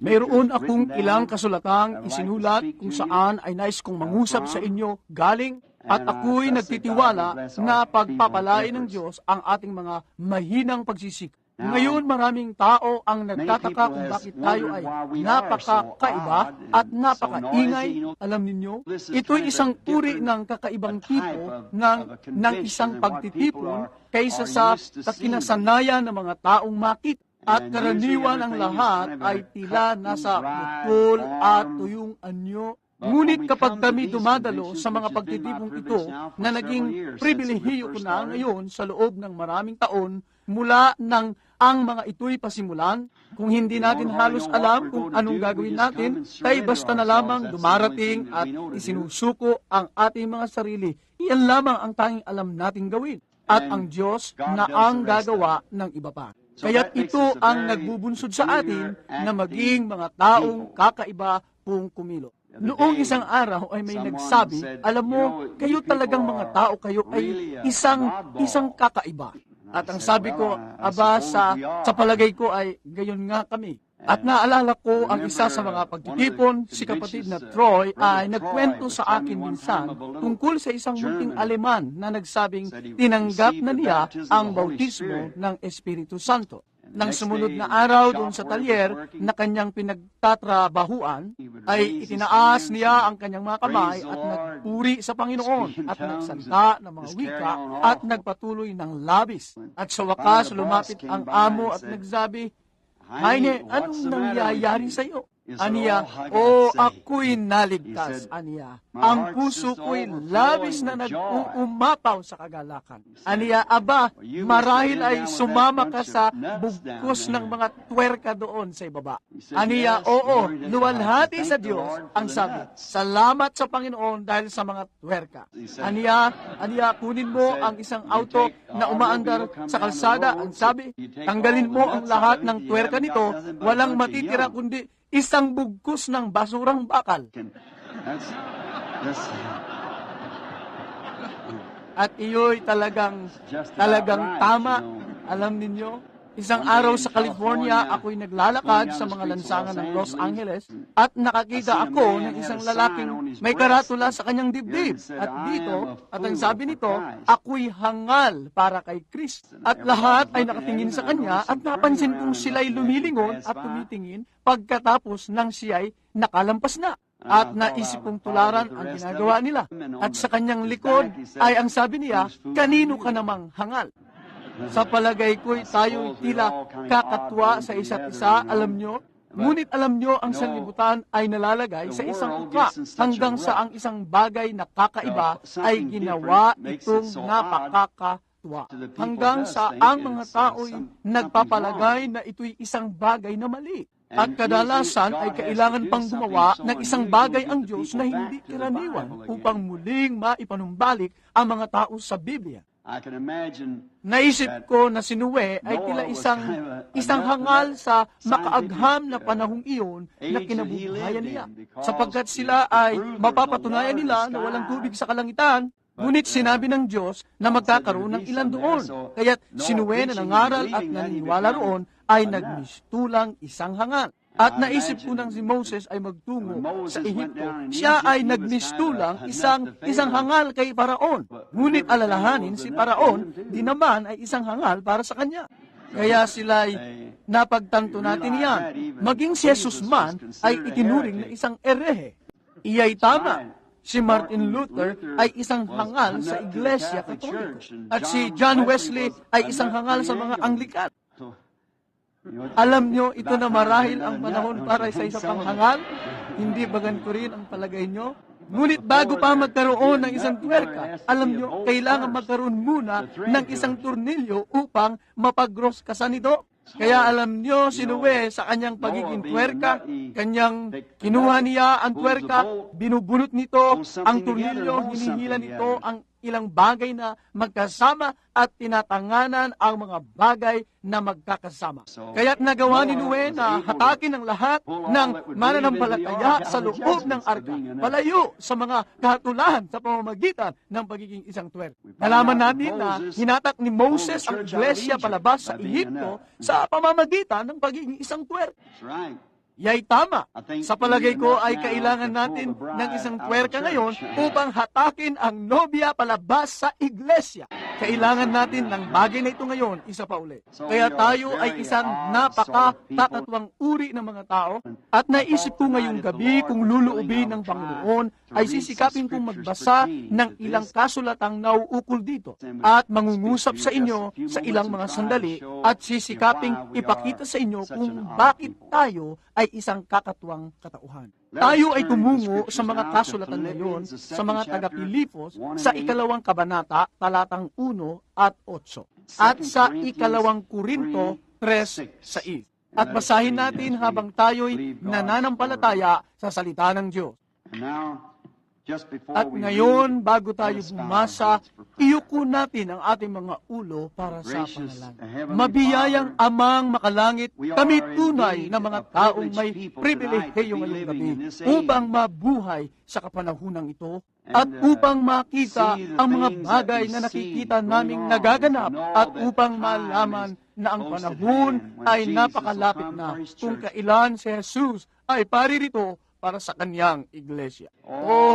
Mayroon akong ilang kasulatang isinulat kung saan ay nais kong mangusap sa inyo galing at ako'y nagtitiwala na pagpapalain ng Diyos ang ating mga mahinang pagsisik. Ngayon maraming tao ang nagtataka kung bakit tayo ay napakakaiba at napakaingay. Alam ninyo, ito'y isang uri ng kakaibang tipo ng isang pagtitipon kaysa sa kinasanayan ng mga taong makit. At karaniwan ang lahat ay tila nasa butol at tuyong anyo. Ngunit kapag kami dumadalo sa mga pagtitipong ito na naging pribilehiyo ko na ngayon sa loob ng maraming taon mula nang ang mga ito'y pasimulan, kung hindi natin halos alam kung anong gagawin natin, ay basta na lamang dumarating at isinusuko ang ating mga sarili. Iyan lamang ang tanging alam nating gawin. At ang Diyos na ang gagawa ng iba pa. Kaya't ito ang nagbubunsod sa atin na maging mga taong kakaiba kung kumilo. Noong isang araw ay may nagsabi, alam mo, kayo talagang mga tao, kayo ay isang kakaiba. At ang sabi ko, aba, sa palagay ko ay gayon nga kami. At naalala ko ang isa sa mga pagtitipon, si kapatid na Troy ay nagkwento sa akin minsan tungkol sa isang munting Aleman na nagsabing tinanggap na niya ang bautismo ng Espiritu Santo. Nang sumunod na araw doon sa talyer na kanyang pinagtatrabahuan, ay itinaas niya ang kanyang mga kamay at nagpuri sa Panginoon at nagsalita ng mga wika at nagpatuloy ng labis. At sa wakas lumapit ang amo at nagsabi, Haine, anong nangyayari sa iyo? Aniya, ako'y naligtas, aniya. Ang puso ko'y labis na nag-uumapaw sa kagalakan. Aniya, aba, marahil ay sumama ka sa bugkos ng mga twerka doon sa ibaba. Aniya, oo, luwalhati sa Diyos ang sabi, salamat sa Panginoon dahil sa mga twerka. Aniya, kunin mo ang isang auto na umaandar sa kalsada, ang sabi, tanggalin mo ang lahat ng twerka nito, walang matitira kundi isang bugkos ng basurang bakal. At iyo'y talagang tama. Alam ninyo, isang araw sa California, ako'y naglalakad sa mga lansangan ng Los Angeles at nakakita ako ng isang lalaking may karatula sa kanyang dibdib. At dito, at ang sabi nito, ako'y hangal para kay Kristo. At lahat ay nakatingin sa kanya at napansin kong sila'y lumilingon at tumitingin pagkatapos nang siya'y nakalampas na. At naisip kong tularan ang ginagawa nila. At sa kanyang likod ay ang sabi niya, kanino ka namang hangal? Sa palagay ko'y tayo'y tila kakatwa sa isa't isa, alam nyo. Ngunit alam nyo, ang sanlibutan ay nalalagay sa isang uka hanggang sa ang isang bagay na kakaiba ay ginawa itong napakakatwa. Hanggang sa ang mga tao'y nagpapalagay na ito'y isang bagay na mali. At kadalasan ay kailangan pang gumawa ng isang bagay ang Diyos na hindi karaniwan upang muling maipanumbalik ang mga tao sa Biblia. Naisip ko na si Noe ay tila isang hangal sa makaagham na panahong iyon na kinabubuhayan niya. Sapagkat sila ay mapapatunayan nila na walang tubig sa kalangitan, ngunit sinabi ng Diyos na magkakaroon ng ilan doon. Kaya't si Noe na nangaral at naniniwala roon ay nagmistulang isang hangal. At naisip ko nang si Moses ay magtungo sa Ehipto, siya ay nagmistulang isang hangal kay Paraon. Ngunit alalahanin si Paraon, di naman ay isang hangal para sa kanya. Kaya sila'y napagtanto natin yan. Maging si Jesus man ay itinuring na isang erehe. Iya'y tama. Si Martin Luther ay isang hangal sa Iglesia Katoliko. At si John Wesley ay isang hangal sa mga Anglican. Alam nyo, ito na marahil ang panahon para sa isa pang hangal. Hindi ba ganito rin ang palagay nyo? Ngunit bago pa magkaroon ng isang twerka, alam nyo, kailangan magkaroon muna ng isang turnilyo upang mapag-gross-kasan ito. Kaya alam nyo, si Noe sa kanyang pagiging twerka, kinuha niya ang twerka, binubunot nito, ang turnilyo, hinihila nito, ilang bagay na magkasama at tinatanganan ang mga bagay na magkakasama. Kaya't nagawa ni Noe na hatakin ang lahat ng mananampalataya sa loob ng arka, palayo sa mga kahatulan sa pamamagitan ng pagiging isang tuwer. Nalaman natin na hinatak ni Moses ang iglesia palabas sa Ehipto sa pamamagitan ng pagiging isang tuwer. Yay, tama. Sa palagay ko ay kailangan natin ng isang tuwerka ngayon upang hatakin ang nobya palabas sa iglesia. Kailangan natin ng bagay na ito ngayon, isa pa uli. Kaya tayo ay isang napaka-tatatwang uri ng mga tao at naisip ko ngayong gabi kung luluubin ng Panginoon ay sisikapin kong magbasa ng ilang kasulatang nauukol dito at mangungusap sa inyo sa ilang mga sandali at sisikaping ipakita sa inyo kung bakit tayo ay isang kakatuwang katauhan. Tayo ay tumungo sa mga kasulatan ngayon sa mga taga-Pilipos sa 2 kabanata, talatang 1 at 8, at sa 2 Korinto 3:6. At basahin natin habang tayo'y nananampalataya sa salita ng Diyos. At ngayon, bago tayo bumasa, iyuko natin ang ating mga ulo para sa panalangin. Mabiyayang Amang makalangit, kami tunay na mga taong may pribilehiyo ngayong gabi upang mabuhay sa kapanahunang ito at upang makita ang mga bagay na nakikita naming nagaganap at upang malaman na ang panahon ay napakalapit na kung kailan si Jesus ay paririto para sa kanyang iglesia.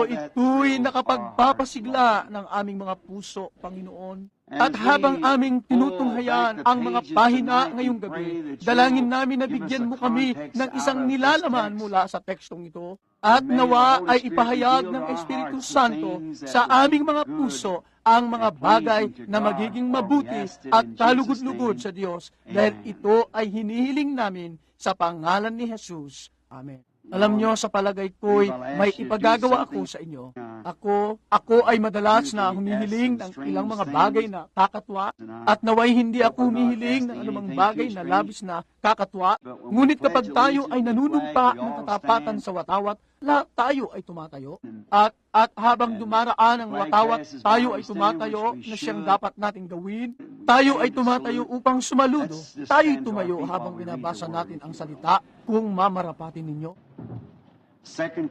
Ito'y nakapagpapasigla ng aming mga puso, Panginoon. At habang aming tinutunghayan ang mga pahina ngayong gabi, dalangin namin na bigyan mo kami ng isang nilalaman mula sa tekstong ito. At nawa ay ipahayag ng Espiritu Santo sa aming mga puso ang mga bagay na magiging mabuti at kalugod-lugod sa Diyos, dahil ito ay hinihiling namin sa pangalan ni Jesus. Amen. Alam nyo, sa palagay ko'y may ipagagawa ako sa inyo. Ako ay madalas na humihiling ng ilang mga bagay na kakatwa at naway hindi ako humihiling ng anumang bagay na labis na kakatwa. Ngunit kapag tayo ay nanunumpa ng katapatan sa watawat, lahat tayo ay tumatayo. At habang dumaraan ang watawat, tayo ay tumatayo na siyang dapat nating gawin. Tayo ay tumatayo upang sumaludo. Tayo ay tumayo habang binabasa natin ang salita kung mamarapatin ninyo. 2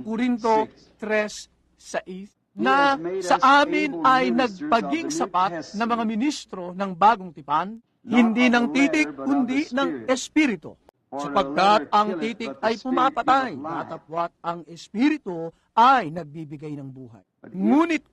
Korinto 3:6 na sa amin ay nagpaging sapat na mga ministro ng bagong tipan, hindi ng titik kundi ng espiritu. Sapagkat ang titik ay pumapatay, datapwat ang espiritu ay nagbibigay ng buhay. Ngunit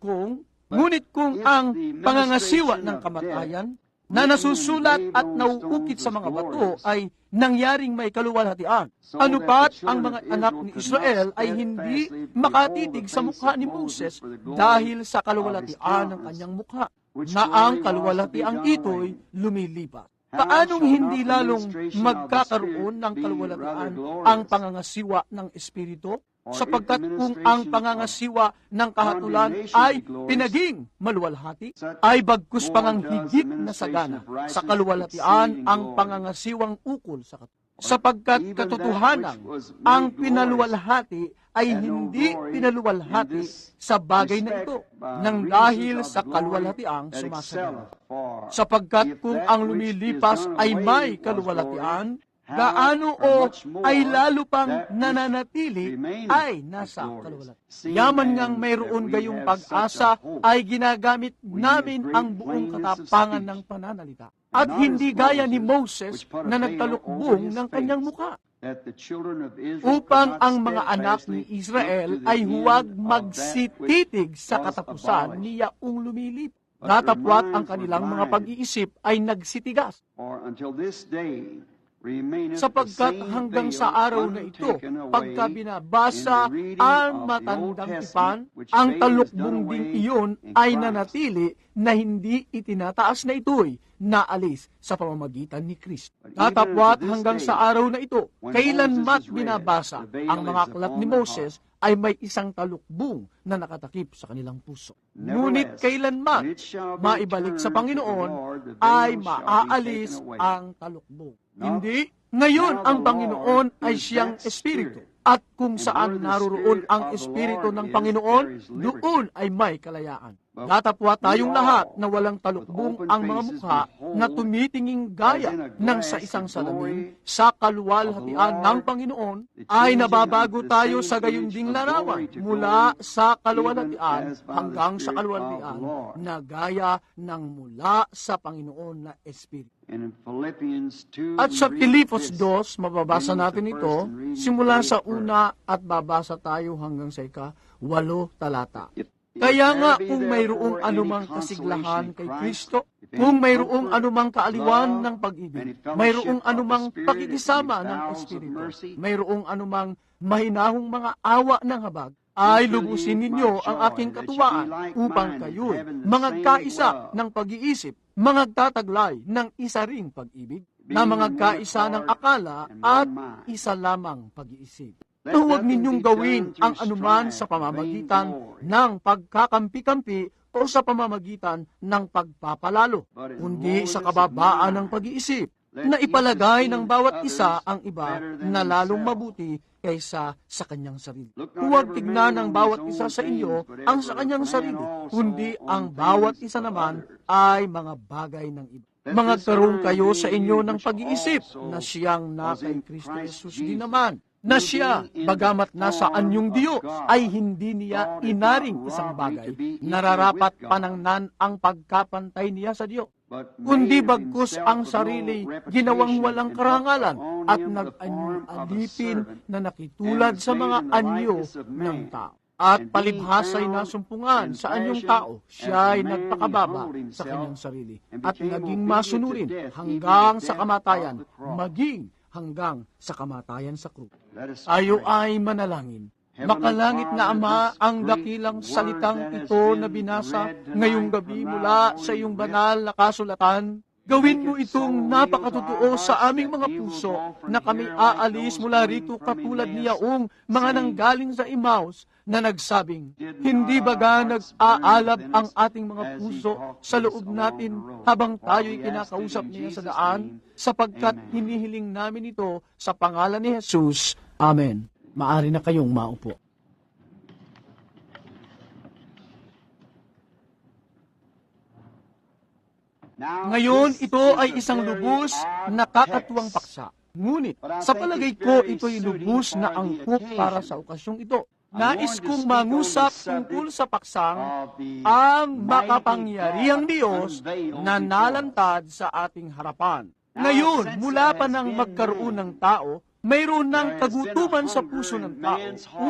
kung ang pangangasiwa ng kamatayan na nasusulat at nauukit sa mga bato ay nangyaring may kaluwalhatian, anupat ang mga anak ni Israel ay hindi makatitig sa mukha ni Moses dahil sa kaluwalhatian ng kanyang mukha, na ang kaluwalhatiang ito'y lumilipat. Paanong hindi lalong magkakaroon ng kaluwalhatian ang pangangasiwa ng Espiritu? Sapagkat kung ang pangangasiwa ng kahatulan ay pinaging maluwalhati, ay bagkus pangang higit na sagana sa kaluwalhatian ang pangangasiwang ukol sa katulad. Sapagkat katotohanan, ang pinaluwalhati ay hindi pinaluwalhati sa bagay na ito, nang dahil sa kaluwalhatiang sumasagana. Sapagkat kung ang lumilipas ay may kaluwalhatian, gaano o ay lalo pang nananatili ay nasa kaluwalhatian. Yaman ngang mayroon gayong pag-asa ay ginagamit namin ang buong katapangan ng pananalita. At hindi gaya ni Moses na nagtalukbong ng kanyang mukha, upang ang mga anak ni Israel ay huwag magsititig sa katapusan niya lumilip. Natapwat ang kanilang mga pag-iisip ay nagsitigas. Sapagkat hanggang sa araw na ito, pagka binabasa ang matandang tipan, ang talukbong ding iyon ay nanatili na hindi itinataas na ito'y naalis sa pamamagitan ni Kristo. Tatapwat hanggang sa araw na ito, kailanmat binabasa ang mga aklat ni Moses ay may isang talukbong na nakatakip sa kanilang puso. Ngunit kailanman maibalik sa Panginoon ay maaalis ang talukbong. Hindi. Ngayon, ang Panginoon ay siyang Espiritu. At kung saan naroroon ang Espiritu ng Panginoon, doon ay may kalayaan. Datapwa tayong lahat na walang talukbong ang mga mukha na tumitinging gaya ng sa isang salamin sa kaluwalhatian ng Panginoon, ay nababago tayo sa gayunding larawan mula sa kaluwalhatian hanggang sa kaluwalhatian na gaya ng mula sa Panginoon na Espiritu. At sa Filipos 2, mababasa natin ito simula sa una at babasa tayo hanggang sa ika-8 talata. Kaya nga kung mayroong anumang kasiglahan kay Kristo, kung mayroong anumang kaaliwan ng pag-ibig, mayroong anumang pakikisama ng Espiritu, mayroong anumang mahinahong mga awa ng habag, ay lubusin ninyo ang aking katuwaan upang kayo'y mangagkaisa ng pag-iisip, mangagtataglay ng isa ring pag-ibig, na mangagkaisa ng akala at isa lamang pag-iisip. Na huwag ninyong gawin ang anuman sa pamamagitan ng pagkakampi-kampi o sa pamamagitan ng pagpapalalo, kundi sa kababaan ng pag-iisip, na ipalagay ng bawat isa ang iba na lalong mabuti kaysa sa kanyang sarili. Huwag tignan ng bawat isa sa inyo ang sa kanyang sarili, kundi ang bawat isa naman ay mga bagay ng iba. Mangagkaroon kayo sa inyo ng pag-iisip na siyang na kay Kristo Jesus din naman, na siya, bagamat nasa anyong Diyo, ay hindi niya inaring isang bagay, nararapat panangnan ang pagkapantay niya sa Diyo, kundi bagkus ang sarili ginawang walang karangalan at nag-anyong alipin na nakitulad sa mga anyo ng tao. At palibhasa'y nasumpungan sa anyong tao, siya ay nagpakababa sa kanyang sarili at naging masunurin hanggang sa kamatayan, maging hanggang sa kamatayan sa krus. Tayo ay manalangin. Makalangit na Ama, ang dakilang salitang ito na binasa ngayong gabi mula sa iyong banal na kasulatan, gawin mo itong napakatotoo sa aming mga puso na kami aalis mula rito katulad ni Yaong mga nanggaling sa Emmaus na nagsabing, hindi baga nag-aalab ang ating mga puso sa loob natin habang tayo'y kinakausap niya sa daan, sapagkat hinihiling namin ito sa pangalan ni Jesus. Amen. Maari na kayong maupo. Ngayon, ito ay isang lubos na kakatuwang paksa. Ngunit, sa palagay ko, ito'y lubos na angkop para sa okasyong ito. Nais kong mangusap tungkol sa paksang ang makapangyarihang Diyos na nalantad sa ating harapan. Ngayon, mula pa nang magkaroon ng tao, mayroon ng kagutuman sa puso ng tao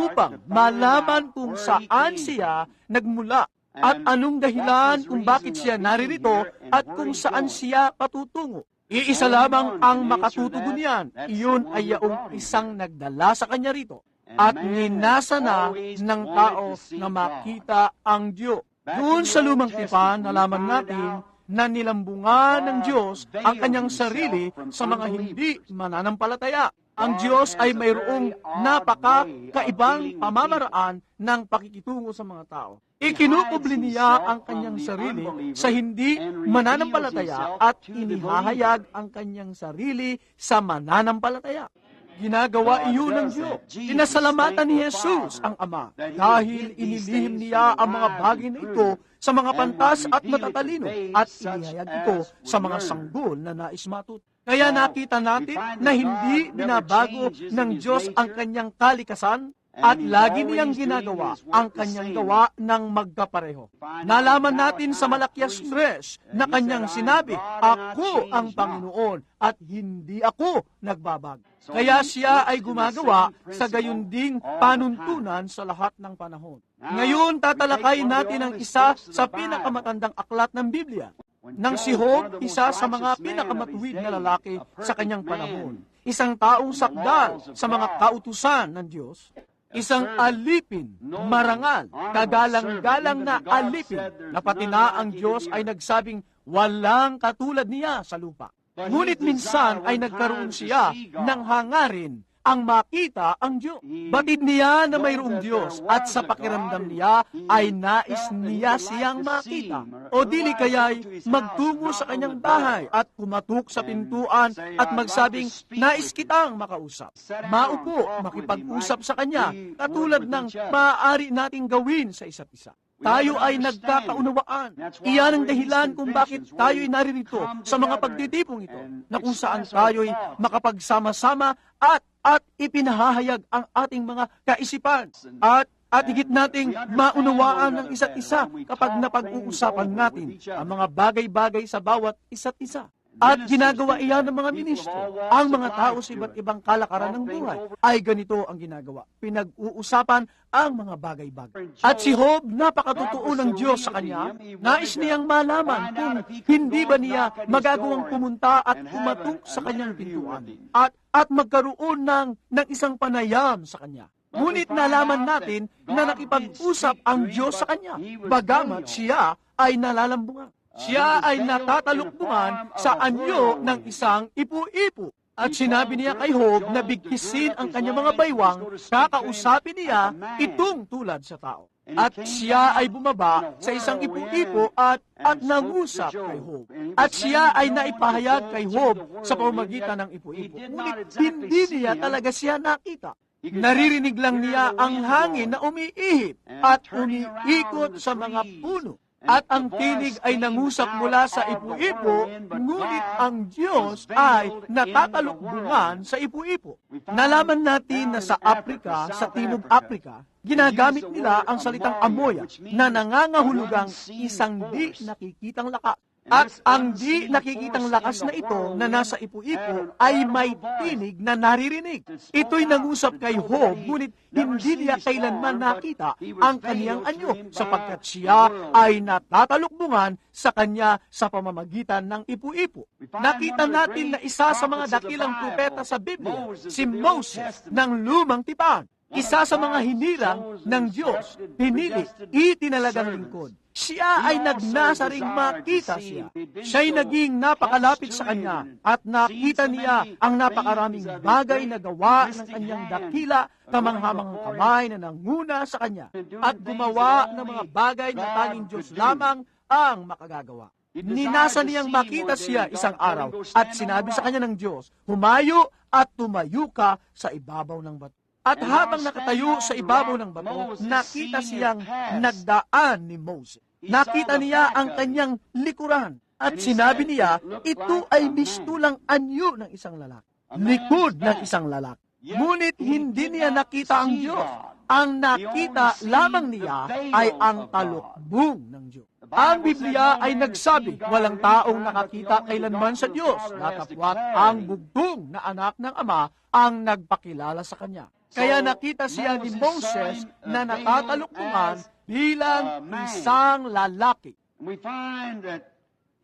upang malaman kung saan siya nagmula at anong dahilan kung bakit siya naririto at kung saan siya patutungo. Iisa lamang ang makatutugon niyan. Iyon ay yaong isang nagdala sa kanya rito. At ninasa na ng tao na makita ang Diyos. Doon sa lumang tipan, nalaman natin na nilambungan ng Diyos ang kanyang sarili sa mga hindi mananampalataya. Ang Diyos ay mayroong napaka-kaibang pamamaraan ng pakikitungo sa mga tao. Ikinukubli niya ang kanyang sarili sa hindi mananampalataya at inihahayag ang kanyang sarili sa mananampalataya. Ginagawa iyon ng Diyos. Pinasalamatan ni Jesus ang Ama dahil inilihim niya ang mga bagay na ito sa mga pantas at matatalino at inihayag ito sa mga sanggol na nais matuto. Kaya nakita natin na hindi binabago ng Diyos ang kanyang kalikasan at lagi niyang ginagawa ang kanyang gawa ng magkapareho. Nalaman natin sa Malakias 3 na kanyang sinabi, ako ang Panginoon at hindi ako nagbabago. Kaya siya ay gumagawa sa gayunding panuntunan sa lahat ng panahon. Ngayon, tatalakayin natin ang isa sa pinakamatandang aklat ng Biblia. Nang si Job, isa sa mga pinakamatuwid na lalaki sa kanyang panahon. Isang taong sakdal sa mga kautusan ng Diyos. Isang alipin, marangal, kagalang-galang na alipin, na pati na ang Diyos ay nagsabing walang katulad niya sa lupa. Ngunit minsan ay nagkaroon siya ng hangarin ang makita ang Diyos. Batid niya na mayroong Diyos at sa pakiramdam niya ay nais niya siyang makita. O dili kaya'y magtungo sa kanyang bahay at kumatok sa pintuan at magsabing, nais kitang makausap. Maupo, makipag-usap sa kanya, katulad ng maaari nating gawin sa isa't isa. Tayo ay nagkakaunawaan. Iyan ang dahilan kung bakit tayo ay naririto sa mga pagtitipong ito, na kung saan tayo ay makapagsama-sama at ipinahahayag ang ating mga kaisipan. At higit nating maunawaan ng isa't isa kapag napag-uusapan natin ang mga bagay-bagay sa bawat isa't isa. At ginagawa iyan ng mga ministro. Ang mga tao sa iba't ibang kalakaran ng buhay ay ganito ang ginagawa. Pinag-uusapan ang mga bagay-bagay. At si Job, napakatotoo ng Diyos sa kanya. Nais niyang malaman kung hindi ba niya magagawang pumunta at kumatok sa kanyang pintuan. At magkaroon ng isang panayam sa kanya. Ngunit nalaman natin na nakipag-usap ang Diyos sa kanya, bagamat siya ay nalalambungan. Siya ay natatalukbungan sa anyo ng isang ipu-ipo. At sinabi niya kay Job na bigkisin ang kanyang mga baywang, kakausapin niya itong tulad sa tao. At siya ay bumaba sa isang ipu-ipo at nangusap kay Job. At siya ay naipahayag kay Job sa pamamagitan ng ipu-ipo. Ngunit hindi niya talaga siya nakita. Naririnig lang niya ang hangin na umiihip at umiikot sa mga puno. At ang tinig ay nangusap mula sa ipu-ipo, ngunit ang Diyos ay natatalukbungan sa ipu-ipo. Nalaman natin na sa Afrika, sa Timog Afrika, ginagamit nila ang salitang amoya na nangangahulugang isang di nakikitang lakas. At ang di nakikitang lakas na ito na nasa ipu-ipo ay may tinig na naririnig. Ito'y nangusap kay Job, ngunit hindi niya kailanman nakita ang kaniyang anyo sapagkat siya ay natatalukbungan sa kanya sa pamamagitan ng ipu-ipo. Nakita natin na isa sa mga dakilang propeta sa Biblia, si Moses ng Lumang Tipan. Isa sa mga hinirang ng Diyos, pinili, itinalagang lingkod. Siya ay nagnasaring makita siya. Siya'y naging napakalapit sa kanya at nakita niya ang napakaraming bagay na gawa ng kanyang dakila, kamanghamangang kamay na nanguna sa kanya at gumawa ng mga bagay na tanging Diyos lamang ang makagagawa. Ninasa niyang makita siya isang araw at sinabi sa kanya ng Diyos, humayo at tumayo ka sa ibabaw ng bato. At habang nakatayo sa ibabaw ng bato, nakita siyang nagdaan ni Moses. Nakita niya ang kanyang likuran. At sinabi niya, ito ay mistulang anyo ng isang lalaki. Likod ng isang lalaki. Ngunit hindi niya nakita ang Diyos. Ang nakita lamang niya ay ang talukbong ng Diyos. Ang Biblia ay nagsabi, walang taong nakakita kailanman sa Diyos, datapwat ang bugtong na anak ng Ama ang nagpakilala sa kanya. Kaya nakita siya ni Moses na natatalukbungan bilang isang lalaki.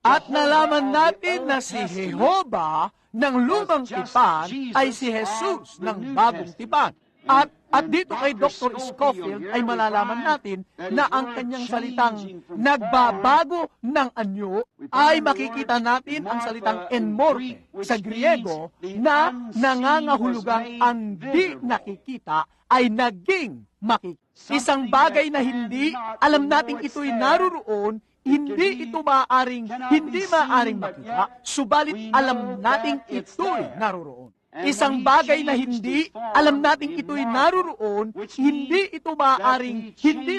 At nalaman natin na si Jehova ng Lumang Tipan ay si Jesus ng Bagong Tipan. At dito kay Dr. Scofield ay malalaman natin na ang kanyang salitang nagbabago ng anyo ay makikita natin ang salitang enmorte sa Griego na nangangahulugang ang di nakikita ay naging makikita. Isang bagay na hindi alam natin ito'y naruroon, hindi maaring makita, subalit alam nating ito'y naruroon. Isang bagay na hindi alam nating ito'y naruroon, hindi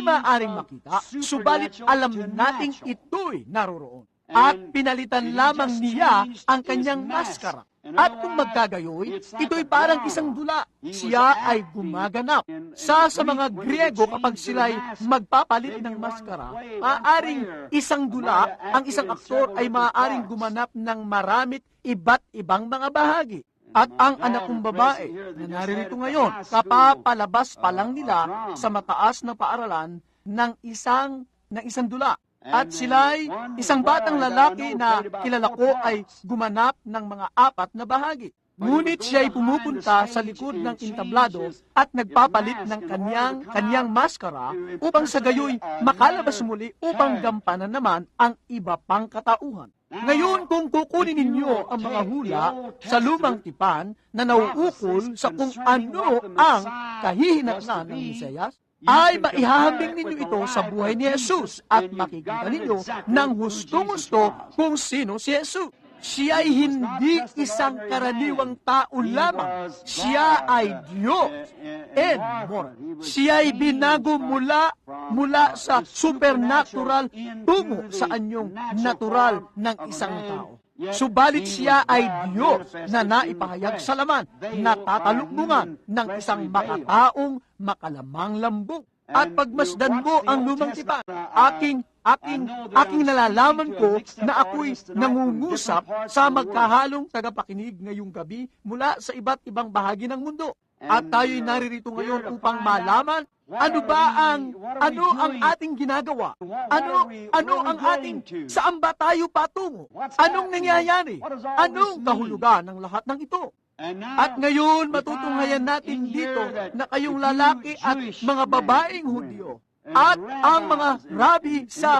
maaring makita, subalit alam nating ito'y naruroon. At pinalitan lamang niya ang kanyang maskara. At kung magkagayoy, ito'y parang isang dula. Siya ay gumaganap. Sa mga Griego, kapag sila'y magpapalit ng maskara, maaaring isang dula, ang isang aktor ay maaaring gumanap ng maramit iba't ibang mga bahagi. At ang anak kong babae na naririto ngayon, kapapalabas pa lang nila sa mataas na paaralan ng isang dula. At sila'y isang batang lalaki na kilala ko ay gumanap ng mga 4 na bahagi. Ngunit siya ay pumupunta sa likod ng entablado at nagpapalit ng kanyang maskara upang sa gayoy makalabas muli upang gampanan naman ang iba pang katauhan. Ngayon, kung kukunin ninyo ang mga hula sa lumang tipan na nauukol sa kung ano ang kahihinatnan ng Mesiyas, ay maihahambing ninyo ito sa buhay ni Jesus at makikita ninyo ng hustong-husto kung sino si Jesus. Siya ay hindi isang karaniwang tao lamang. Siya ay Diyos and more. Siya ay binago mula sa supernatural tungo sa anyong natural ng isang tao. Subalit siya ay Diyos na naipahayag sa laman, natatalukbungan ng isang makataong makalamang lambong. At pagmasdan mo ang lumang tipan, aking nalalaman ko na ako'y nangungusap sa magkahalong tagapakinig ngayong gabi mula sa iba't ibang bahagi ng mundo. At tayo'y naririto ngayon upang malaman ano ang ating ginagawa? Ano ang ating, saan ba tayo patungo? Anong nangyayari? Anong kahulugan ng lahat ng ito? At ngayon, matutunghayan natin dito na kayong lalaki at mga babaeng Hudyo at ang mga rabi sa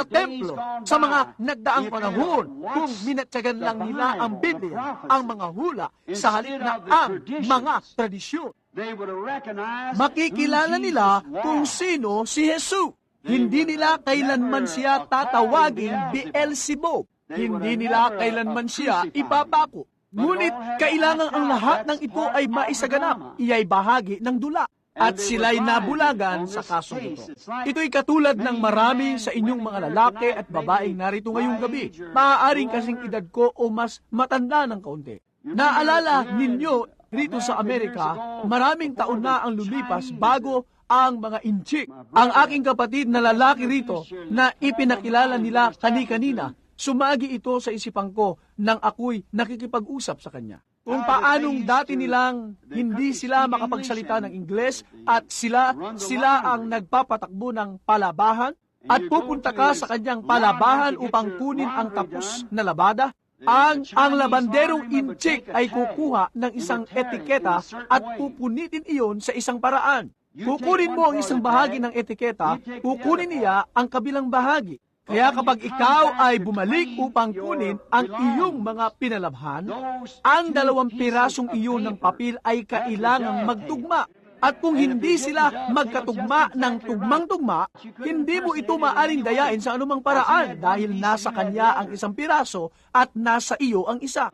templo, sa mga nagdaang panahon, kung minatsagan lang nila ang Biblia, ang mga hula, sa halip na ang mga tradisyon, makikilala nila kung sino si Jesus. Hindi nila kailanman siya tatawagin Beelzebub. Hindi nila kailanman siya ipapako. Ngunit kailangan ang lahat ng ito ay maisaganap. Iya'y bahagi ng dula. At sila'y nabulagan sa kasong ito. Ito'y katulad ng marami sa inyong mga lalaki at babaeng narito ngayong gabi. Maaaring kasing edad ko o mas matanda ng kaunti. Naalala ninyo rito sa Amerika, maraming taon na ang lumipas bago ang mga inchik. Ang aking kapatid na lalaki rito na ipinakilala nila kani-kanina, sumagi ito sa isipan ko nang ako'y nakikipag-usap sa kanya. Kung paanong dati nilang hindi sila makapagsalita ng Ingles at sila ang nagpapatakbo ng palabahan at pupunta ka sa kanyang palabahan upang kunin ang tapos na labada. Ang labanderong inchik ay kukuha ng isang etiketa at pupunitin iyon sa isang paraan. Kukunin mo ang isang bahagi ng etiketa, kukunin niya ang kabilang bahagi. Kaya kapag ikaw ay bumalik upang kunin ang iyong mga pinalabhan, ang 2 pirasong iyon ng papel ay kailangang magtugma. At kung hindi sila magkatugma ng tugmang-tugma, hindi mo ito maaring dayain sa anumang paraan dahil nasa kanya ang isang piraso at nasa iyo ang isa.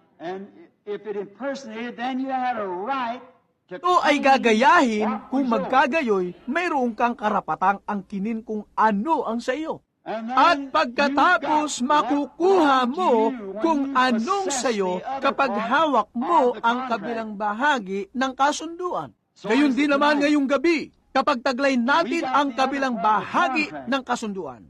Ito ay gagayahin kung magkagayoy, mayroong kang karapatang angkinin kung ano ang sa iyo. At pagkatapos makukuha mo kung anong sayo kapag hawak mo ang kabilang bahagi ng kasunduan. Gayon din naman ngayong gabi, kapag taglay natin ang kabilang bahagi ng kasunduan.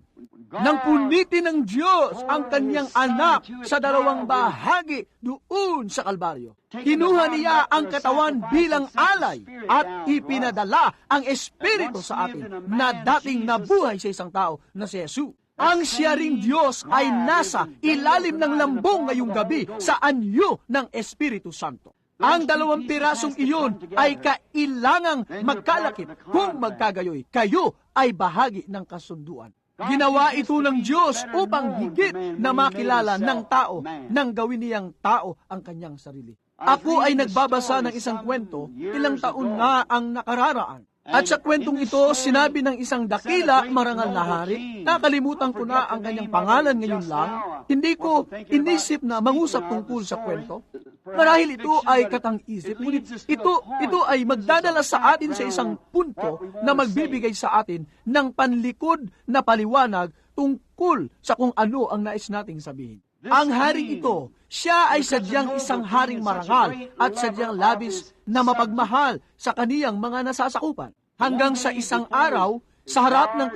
Nang punitin ng Diyos ang kanyang anak sa 2 bahagi doon sa Kalbaryo. Kinuha niya ang katawan bilang alay at ipinadala ang Espiritu sa atin na dating nabuhay sa isang tao na si Jesus. Ang siya ring Diyos ay nasa ilalim ng lambong ngayong gabi sa anyo ng Espiritu Santo. Ang 2 pirasong iyon ay kailangang magkalakip kung magkagayoy. Kayo ay bahagi ng kasunduan. Ginawa ito ng Diyos upang higit na makilala ng tao nang gawin niyang tao ang kanyang sarili. Ako ay nagbabasa ng isang kwento, ilang taon na ang nakararaan. At sa kwentong ito, sinabi ng isang dakila marangal na hari, nakalimutan ko na ang kanyang pangalan ngayon lang, hindi ko inisip na mangusap tungkol sa kwento. Marahil ito ay katang-isip, ngunit ito ay magdadala sa atin sa isang punto na magbibigay sa atin ng panlikod na paliwanag tungkol sa kung ano ang nais nating sabihin. Ang haring ito, siya ay sadyang isang haring marangal at sadyang labis na mapagmahal sa kaniyang mga nasasakupan. Hanggang sa isang araw, sa harap ng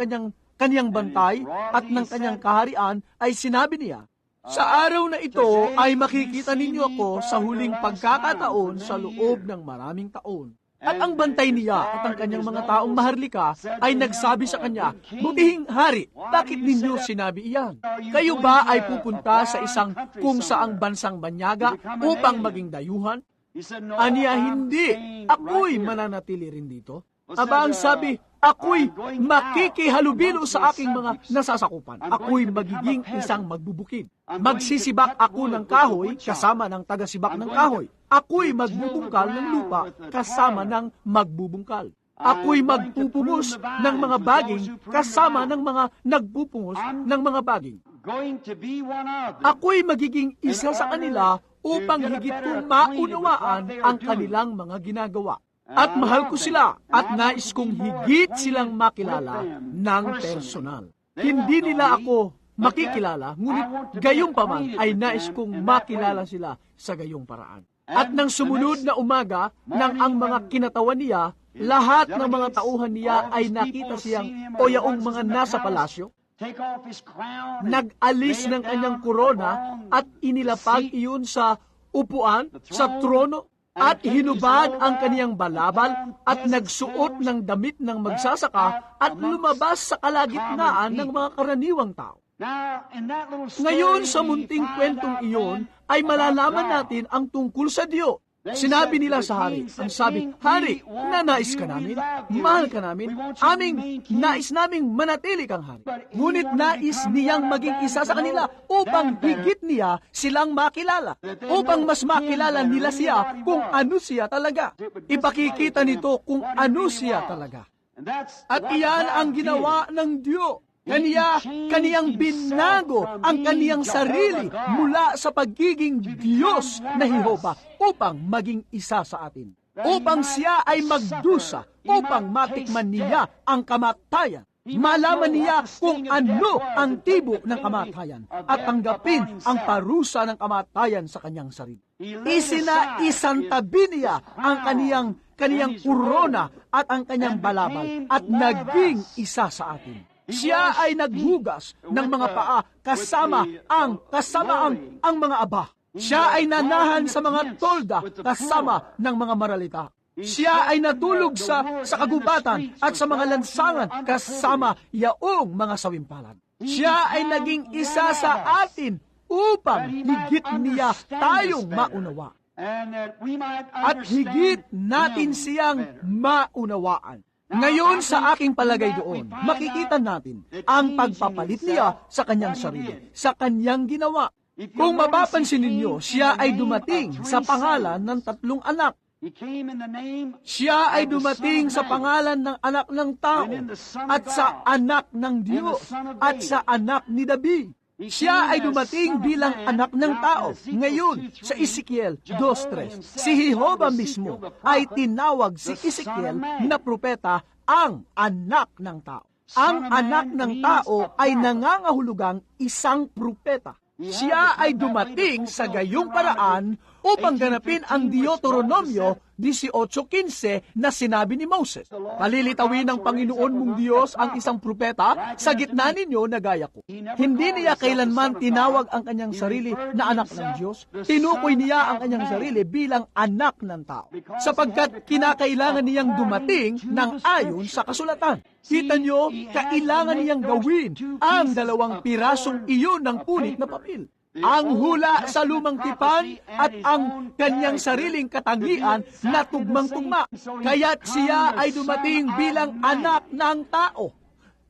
kanyang bantay at ng kanyang kaharian, ay sinabi niya, "Sa araw na ito ay makikita ninyo ako sa huling pagkakataon sa loob ng maraming taon." At ang bantay niya at ang kanyang mga taong maharlika ay nagsabi sa kanya, "Butihing hari, bakit ninyo sinabi iyan? Kayo ba ay pupunta sa isang kung saang bansang banyaga upang maging dayuhan?" Aniya, "Hindi, ako'y mananatili rin dito." Aba, ang sabi, "Ako'y makikihalubilo sa aking mga nasasakupan. Ako'y magiging isang magbubukid. Magsisibak ako ng kahoy kasama ng tagasibak ng kahoy. Ako'y magbubungkal ng lupa kasama ng magbubungkal. Ako'y magpupungos ng mga baging kasama ng mga nagpupungos ng mga baging. Ako'y magiging isa sa kanila upang higit kong maunawaan ang kanilang mga ginagawa. At mahal ko sila at nais kong higit silang makilala ng personal. Hindi nila ako makikilala, ngunit gayong paman ay nais kong makilala sila sa gayong paraan." At nang sumunod na umaga, nang ang mga kinatawan niya, lahat ng mga tauhan niya ay nakita siyang o yaong mga nasa palasyo, nag-alis ng kanyang korona at inilapag iyon sa upuan, sa trono, at hinubad ang kaniyang balabal at nagsuot ng damit ng magsasaka at lumabas sa kalagitnaan ng mga karaniwang tao. Ngayon, sa munting kwentong iyon, ay malalaman natin ang tungkol sa Diyos. Sinabi nila sa hari, ang sabi, "Hari, nanais ka namin, mahal ka namin, nais naming manatili kang hari." Ngunit nais niyang maging isa sa kanila upang higit niya silang makilala, upang mas makilala nila siya kung ano siya talaga. Ipakikita nito kung ano siya talaga. At iyan ang ginawa ng Diyos. Kaniyang binago ang kaniyang sarili mula sa pagiging Diyos na Jehova upang maging isa sa atin. Upang siya ay magdusa, upang matikman niya ang kamatayan. Malaman niya kung ano ang tibok ng kamatayan at tanggapin ang parusa ng kamatayan sa kanyang sarili. Isantabi niya ang kaniyang korona at ang kanyang balabal at naging isa sa atin. Siya ay naghugas ng mga paa kasama ang mga aba. Siya ay nanahan sa mga tolda kasama ng mga maralita. Siya ay natulog sa kagubatan at sa mga lansangan kasama yaong mga sawimpalad. Siya ay naging isa sa atin upang higit niya tayong maunawa. At higit natin siyang maunawaan. Ngayon, sa aking palagay doon, makikita natin ang pagpapalit niya sa kanyang sarili, sa kanyang ginawa. Kung mapapansin ninyo, siya ay dumating sa pangalan ng 3 anak. Siya ay dumating sa pangalan ng anak ng tao, at sa anak ng Diyos, at sa anak ni David. Siya ay dumating bilang anak ng tao. Ngayon, sa Ezekiel 2:3, si Jehova mismo ay tinawag si Ezekiel na propeta ang anak ng tao. Ang anak ng tao ay nangangahulugang isang propeta. Siya ay dumating sa gayong paraan upang ganapin ang Deuteronomio 18:15 na sinabi ni Moses. "Palilitawin ng Panginoon mong Diyos ang isang propeta sa gitna ninyo na gaya ko." Hindi niya kailanman tinawag ang kanyang sarili na anak ng Diyos. Tinukoy niya ang kanyang sarili bilang anak ng tao, sapagkat kinakailangan niyang dumating ng ayon sa kasulatan. Kita niyo, kailangan niyang gawin ang 2 pirasong iyon ng punit na papel. Ang hula sa lumang tipan at ang kanyang sariling katangian na tugmang-tugma. Kaya't siya ay dumating bilang anak ng tao.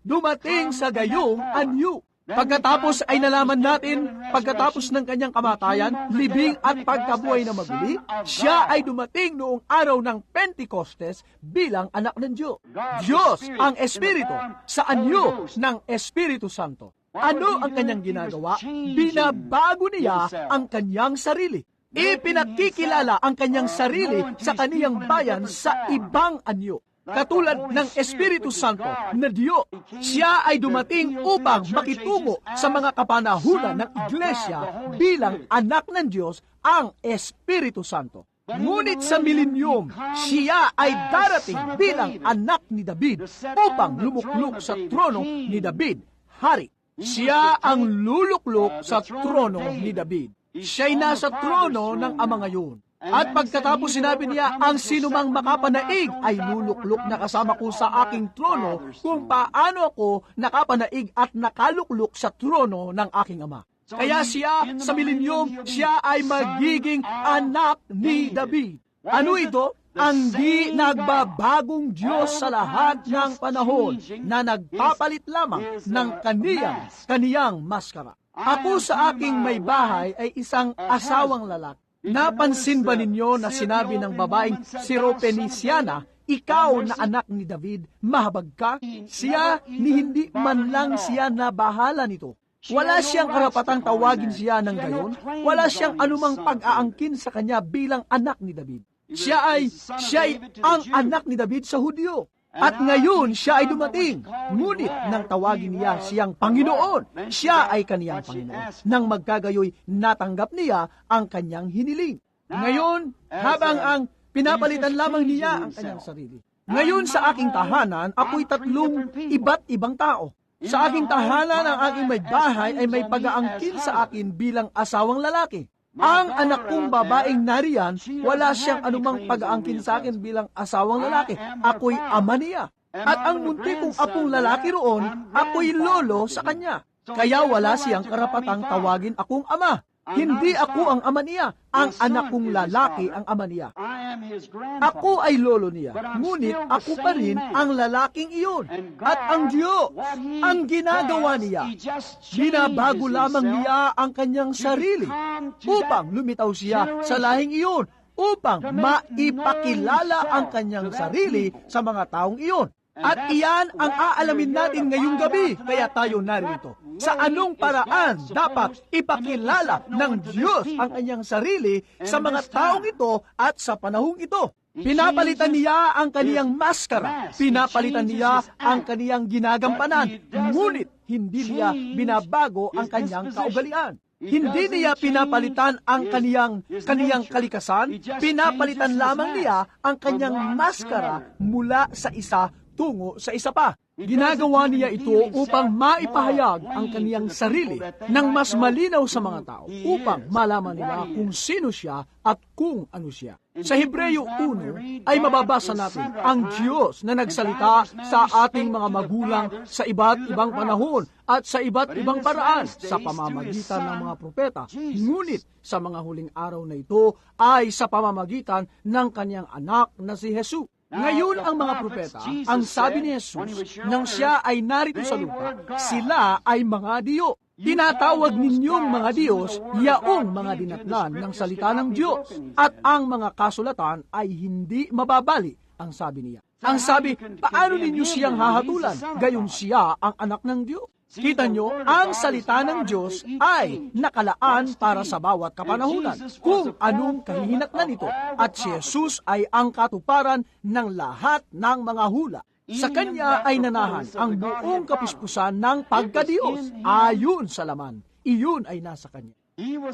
Dumating sa gayong anyo. Pagkatapos ay nalaman natin, pagkatapos ng kanyang kamatayan, libing at pagkabuhay na maguli, siya ay dumating noong araw ng Pentecostes bilang anak ng Diyos. Diyos ang Espiritu sa anyo ng Espiritu Santo. Ano ang kanyang ginagawa? Binabago niya ang kanyang sarili. Ipinakikilala ang kanyang sarili sa kaniyang bayan sa ibang anyo. Katulad ng Espiritu Santo na Diyos, siya ay dumating upang makitungo sa mga kapanahunan ng Iglesia bilang anak ng Diyos, ang Espiritu Santo. Ngunit sa milenyum, siya ay darating bilang anak ni David upang lumuklok sa trono ni David, hari. Siya ang luluklok sa trono ni David. Siya'y nasa trono ng Ama ngayon. At pagkatapos sinabi niya, ang sinumang makapanaig ay luluklok na kasama ko sa aking trono kung paano ako nakapanaig at nakaluklok sa trono ng aking Ama. Kaya siya, sa milenyum, siya ay magiging anak ni David. Ano ito? Ang di nagbabagong Diyos sa lahat ng panahon na nagpapalit lamang ng kaniyang maskara. Ako sa aking may bahay ay isang asawang lalaki. Napansin ba ninyo na sinabi ng babaeng Syropheniciana, ikaw na anak ni David, mahabag ka? Siya, ni hindi man lang siya nabahala nito. Wala siyang karapatang tawagin siya ng gayon. Wala siyang anumang pag-aangkin sa kanya bilang anak ni David. Siya ay ang anak ni David sa Hudyo. At ngayon, siya ay dumating. Ngunit nang tawagin niya siyang Panginoon, siya ay kaniyang Panginoon. Nang magkagayoy, natanggap niya ang kanyang hiniling. Ngayon, habang ang pinapalitan lamang niya ang kanyang sarili. Ngayon sa aking tahanan, ako'y tatlong iba't ibang tao. Sa aking tahanan, ang aking may bahay ay may pag-aangkin sa akin bilang asawang lalaki. Ang anak kong babaeng nariyan, wala siyang anumang pag-aangkin sa akin bilang asawang lalaki. Ako'y ama niya. At ang munti kong apong lalaki roon, ako'y lolo sa kanya. Kaya wala siyang karapatang tawagin akong ama. Hindi ako ang ama niya. Ang anak kong lalaki ang ama niya. Ako ay lolo niya. Ngunit ako pa rin ang lalaking iyon. At ang Diyos, ang ginagawa niya, binabago lamang niya ang kanyang sarili upang lumitaw siya sa lahing iyon, upang maipakilala ang kanyang sarili sa mga taong iyon. At iyan ang aalamin natin ngayong gabi, kaya tayo narito. Sa anong paraan dapat ipakilala ng Diyos ang kanyang sarili sa mga taong ito at sa panahong ito? Pinapalitan niya ang kaniyang maskara, pinapalitan niya ang kaniyang ginagampanan, ngunit hindi niya binabago ang kanyang kaugalian. Hindi niya pinapalitan ang kaniyang kalikasan, pinapalitan lamang niya ang kanyang maskara mula sa isa tungo sa isa pa. Ginagawa niya ito upang maipahayag ang kaniyang sarili ng mas malinaw sa mga tao, upang malaman nila kung sino siya at kung ano siya. Sa Hebreyo 1 ay mababasa natin ang Diyos na nagsalita sa ating mga magulang sa iba't ibang panahon at sa iba't ibang paraan sa pamamagitan ng mga propeta. Ngunit sa mga huling araw na ito ay sa pamamagitan ng kaniyang anak na si Jesus. Ngayon ang mga propeta, ang sabi ni Jesus, nang siya ay narito sa lupa, sila ay mga diyo. Tinatawag ninyong mga Diyos, yaong mga dinatnan ng salita ng Diyos. At ang mga kasulatan ay hindi mababali, ang sabi niya. Ang sabi, paano ninyo siyang hahatulan? Gayon siya ang anak ng Diyos. Kita nyo, ang salita ng Diyos ay nakalaan para sa bawat kapanahunan kung anong kahihinatnan nito. At si Jesus ay ang katuparan ng lahat ng mga hula. Sa Kanya ay nanahan ang buong kapispusan ng pagkadiyos. Ayon sa laman, iyon ay nasa Kanya.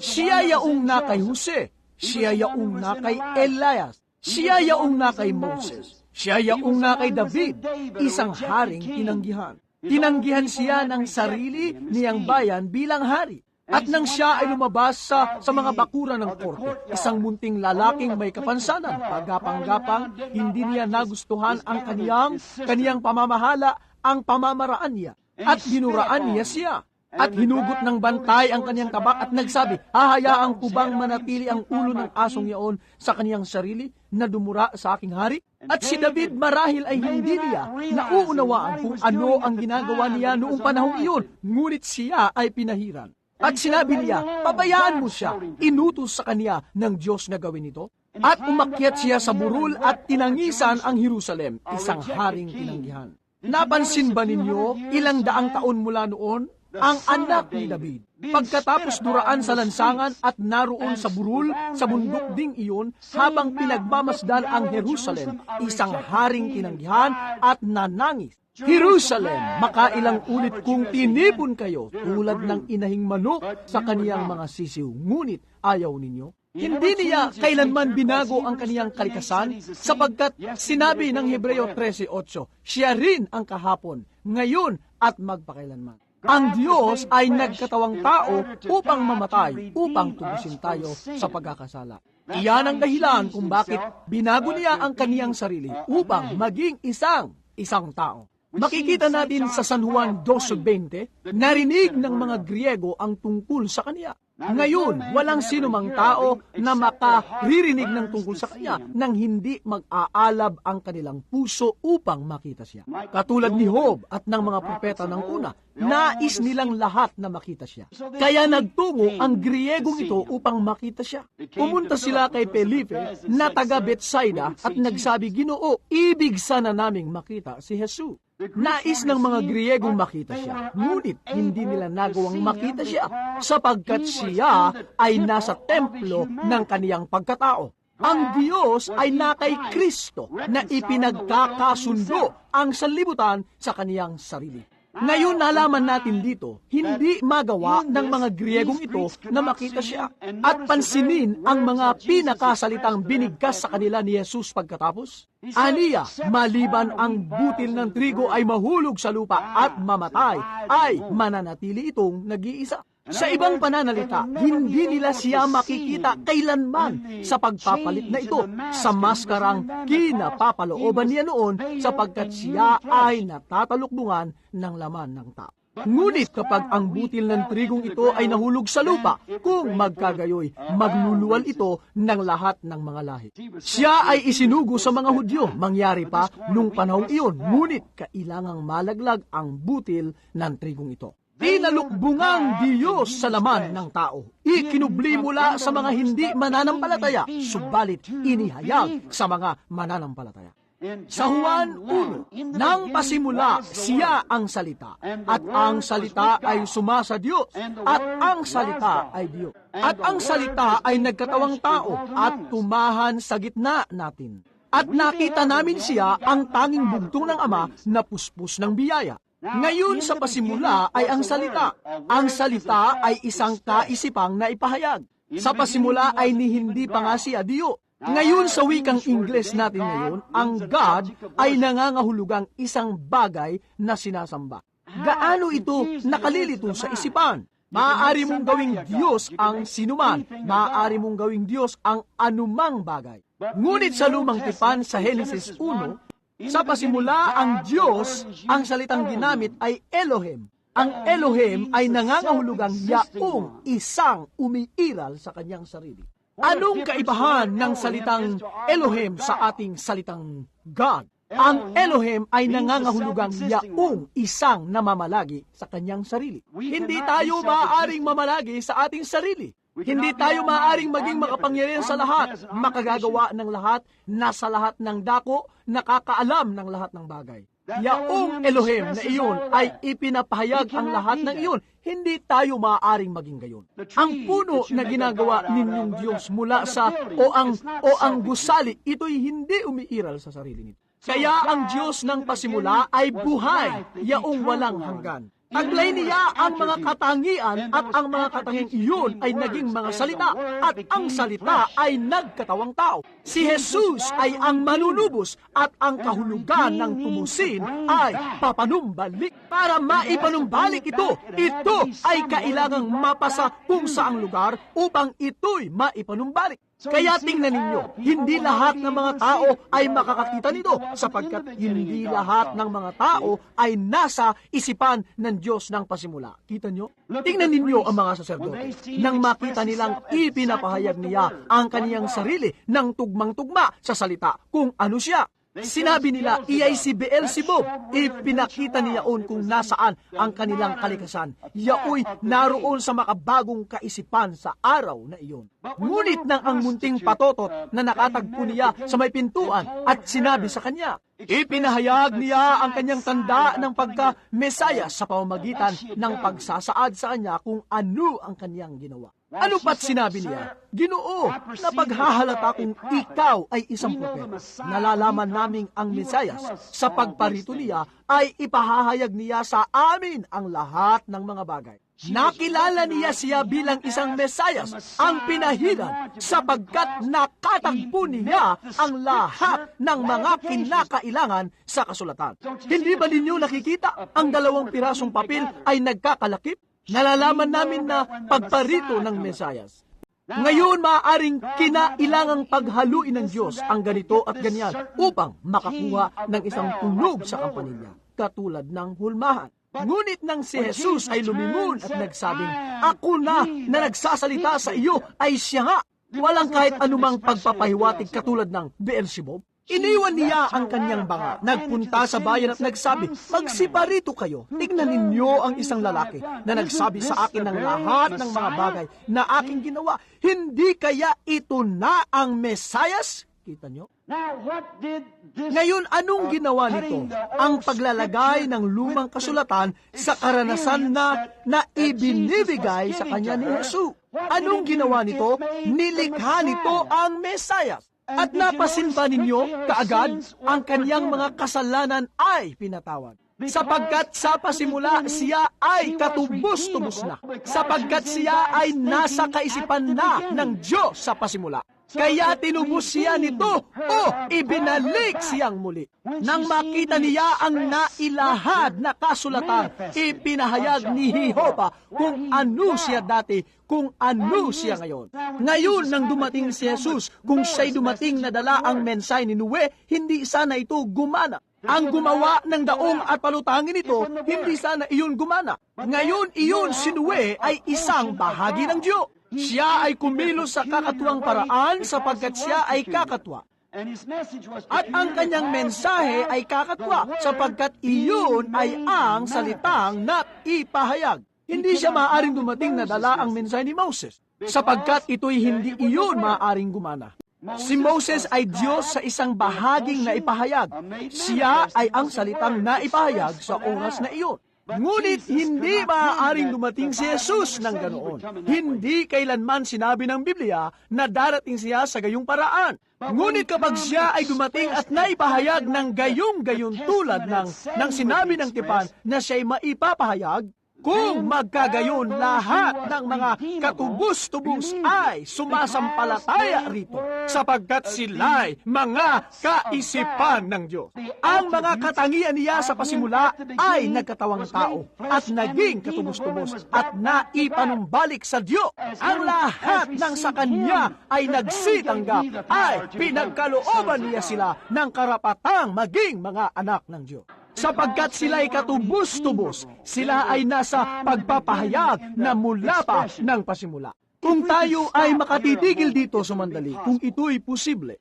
Siya yaong na kay Jose, siya yaong na kay Elias, siya yaong na kay Moses, siya yaong na kay David, isang haring tinanggihan. Tinanggihan siya ng sarili niyang bayan bilang hari. At nang siya ay lumabas sa mga bakuran ng korte, isang munting lalaking may kapansanan, pagapang-gapang, hindi niya nagustuhan ang kaniyang pamamahala, ang pamamaraan niya. At dinuraan niya siya. At hinugot ng bantay ang kaniyang tabak at nagsabi, hahayaan ko bang manatili ang ulo ng asong yaon sa kaniyang sarili na dumura sa aking hari? At si David marahil ay hindi niya nauunawaan kung ano ang ginagawa niya noong panahong iyon, ngunit siya ay pinahiran. At sinabi niya, pabayaan mo siya, inutos sa kanya ng Diyos na gawin ito. At umakyat siya sa burol at tinangisan ang Jerusalem, isang haring tinanggihan. Napansin ba ninyo ilang daang taon mula noon? Ang anak ni David, pagkatapos duraan sa lansangan at naroon sa burol, sa bundok ding iyon, habang pinagmamasdan ang Jerusalem, isang haring tinanggihan at nanangis. Jerusalem, makailang ulit kung tinipon kayo tulad ng inahing manok sa kaniyang mga sisiw, ngunit ayaw ninyo. Hindi niya kailanman binago ang kaniyang kalikasan, sapagkat sinabi ng Hebreo 13:8, siya rin ang kahapon, ngayon at magpakailanman. Ang Diyos ay nagkatawang tao upang mamatay, upang tubusin tayo sa pagkakasala. Iyan ang dahilan kung bakit binago niya ang kaniyang sarili upang maging isang tao. Makikita natin sa San Juan 12:20, narinig ng mga Griego ang tungkol sa kaniya. Ngayon, walang sinumang tao na makaririnig ng tungkol sa kanya nang hindi mag-aalab ang kanilang puso upang makita siya. Katulad ni Job at ng mga propeta ng una, nais nilang lahat na makita siya. Kaya nagtungo ang Griegong ito upang makita siya. Pumunta sila kay Felipe na taga Bethsaida at nagsabi, Ginoo, ibig sana naming makita si Jesus. Nais ng mga Griegong makita siya, ngunit hindi nila nagawang makita siya sapagkat siya ay nasa templo ng kaniyang pagkatao. Ang Diyos ay nakay Kristo na ipinagkakasundo ang sanlibutan sa kaniyang sarili. Ngayon nalaman natin dito, hindi magawa ng mga Griegong ito na makita siya at pansinin ang mga pinakasalitang binigkas sa kanila ni Jesus pagkatapos. Aniya, maliban ang butil ng trigo ay mahulog sa lupa at mamatay, ay mananatili itong nag-iisa. Sa ibang pananalita, hindi nila siya makikita kailanman sa pagpapalit na ito sa maskarang kinapapalooban niya noon sapagkat siya ay natatalukbungan ng laman ng tao. Ngunit kapag ang butil ng trigong ito ay nahulog sa lupa, kung magkagayoy, magluluwal ito ng lahat ng mga lahi. Siya ay isinugo sa mga Hudyo, mangyari pa nung panahong iyon, ngunit kailangang malaglag ang butil ng trigong ito. Pinalukbungang Diyos sa laman ng tao. Ikinubli mula sa mga hindi mananampalataya, subalit inihayag sa mga mananampalataya. Sa Juan 1, nang pasimula, siya ang salita, at ang salita ay sumasa Diyos, at ang salita ay Diyos. At ang salita ay nagkatawang tao, at tumahan sa gitna natin. At nakita namin siya, ang tanging bugtong ng Ama, na puspos ng biyaya. Ngayon sa pasimula ay ang salita. Ang salita ay isang kaisipang naipahayag. Sa pasimula ay hindi pa nga siya Diyo. Ngayon sa wikang Ingles natin ngayon, ang God ay nangangahulugang isang bagay na sinasamba. Gaano ito nakalilito sa isipan? Maaari mong gawing Diyos ang sinuman. Maaari mong gawing Diyos ang anumang bagay. Ngunit sa lumang tipan sa Genesis 1, sa pasimula, ang Diyos, ang salitang ginamit ay Elohim. Ang Elohim ay nangangahulugang yaong isang umiiral sa kanyang sarili. Anong kaibahan ng salitang Elohim sa ating salitang God? Ang Elohim ay nangangahulugang yaong isang namamalagi sa kanyang sarili. Hindi tayo maaaring mamalagi sa ating sarili. Hindi tayo maaaring maging makapangyarihan sa lahat, makagagawa ng lahat, nasa lahat ng dako, nakakaalam ng lahat ng bagay. Yaong Elohim na iyon ay ipinapahayag ang lahat ng iyon. Hindi tayo maaaring maging gayon. Ang puno na ginagawa ninyong Diyos mula sa o ang gusali, ito'y hindi umiiral sa sarili nito. Kaya ang Diyos ng pasimula ay buhay, yaong walang hanggan. Taglay niya ang mga katangian at ang mga katanging iyon ay naging mga salita at ang salita ay nagkatawang tao. Si Jesus ay ang manunubos at ang kahulugan ng tumusin ay papanumbalik. Para maipanumbalik ito ay kailangang mapasa kung saang lugar upang ito'y maipanumbalik. Kaya tingnan ninyo, hindi lahat ng mga tao ay makakakita nito sapagkat hindi lahat ng mga tao ay nasa isipan ng Diyos ng pasimula. Kita nyo? Tingnan ninyo ang mga saserdote. Nang makita nilang ipinapahayag niya ang kaniyang sarili ng tugmang-tugma sa salita kung ano siya. Sinabi nila, iyay si Beelzebub. Ipinakita niya kung nasaan ang kanilang kalikasan. Yaoy naroon sa makabagong kaisipan sa araw na iyon. Ngunit nang ang munting patotot na nakatagpo niya sa may pintuan at sinabi sa kanya, ipinahayag niya ang kanyang tanda ng pagka-Mesaya sa pamamagitan ng pagsasaad sa kanya kung ano ang kanyang ginawa. Ano pa't sinabi niya? Ginoo, napaghahalata kung ikaw ay isang propeta. Nalalaman naming ang Mesayas sa pagparito niya ay ipahahayag niya sa amin ang lahat ng mga bagay. Nakilala niya siya bilang isang Mesayas, ang pinahiran, sapagkat nakatagpo niya ang lahat ng mga kinakailangan sa kasulatan. Hindi ba ninyo nakikita ang 2 pirasong papel ay nagkakalakip? Nalalaman namin na pagparito ng Mesayas. Ngayon, maaaring kinailangang paghaluin ng Diyos ang ganito at ganyan upang makakuha ng isang tunog sa kampanilya, katulad ng hulmahan. Ngunit nang si Jesus ay lumingon at nagsabing, "Ako na nagsasalita sa iyo," ay siya nga. Walang kahit anumang pagpapahiwatig katulad ng Beelzebub. Iniwan niya ang kanyang banga, nagpunta sa bayan at nagsabi, "Magsiparito kayo, tignan ninyo ang isang lalaki na nagsabi sa akin ng lahat ng mga bagay na aking ginawa. Hindi kaya ito na ang Mesayas?" Kita nyo? Ngayon, anong ginawa nito? Ang paglalagay ng lumang kasulatan sa karanasan na ibinibigay sa kanya ni Jesus. Anong ginawa nito? Nilikha nito ang Mesayas. At napasin ba ninyo kaagad ang kanyang mga kasalanan ay pinatawad? Sapagkat sa pasimula siya ay katubos-tubos na. Sapagkat siya ay nasa kaisipan na ng Diyos sa pasimula. Kaya tinubos siya nito o ibinalik siyang muli. Nang makita niya ang nailahad na kasulatan, ipinahayag ni Jehova kung ano siya dati, kung ano siya ngayon. Ngayon, nang dumating si Jesus, kung siya'y dumating na dala ang mensahe ni Noe, hindi sana ito gumana. Ang gumawa ng daong at palutangin ito, hindi sana iyon gumana. Ngayon, iyon si Noe ay isang bahagi ng Diyos. Siya ay kumilos sa kakatuwang paraan sapagkat siya ay kakatwa. At ang kanyang mensahe ay kakatwa sapagkat iyon ay ang salitang naipahayag. Hindi siya maaaring dumating na dala ang mensahe ni Moses sapagkat ito'y hindi iyon maaaring gumana. Si Moses ay Diyos sa isang bahaging naipahayag. Siya ay ang salitang naipahayag sa oras na iyon. Ngunit hindi maaaring dumating si Jesus ng ganoon. Hindi kailanman sinabi ng Biblia na darating siya sa gayong paraan. Ngunit kapag siya ay dumating at naipahayag ng gayong-gayon tulad ng sinabi ng tipan na siya'y maipapahayag, kung magkagayon lahat ng mga katubos-tubos ay sumasampalataya rito sapagkat sila'y mga kaisipan ng Diyos. Ang mga katangian niya sa pasimula ay nagkatawang tao at naging katubos-tubos at naipanumbalik sa Diyos. Ang lahat ng sa Kanya ay nagsitanggap ay pinagkalooban niya sila ng karapatang maging mga anak ng Diyos. Sapagkat sila'y katubos-tubos, sila ay nasa pagpapahayag na mula pa ng pasimula. Kung tayo ay makatitigil dito sumandali, kung ito'y posible,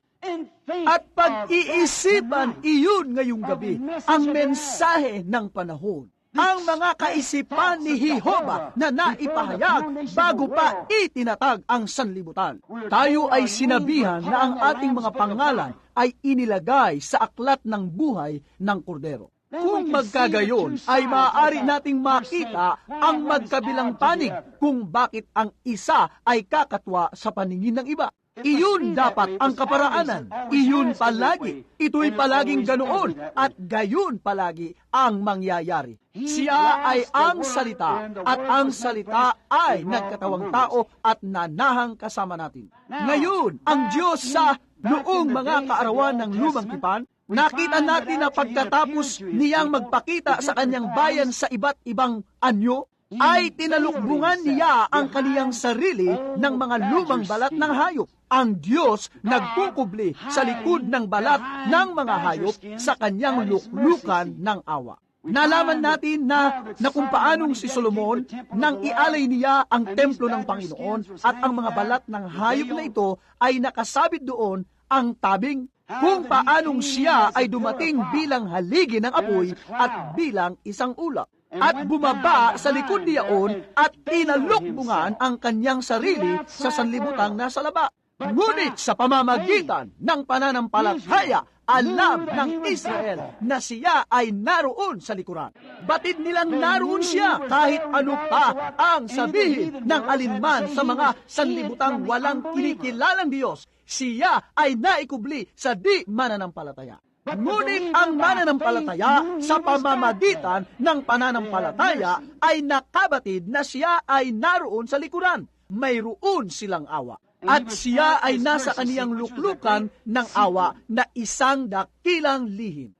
at pag-iisipan iyon ngayong gabi, ang mensahe ng panahon, ang mga kaisipan ni Jehova na naipahayag bago pa itinatag ang sanlibutan. Tayo ay sinabihan na ang ating mga pangalan ay inilagay sa aklat ng buhay ng Kordero. Kung magkagayon, ay maaari nating makita ang magkabilang panig kung bakit ang isa ay kakatwa sa paningin ng iba. Iyon dapat ang kaparaanan. Iyon palagi. Ito'y palaging ganoon at gayon palagi ang mangyayari. Siya ay ang salita at ang salita ay nagkatawang tao at nanahang kasama natin. Ngayon, ang Diyos sa noong mga kaarawan ng lumang tipan, nakita natin na pagkatapos niyang magpakita sa kanyang bayan sa iba't ibang anyo, ay tinalukbungan niya ang kaniyang sarili ng mga lumang balat ng hayop. Ang Diyos nagkukubli sa likod ng balat ng mga hayop sa kanyang luklukan ng awa. Nalaman natin na kung paanong si Solomon nang ialay niya ang templo ng Panginoon at ang mga balat ng hayop na ito ay nakasabit doon ang tabing, kung paanong siya ay dumating bilang haligi ng apoy at bilang isang ulap. At bumaba sa likod niyaon at tinalukbungan ang kanyang sarili sa sanlibutang nasa laba. Ngunit sa pamamagitan ng pananampalataya, alam ng Israel na siya ay naroon sa likuran. Batid nilang naroon siya kahit ano pa ang sabihin ng alinman sa mga sanlibutang walang kinikilalang Diyos. Siya ay naikubli sa di mananampalataya. Ngunit ang mananampalataya sa pamamagitan ng pananampalataya ay nakabatid na siya ay naroon sa likuran. Mayroon silang awa. At siya ay nasa kaniyang luklukan ng awa na isang dakilang lihim.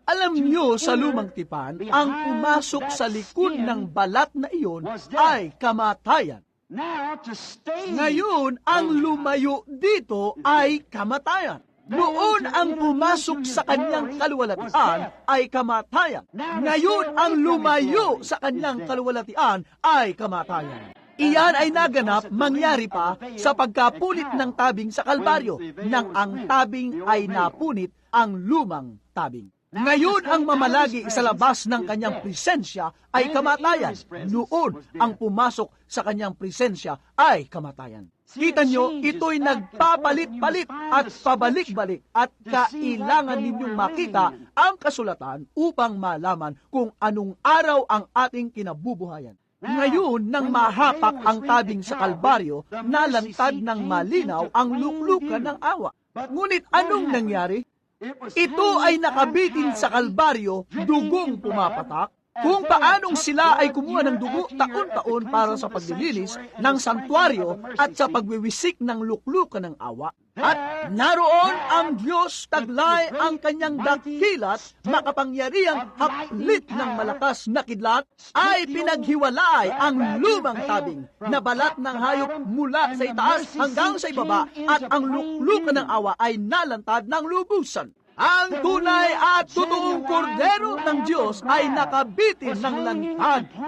Alam niyo, sa lumang tipan, ang pumasok sa likod ng balat na iyon ay kamatayan. Ngayon, ang lumayo dito ay kamatayan. Noon ang pumasok sa kanyang kaluwalhatian ay kamatayan. Ngayon ang lumayo sa kanyang kaluwalhatian ay kamatayan. Iyan ay naganap, mangyari pa sa pagkapunit ng tabing sa Kalbaryo, nang ang tabing ay napunit ang lumang tabing. Ngayon ang mamalagi sa labas ng kanyang presensya ay kamatayan. Noon ang pumasok sa kanyang presensya ay kamatayan. Kita nyo, ito'y nagpapalit-palit at pabalik-balik at kailangan ninyong makita ang kasulatan upang malaman kung anong araw ang ating kinabubuhayan. Ngayon, nang mahapak ang tabing sa Kalbaryo, nalantad ng malinaw ang luklukan ng awa. Ngunit anong nangyari? Ito ay nakabitin sa Kalbaryo, dugong pumapatak. Kung paanong sila ay kumuha ng dugo taon-taon para sa paglilinis ng santuaryo at sa pagwiwisik ng luklukan ng awa. At naroon ang Diyos, taglay ang kanyang dakilat, makapangyarihang haplit ng malakas na kidlat, ay pinaghiwalay ang lumang tabing na balat ng hayop mula sa itaas hanggang sa ibaba, at ang luklukan ng awa ay nalantad ng lubusan. Ang tunay at totoong kordero ng Diyos ay nakabitin ng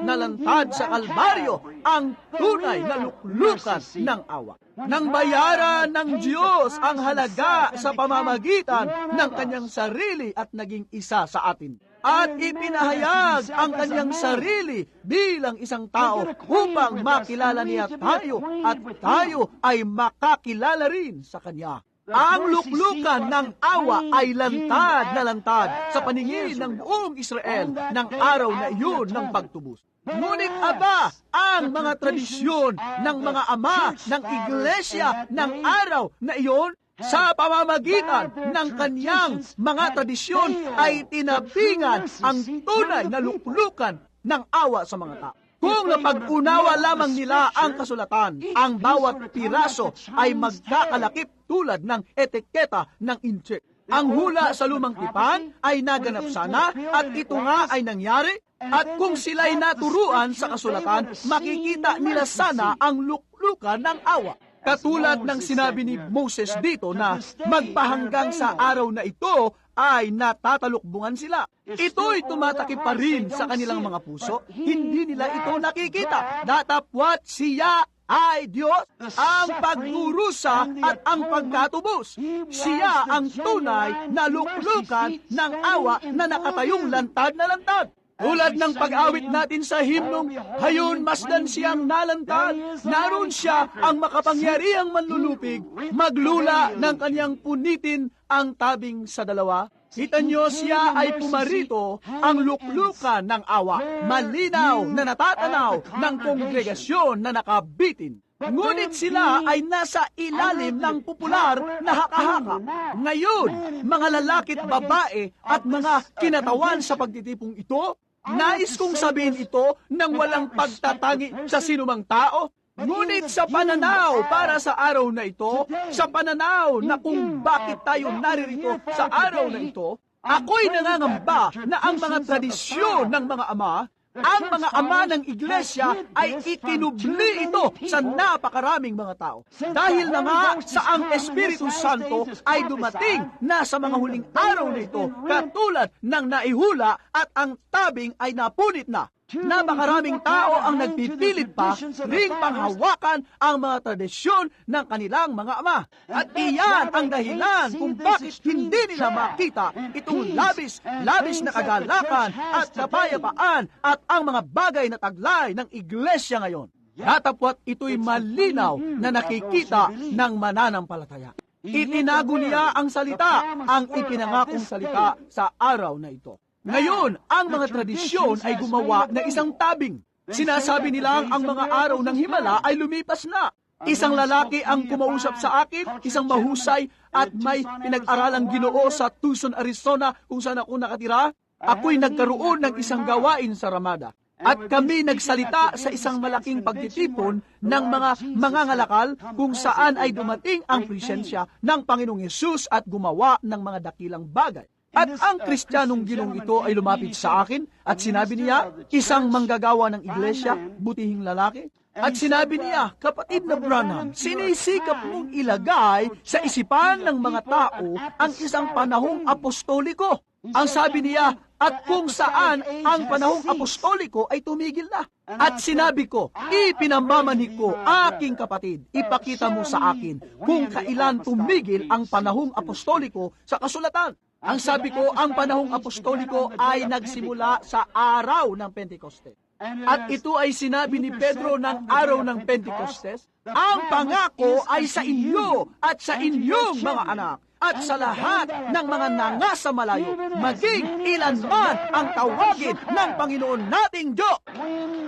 lantad sa Kalbaryo, ang tunay na luklukan ng awa. Nang bayaran ng Diyos ang halaga sa pamamagitan ng kanyang sarili at naging isa sa atin. At ipinahayag ang kanyang sarili bilang isang tao upang makilala niya tayo at tayo ay makakilala rin sa kanya. Ang luklukan ng awa ay lantad na lantad sa paningin ng buong Israel ng araw na iyon ng pagtubos. Ngunit aba, ang mga tradisyon ng mga ama ng iglesia ng araw na iyon, sa pamamagitan ng kanyang mga tradisyon ay tinabingan ang tunay na luklukan ng awa sa mga tao. Kung napag-unawa lamang nila ang kasulatan, ang bawat piraso ay magkakalakip tulad ng etiketa ng incheck. Ang hula sa lumang tipan ay naganap sana at ito nga ay nangyari. At kung sila'y naturuan sa kasulatan, makikita nila sana ang luklukan ng awa. Katulad ng sinabi ni Moses dito na magpahanggang sa araw na ito ay natatalukbungan sila. Ito'y tumatakip pa rin sa kanilang mga puso. Hindi nila ito nakikita. Datapwat siya ay Diyos, ang pagdurusa at ang pagkatubos. Siya ang tunay na luklukan ng awa na nakatayong lantad na lantad. Tulad ng pag-awit natin sa himnong, hayon masdan siyang nalantad, naroon siya ang makapangyarihang manlulupig, maglula ng kanyang punitin ang tabing sa dalawa. Kita nyo, siya ay pumarito, ang luklukan ng awa, malinaw na natatanaw ng kongregasyon na nakabitin. Ngunit sila ay nasa ilalim ng popular na haka-haka. Ngayon, mga lalaki't babae at mga kinatawan sa pagtitipong ito, nais kong sabihin ito nang walang pagtatangi sa sinumang tao. Ngunit sa pananaw para sa araw na ito, sa pananaw na kung bakit tayo naririto sa araw na ito, ako'y nangangamba na ang mga tradisyon ng mga ama, ang mga ama ng iglesia ay itinubli ito sa napakaraming mga tao. Dahil na nga sa ang Espiritu Santo ay dumating na sa mga huling araw na ito, katulad ng naihula at ang tabing ay napunit na. Napakaraming tao ang nagpipilit pa ring panghawakan ang mga tradisyon ng kanilang mga ama. At iyan ang dahilan kung bakit hindi nila makita itong labis na kagalakan at kapayapaan at ang mga bagay na taglay ng iglesia ngayon. Datapwat ito'y malinaw na nakikita ng mananampalataya. Itinago niya ang salita, ang ipinangakong salita sa araw na ito. Ngayon, ang mga tradisyon ay gumawa ng isang tabing. Sinasabi nilang ang mga araw ng himala ay lumipas na. Isang lalaki ang kumausap sa akin, isang mahusay at may pinag-aralang Ginoo sa Tucson, Arizona, kung saan ako nakatira. Ako'y nagkaroon ng isang gawain sa Ramada. At kami nagsalita sa isang malaking pagtitipon ng mga mangangalakal kung saan ay dumating ang presensya ng Panginoong Yesus at gumawa ng mga dakilang bagay. At ang Kristiyanong ginong ito ay lumapit sa akin at sinabi niya, isang manggagawa ng iglesia, butihing lalaki, At sinabi niya, kapatid na Branham, sinisikap mong ilagay sa isipan ng mga tao ang isang panahong apostoliko. Ang sabi niya, at kung saan ang panahong apostoliko ay tumigil na. At sinabi ko, ipinamamanig ko, aking kapatid, ipakita mo sa akin kung kailan tumigil ang panahong apostoliko sa kasulatan. Ang sabi ko, ang panahong apostoliko ay nagsimula sa araw ng Pentecoste. At ito ay sinabi ni Pedro ng araw ng Pentecostes, ang pangako ay sa inyo at sa inyong mga anak at sa lahat ng mga nangasa malayo, maging ilanman ang tawagin ng Panginoon nating Diyos.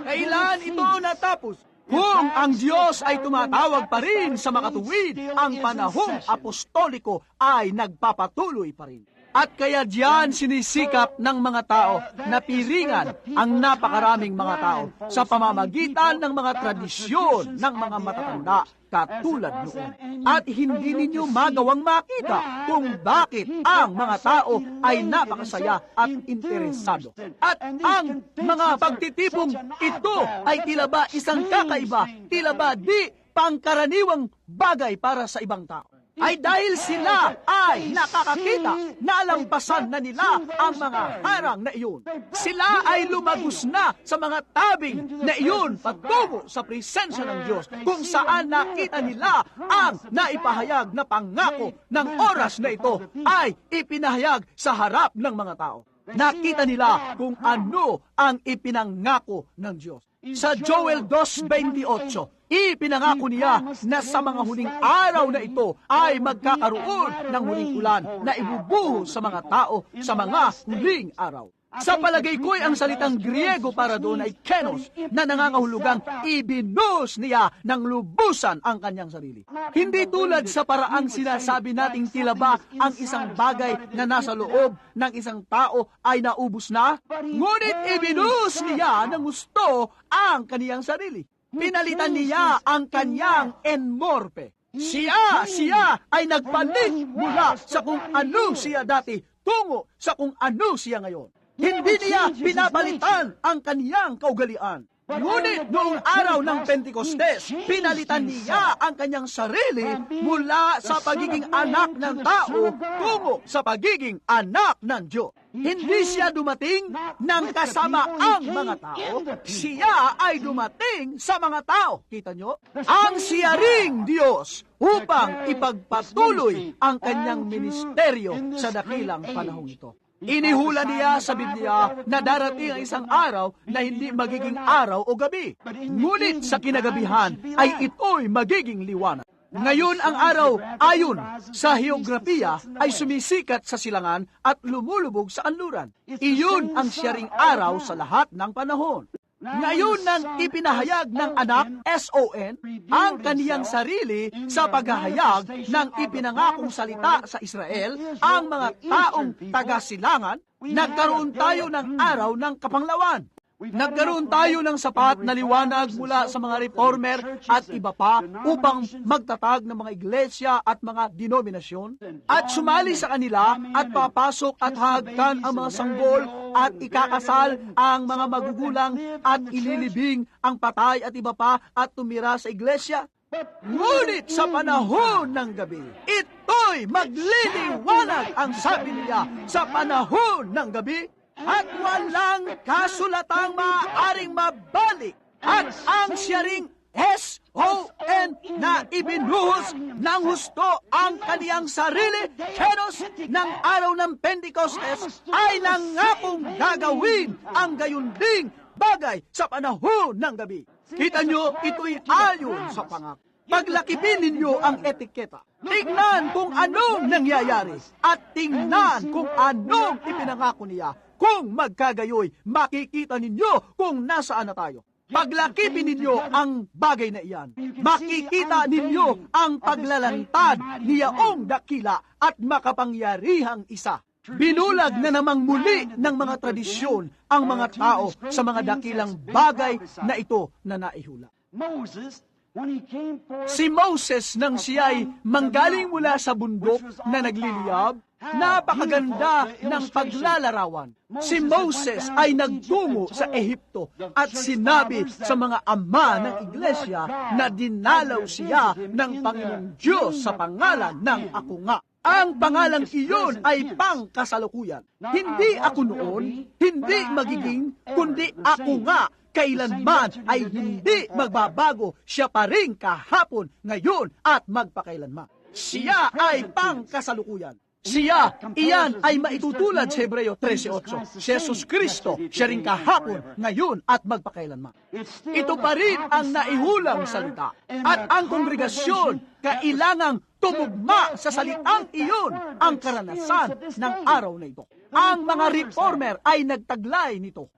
Kailan ito natapos? Kung ang Diyos ay tumatawag pa rin sa makatuwid, ang panahong apostoliko ay nagpapatuloy pa rin. At kaya diyan sinisikap ng mga tao na piringan ang napakaraming mga tao sa pamamagitan ng mga tradisyon ng mga matatanda katulad noon. At hindi ninyo magawang makita kung bakit ang mga tao ay napakasaya at interesado. At ang mga pagtitipong ito ay tila ba isang kakaiba, tila ba di pangkaraniwang bagay para sa ibang tao. Ay dahil sila ay nakakakita, nalampasan na nila ang mga harang na iyon. Sila ay lumagos na sa mga tabing na iyon patungo sa presensya ng Diyos, kung saan nakita nila ang naipahayag na pangako ng oras na ito ay ipinahayag sa harap ng mga tao. Nakita nila kung ano ang ipinangako ng Diyos. Sa Joel 2:28, ipinangako niya na sa mga huling araw na ito ay magkakaroon ng huling ulan na ibubuhos sa mga tao sa mga huling araw. Sa palagay ko'y ang salitang Griego para doon ay kenos, na nangangahulugang ibinuhos niya ng lubusan ang kanyang sarili. Hindi tulad sa paraang sinasabi nating tila ba ang isang bagay na nasa loob ng isang tao ay naubos na, ngunit ibinuhos niya ng gusto ang kaniyang sarili. Pinalitan niya ang kanyang enmorpe. Siya ay nagpalit mula sa kung ano siya dati tungo sa kung ano siya ngayon. Hindi niya pinapalitan ang kaniyang kaugalian. Ngunit noong araw ng Pentecostes, pinalitan niya ang kanyang sarili mula sa pagiging anak ng tao tungo sa pagiging anak ng Diyos. Hindi siya dumating ng kasama ang mga tao, siya ay dumating sa mga tao. Kita nyo? Ang siya ring Diyos upang ipagpatuloy ang kanyang ministeryo sa dakilang panahong ito. Inihula niya sa Biblia na darating ang isang araw na hindi magiging araw o gabi. Ngunit sa kinagabihan ay ito'y magiging liwanag. Ngayon ang araw, ayon sa heograpiya, ay sumisikat sa silangan at lumulubog sa kanluran. Iyon ang siyaring araw sa lahat ng panahon. Ngayon nang ipinahayag ng anak, S.O.N., ang kaniyang sarili sa paghahayag ng ipinangakong salita sa Israel, ang mga taong taga-silangan, nagkaroon tayo ng araw ng kapanglawan. Nagkaroon tayo ng sapat na liwanag mula sa mga reformer at iba pa upang magtatag ng mga iglesia at mga denominasyon at sumali sa kanila at papasok at hahagkan ang mga sanggol at ikakasal ang mga magugulang at ililibing ang patay at iba pa at tumira sa iglesia. Ngunit sa panahon ng gabi, ito'y magliliwanag, ang sabi niya, sa panahon ng gabi. At walang kasulatang maaaring mabalik. At ang siya ring S.O.N. na ibinuhos ng husto ang kaniyang sarili, kenos ng araw ng Pentecostes, ay nangakong gagawin ang gayunding bagay sa panahon ng gabi. Kita nyo, ito'y ayon sa pangako. Paglakipin ninyo ang etiketa. Tingnan kung anong nangyayari at tingnan kung anong ipinangako niya. Kung magkagayoy, makikita ninyo kung nasaan na tayo. Paglakipin ninyo ang bagay na iyan. Makikita ninyo ang paglalantad niyaong dakila at makapangyarihang isa. Binulag na namang muli ng mga tradisyon ang mga tao sa mga dakilang bagay na ito na naihula. Si Moses nang siya'y manggaling mula sa bundok na nagliliyab, napakaganda ng paglalarawan. Si Moses ay nagtungo sa Ehipto at sinabi sa mga ama ng iglesia na dinalaw siya ng Panginoong Diyos sa pangalan ng Ako Nga. Ang pangalang iyon ay pangkasalukuyan. Hindi ako noon, hindi magiging, kundi Ako Nga. Kailanman ay hindi magbabago. Siya pa rin kahapon, ngayon at magpakailanman. Siya ay pangkasalukuyan. Siya, iyan ay maitutulad sa Hebreo 13:8. Si Jesus Kristo, siya rin kahapon, ngayon at magpakailanman. Ito pa rin ang naihulang salita. At ang kongregasyon kailangang tumugma sa salitang iyon ang karanasan ng araw na ito. Ang mga reformer ay nagtaglay nito.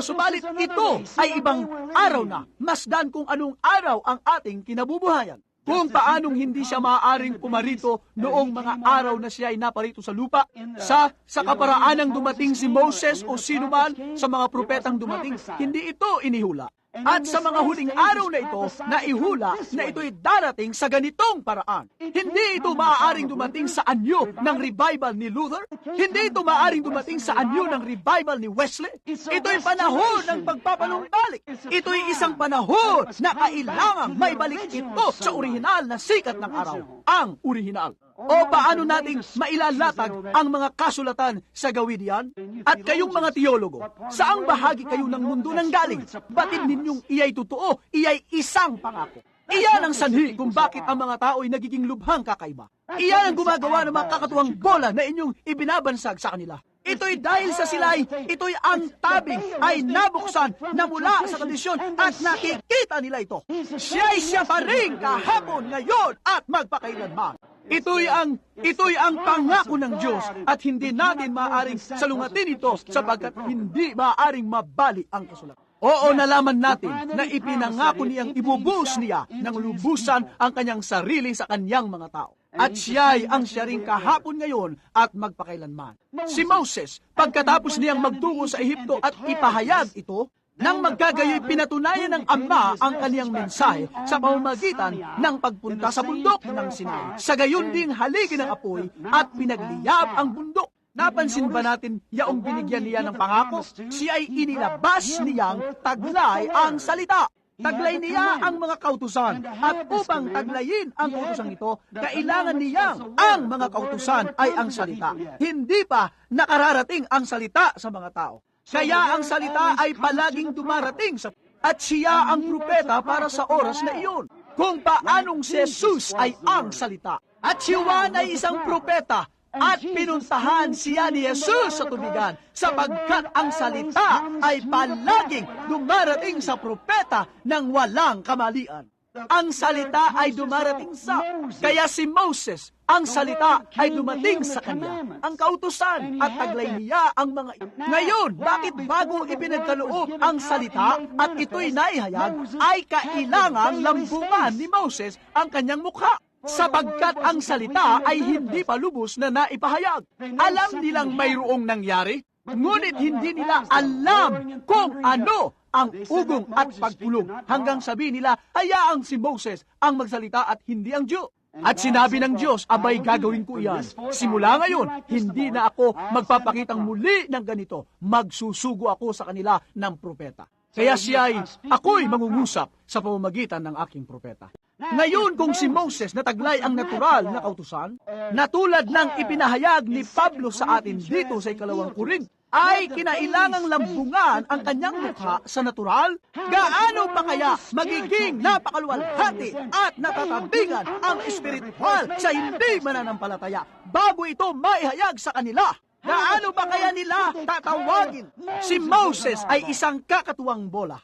Subalit ito ay ibang araw na, masdan kung anong araw ang ating kinabubuhayan. Kung paanong hindi siya maaaring pumarito noong mga araw na siya ay naparito sa lupa, sa kaparaanang dumating si Moses o sino man sa mga propetang dumating, hindi ito inihula. At sa mga huling araw na ito, naihula na ito'y darating sa ganitong paraan. Hindi ito maaaring dumating sa anyo ng revival ni Luther. Hindi ito maaaring dumating sa anyo ng revival ni Wesley. Ito'y panahon ng pagpapanumbalik. Ito'y isang panahon na kailangang maibalik ito sa orihinal na sikat ng araw. Ang orihinal. O paano nating mailalatag ang mga kasulatan sa Gawidian? At kayong mga teologo, saang bahagi kayo ng mundo nang galing? Batid ninyong iya'y totoo, iya'y isang pangako. Iyan ang sanhi kung bakit ang mga tao ay nagiging lubhang kakaiba. Iyan ang gumagawa ng mga kakatuwang bola na inyong ibinabansag sa kanila. Ito'y dahil sa sila'y, ito'y ang tabing ay nabuksan na mula sa tradisyon at nakikita nila ito. Siya pa rin kahapon, ngayon at magpakailanman. Ito'y ang pangako ng Diyos at hindi natin maaaring salungatin ito sapagkat hindi maaaring mabali ang kasulatan. Oo, nalaman natin na ipinangako niyang ibubuhos niya ng lubusan ang kanyang sarili sa kanyang mga tao. At siya ring kahapon, ngayon at magpakailanman. Si Moses, pagkatapos niyang magtungo sa Ehipto at ipahayag ito, nang magkagayoy pinatunayan ng Ama ang kaniyang mensahe sa pamamagitan ng pagpunta sa bundok ng Sinai. Sa gayon din haligi ng apoy at pinagliyab ang bundok. Napansin ba natin yaong binigyan niya ng pangako? Siya ay inilabas niyang taglay ang salita. Taglay niya ang mga kautusan at upang taglayin ang kautusan ito, kailangan niyang ang mga kautusan ay ang salita. Hindi pa nakararating ang salita sa mga tao. Kaya ang salita ay palaging dumarating at siya ang propeta para sa oras na iyon. Kung paanong si Jesus ay ang salita at si Juan ay isang propeta at pinuntahan siya ni Jesus sa tubigan sapagkat ang salita ay palaging dumarating sa propeta ng walang kamalian. Ang salita ay dumarating sa, kaya si Moses, ang salita ay dumating sa kanya. Ang kautusan at taglay niya ang mga Ngayon, bakit bago ipinagkaloob ang salita at ito'y naihayag, ay kailangang lambungan ni Moses ang kanyang mukha? Sapagkat ang salita ay hindi pa lubos na naipahayag. Alam nilang mayroong nangyari, ngunit hindi nila alam kung ano ang ugong at pagpulong hanggang sabihin nila, hayaang si Moses ang magsalita at hindi ang Diyos. At sinabi ng Diyos, abay gagawin ko iyan. Simula ngayon, hindi na ako magpapakitang muli ng ganito. Magsusugo ako sa kanila ng propeta. Kaya ako'y mangungusap sa pamamagitan ng aking propeta. Ngayon kung si Moses nataglay ang natural na kautusan, na tulad ng ipinahayag ni Pablo sa atin dito sa 2 Korinto, ay kinailangang lambungan ang kanyang mukha sa natural, gaano pa kaya magiging napakaluwalhati at natatabingan ang espiritual sa hindi mananampalataya bago ito maihayag sa kanila? Gaano pa kaya nila tatawagin? Si Moses ay isang kakatuwang bola.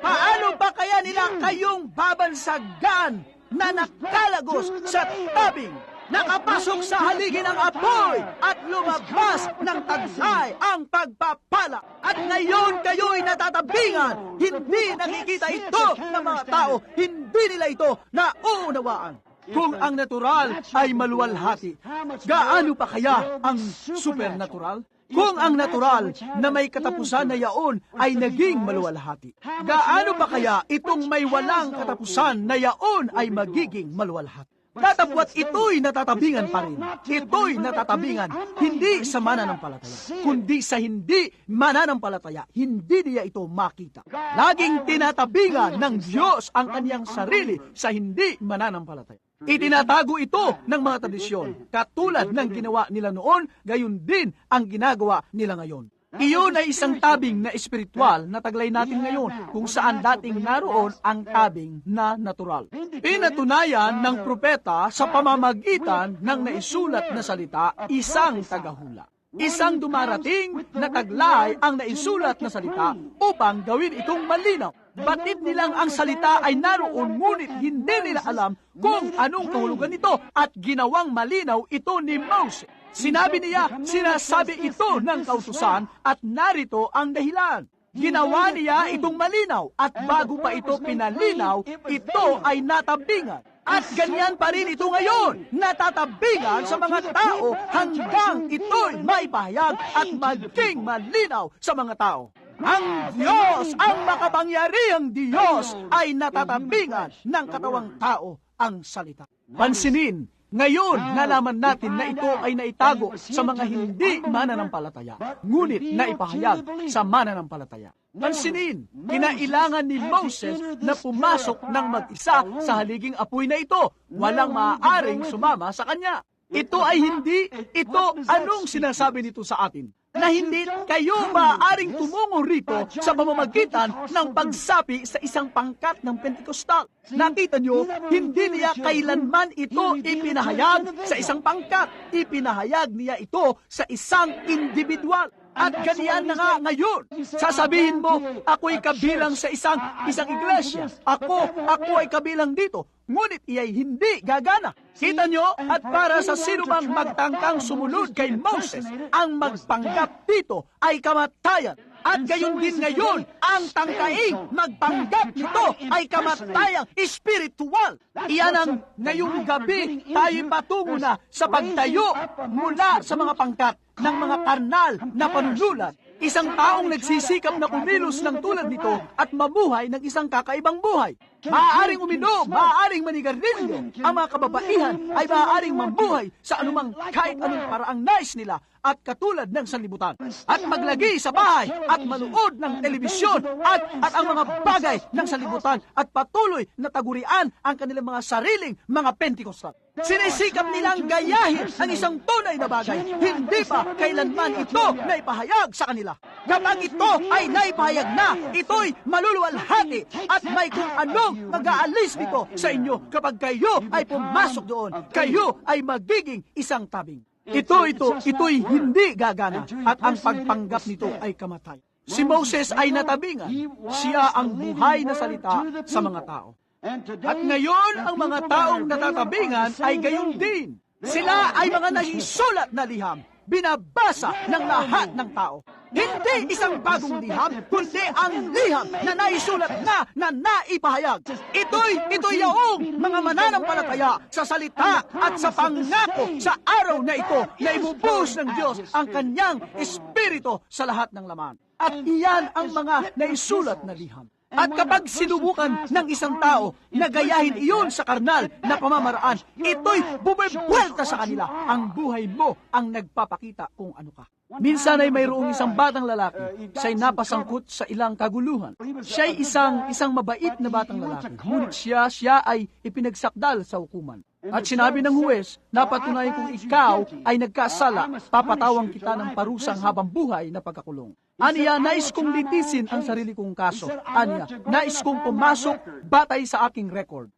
Paano pa kaya nila kayong babansagan na nakalagos sa tabing, nakapasok sa haligi ng apoy at lumabas ng taglay ang pagpapala? At ngayon kayo'y natatabingan, hindi nakikita ito ng mga tao, hindi nila ito nauunawaan. Kung ang natural ay maluwalhati, gaano pa kaya ang supernatural? Kung ang natural na may katapusan na yaon ay naging maluwalhati, gaano pa kaya itong may walang katapusan na yaon ay magiging maluwalhati? Datapwat ito'y natatabingan pa rin. Ito'y natatabingan, hindi sa mananampalataya, kundi sa hindi mananampalataya. Hindi niya ito makita. Laging tinatabingan ng Diyos ang kaniyang sarili sa hindi mananampalataya. Itinatago ito ng mga tradisyon, katulad ng ginawa nila noon, gayon din ang ginagawa nila ngayon. Iyon ay isang tabing na espiritual na taglay natin ngayon, kung saan dating naroon ang tabing na natural. Pinatunayan ng propeta sa pamamagitan ng naisulat na salita, isang tagahula. Isang dumarating na taglay ang naisulat na salita upang gawin itong malinaw. Batid nilang ang salita ay naroon, ngunit hindi nila alam kung anong kahulugan nito, at ginawang malinaw ito ni Moses. Sinabi niya, sinasabi ito ng kautusan at narito ang dahilan. Ginawa niya itong malinaw at bago pa ito pinalinaw, ito ay natabingan. At ganyan pa rin ito ngayon, natatabingan sa mga tao hanggang ito'y maipahayag at maging malinaw sa mga tao. Ang Diyos, ang makapangyarihang Diyos ay natatabingan ng katawang tao ang salita. Pansinin, ngayon, nalaman natin na ito ay naitago sa mga hindi mananampalataya, ngunit naipahayag sa mananampalataya. Pansinin, kinailangan ni Moses na pumasok ng mag-isa sa haliging apoy na ito. Walang maaaring sumama sa kanya. Ito ay hindi, ito anong sinasabi nito sa atin? Na hindi kayo maaaring tumungo rito sa pamamagitan ng pagsapi sa isang pangkat ng Pentecostal. Nakita nyo, hindi niya kailanman ito ipinahayag sa isang pangkat. Ipinahayag niya ito sa isang individual. At ganyan na nga ngayon. Sasabihin mo, ako'y kabilang sa isang iglesia. Ako ay kabilang dito. Ngunit iya'y hindi gagana. Kita nyo, at para sa sino mang magtangkang sumunod kay Moses, ang magpanggap dito ay kamatayan. At gayon din ngayon, ang tangkaing magpanggap nito ay kamatayang espiritual. Iyan ang ngayong gabi tayo patungo na sa pagtayo mula sa mga pangkat ng mga karnal na panunulat. Isang taong nagsisikap na kumilos ng tulad nito at mabuhay ng isang kakaibang buhay. Maaaring uminom, maaaring manigarilyo. Ang mga kababaihan ay maaaring mabuhay sa anumang kahit anong paraang nais nila at katulad ng sanlibutan. At maglagi sa bahay at manood ng telebisyon at ang mga bagay ng sanlibutan at patuloy na tagurian ang kanilang mga sariling mga Pentecostal. Sinisikap nilang gayahin ang isang tunay na bagay. Hindi pa kailanman ito naipahayag sa kanila. Kapag ito ay naipahayag na, ito'y maluluwalhati at may kung anong mag-aalis nito sa inyo. Kapag kayo ay pumasok doon, kayo ay magiging isang tabing. Ito'y hindi gagana at ang pagpanggap nito ay kamatay. Si Moses ay natabingan. Siya ang buhay na salita sa mga tao. At ngayon, ang mga taong natatabingan ay gayon din. Sila ay mga nahisulat na liham, binabasa ng lahat ng tao. Hindi isang bagong liham, kundi ang liham na naisulat na naipahayag. Ito'y yaong mga mananampalataya sa salita at sa pangako sa araw na ito na ibubuhos ng Diyos ang kanyang espiritu sa lahat ng laman. At iyan ang mga naisulat na liham. At kapag sinubukan ng isang tao na gayahin iyon sa karnal na pamamaraan, ito'y bumibuelta sa kanila. Ang buhay mo ang nagpapakita kung ano ka. Minsan ay mayroong isang batang lalaki, siya'y napasangkot sa ilang kaguluhan. Siya'y isang mabait na batang lalaki, ngunit siya ay ipinagsakdal sa hukuman. At sinabi ng huwes, napatunayan kung ikaw ay nagkasala, papatawang kita ng parusang habang buhay na pagkakulong. Aniya, nais kong litisin ang sarili kong kaso. Aniya, nais kong pumasok batay sa aking record.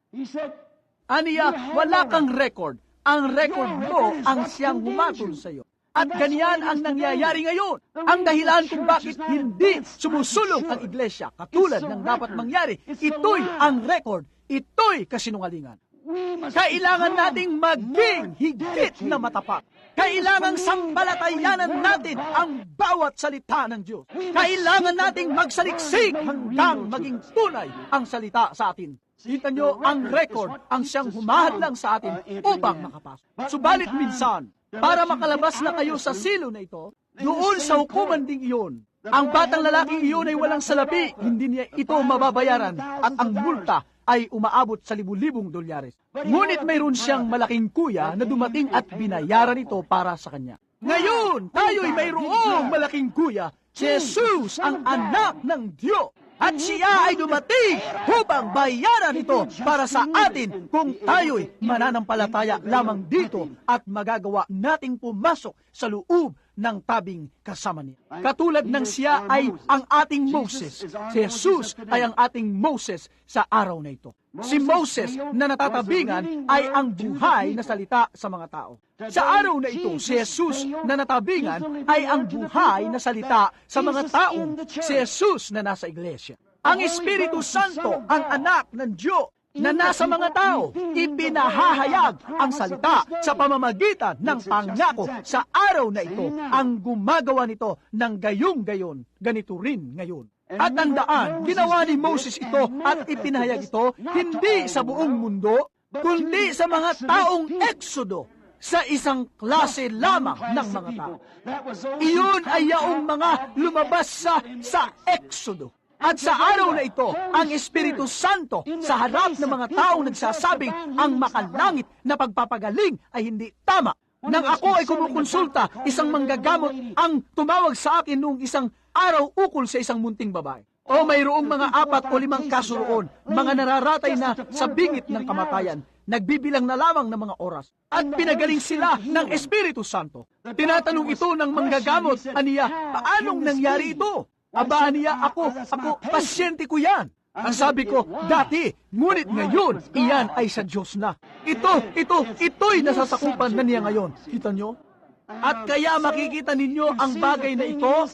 Aniya, wala kang record. Ang record mo ang siyang humatol sa iyo. At ganyan ang nangyayari ngayon. Ang dahilan kung bakit hindi sumusulong ang iglesia, katulad ng dapat mangyari, ito'y ang record, ito'y kasinungalingan. Kailangan nating maging higit na matapat. Kailangang sambalatayanan natin ang bawat salita ng Diyos. Kailangan nating magsaliksik hanggang maging tunay ang salita sa atin. Kita nyo, ang record ang siyang humahadlang sa atin upang makapasok. Subalit minsan, para makalabas na kayo sa silo na ito, Doon sa hukuman ding iyon, ang batang lalaking iyon ay walang salapi, hindi niya ito mababayaran at ang multa ay umaabot sa libu-libong dolyares. Ngunit mayroon siyang malaking kuya na dumating at binayaran ito para sa kanya. Ngayon, tayo'y mayroong malaking kuya, si Jesus, ang anak ng Diyos. At siya ay dumating upang bayaran ito para sa atin kung tayo'y mananampalataya lamang dito at magagawa nating pumasok sa loob ng tabing kasama niya. Katulad ng siya ay ang ating Moses. Si Jesus ay ang ating Moses sa araw na ito. Si Moses na natatabingan ay ang buhay na salita sa mga tao. Sa araw na ito, si Jesus na natabingan ay ang buhay na salita sa mga taong si Jesus na nasa iglesia. Ang Espiritu Santo, ang anak ng Diyos na nasa mga tao, ipinahahayag ang salita sa pamamagitan ng pangako sa araw na ito. Ang gumagawa nito ng gayong-gayon, ganito rin ngayon. At tandaan, ginawa ni Moses ito at ipinahayag ito hindi sa buong mundo, kundi sa mga taong Exodo, sa isang klase lamang ng mga tao. Iyon ay yaong mga lumabas sa Exodo. At sa araw na ito, ang Espiritu Santo sa harap ng mga taong nagsasabing ang makalangit na pagpapagaling ay hindi tama. Nang ako ay kumukonsulta, isang manggagamot ang tumawag sa akin noong isang araw ukol sa isang munting babae. O mayroong mga 4 o 5 kaso roon, mga nararatay na sa bingit ng kamatayan, nagbibilang na lamang ng mga oras. At pinagaling sila ng Espiritu Santo. Tinatanong ito ng manggagamot, aniya, paanong nangyari ito? Aba niya, ako, pasyente ko yan. Ang sabi ko, dati, ngunit ngayon, iyan ay sa Diyos na. Ito'y nasasakupan na niya ngayon. Kita nyo? At kaya makikita ninyo ang bagay na ito,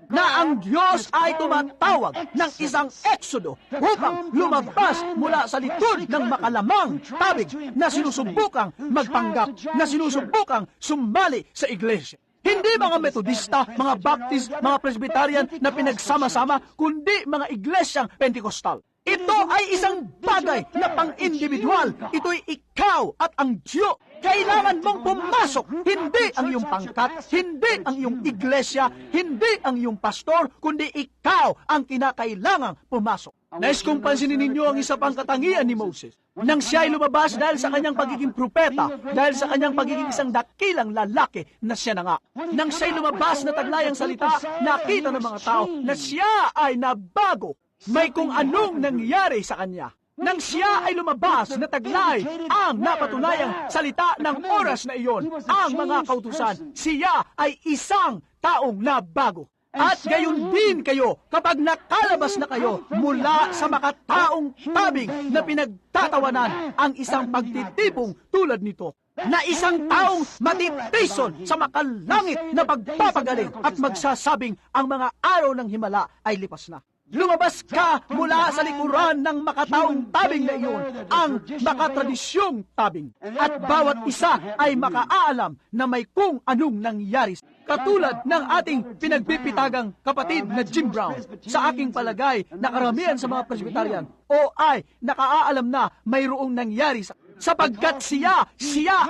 na ang Diyos ay tumatawag ng isang Exodo upang lumabas mula sa likod ng makalamang tabig na sinusubukang magpanggap, na sinusubukang sumali sa iglesia. Hindi mga Metodista, mga Baptist, mga Presbyterian na pinagsama-sama, kundi mga iglesyang Pentecostal. Ito ay isang bagay na pang-individual. Ito'y ikaw at ang Diyos. Kailangan mong pumasok. Hindi ang iyong pangkat, hindi ang iyong iglesia, hindi ang iyong pastor, kundi ikaw ang kinakailangang pumasok. Nais kong pansinin ninyo ang isa pang katangian ni Moses. Nang siya ay lumabas dahil sa kanyang pagiging propeta, dahil sa kanyang pagiging isang dakilang lalaki na siya na nga. Nang siya ay lumabas na taglayang salita, nakita ng mga tao na siya ay nabago. May kung anong nangyari sa kanya. Nang siya ay lumabas na taglay ang napatunayang salita ng oras na iyon, ang mga kautusan, siya ay isang taong nabago. At gayon din kayo kapag nakalabas na kayo mula sa makataong tabing na pinagtatawanan ang isang pagtitipong tulad nito, na isang taong matitison sa makalangit na pagpapagaling at magsasabing ang mga araw ng himala ay lipas na. Lumabas ka mula sa likuran ng makataong tabing na iyon, ang makatradisyong tabing. At bawat isa ay makaalam na may kung anong nangyari. Katulad ng ating pinagpipitagang kapatid na Jim Brown, sa aking palagay na karamihan sa mga Presbyterian o ay nakaalam na mayroong nangyari sapagkat siya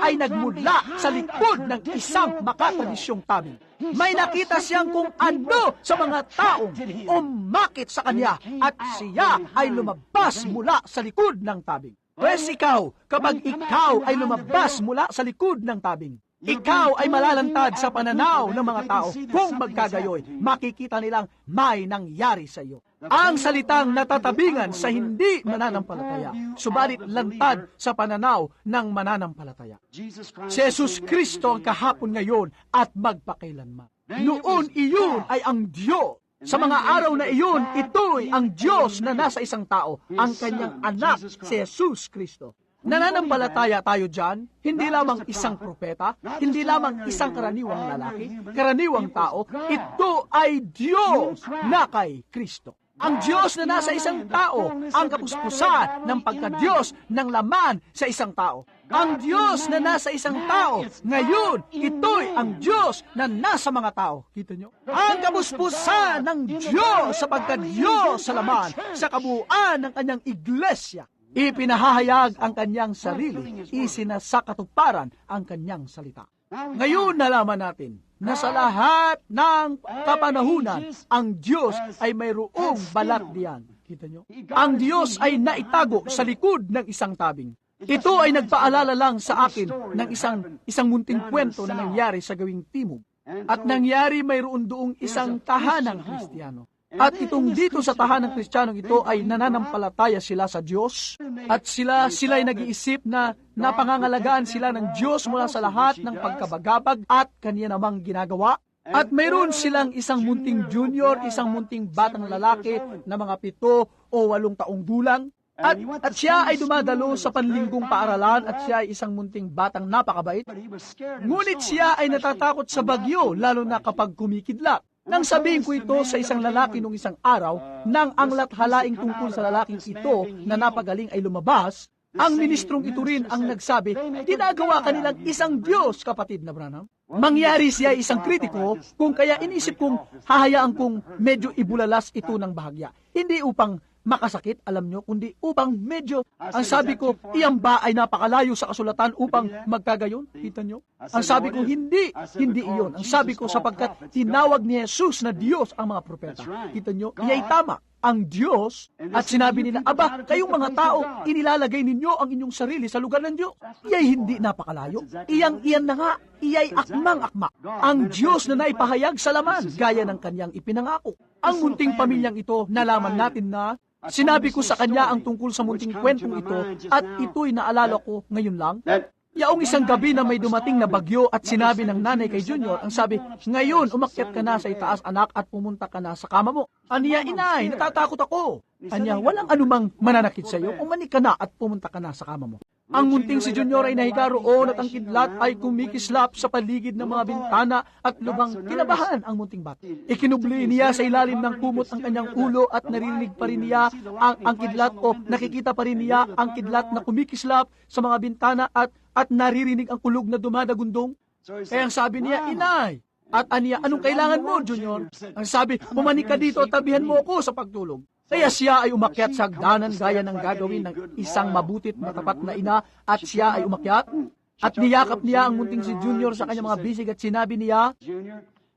ay nagmula sa likod ng isang makatradisyong tabing. May nakita siyang kung ano sa mga taong umakit sa kanya at siya ay lumabas mula sa likod ng tabing. Pwes ikaw, kapag ikaw ay lumabas mula sa likod ng tabing, ikaw ay malalantad sa pananaw ng mga tao. Kung magkagayoy, makikita nilang may nangyari sa iyo. Ang salitang natatabingan sa hindi mananampalataya, subalit lantad sa pananaw ng mananampalataya. Si Jesus Kristo ang kahapon, ngayon at magpakailanman. Noon iyon ay ang Diyos. Sa mga araw na iyon, ito'y ang Diyos na nasa isang tao, ang kanyang anak, si Jesus Kristo. Nananampalataya tayo dyan, hindi lamang isang propeta, hindi lamang isang karaniwang lalaki, karaniwang tao, ito ay Diyos na kay Kristo. Ang Diyos na nasa isang tao, ang kapuspusan ng pagka-Diyos ng laman sa isang tao. Ang Diyos na nasa isang tao, ngayon, ito'y ang Diyos na nasa mga tao. Kita nyo? Ang kapuspusan ng Diyos sa pagka-Diyos sa laman, sa kabuuan ng kanyang iglesia. Ipinahahayag ang kanyang sarili, isinasakatuparan ang kanyang salita. Ngayon nalaman natin na sa lahat ng kapanahunan, ang Diyos ay mayroong balat diyan. Kita nyo? Ang Diyos ay naitago sa likod ng isang tabing. Ito ay nagpaalala lang sa akin ng isang munting kwento na nangyari sa gawing timog. At nangyari mayroon doong isang tahanang Kristiyano. At itong dito sa tahanang Kristiyanong ito ay nananampalataya sila sa Diyos. At sila ay nag-iisip na napangangalagaan sila ng Diyos mula sa lahat ng pagkabagabag at kaniya namang ginagawa. At mayroon silang isang munting junior, isang munting batang lalaki na mga 7 o 8 taong gulang. At siya ay dumadalo sa panlinggong paaralan at siya ay isang munting batang napakabait. Ngunit siya ay natatakot sa bagyo, lalo na kapag kumikidlat. Nang sabihin ko ito sa isang lalaki nung isang araw, nang ang lathalaing tungkol sa lalaking ito na napagaling ay lumabas, ang ministrong ito rin ang nagsabi, ginagawa kanilang isang Diyos, kapatid na Branham. Mangyari siya isang kritiko, kung kaya inisip kong hahayaan kong medyo ibulalas ito ng bahagya. Hindi upang makasakit, alam nyo, kundi upang medyo, ang sabi ko, iyan ba ay napakalayo sa kasulatan upang magkagayon? Kita nyo? Ang sabi ko, hindi iyon. Ang sabi ko, sapagkat tinawag ni Jesus na Diyos ang mga propeta. Kita nyo? Iya'y tama. Ang Diyos, at sinabi nila, aba, kayong mga tao, inilalagay ninyo ang inyong sarili sa lugar ng Diyos. Iya'y hindi napakalayo. Iyan na nga, iya'y akmang-akma. Ang Diyos na naipahayag sa laman, gaya ng kanyang ipinangako. Ang munting pamilyang ito, nalaman natin na sinabi ko sa kanya ang tungkol sa munting kwentong ito at ito'y naalala ko ngayon lang. Yaong isang gabi na may dumating na bagyo at sinabi ng nanay kay Junior, ang sabi, ngayon umakyat ka na sa itaas anak at pumunta ka na sa kama mo. Aniya, inay, natatakot ako. Aniya, walang anumang mananakit sa iyo, umanik ka na at pumunta ka na sa kama mo. Ang munting si Junior ay nahiga roon at ang kidlat ay kumikislap sa paligid ng mga bintana at lubang kinabahan ang munting bata. Ikinubli niya sa ilalim ng kumot ang kanyang ulo at naririnig pa rin niya ang kidlat o nakikita pa rin niya ang kidlat na kumikislap sa mga bintana at naririnig ang kulog na dumadagundong. Kaya ang sabi niya, inay, at aniya, anong kailangan mo, Junior? Ang sabi, pumanik ka dito at tabihan mo ako sa pagtulog. Kaya siya ay umakyat sa hagdanan gaya ng gagawin ng isang mabutit matapat na ina at siya ay umakyat at niyakap niya ang munting si Junior sa kanyang mga bisig at sinabi niya,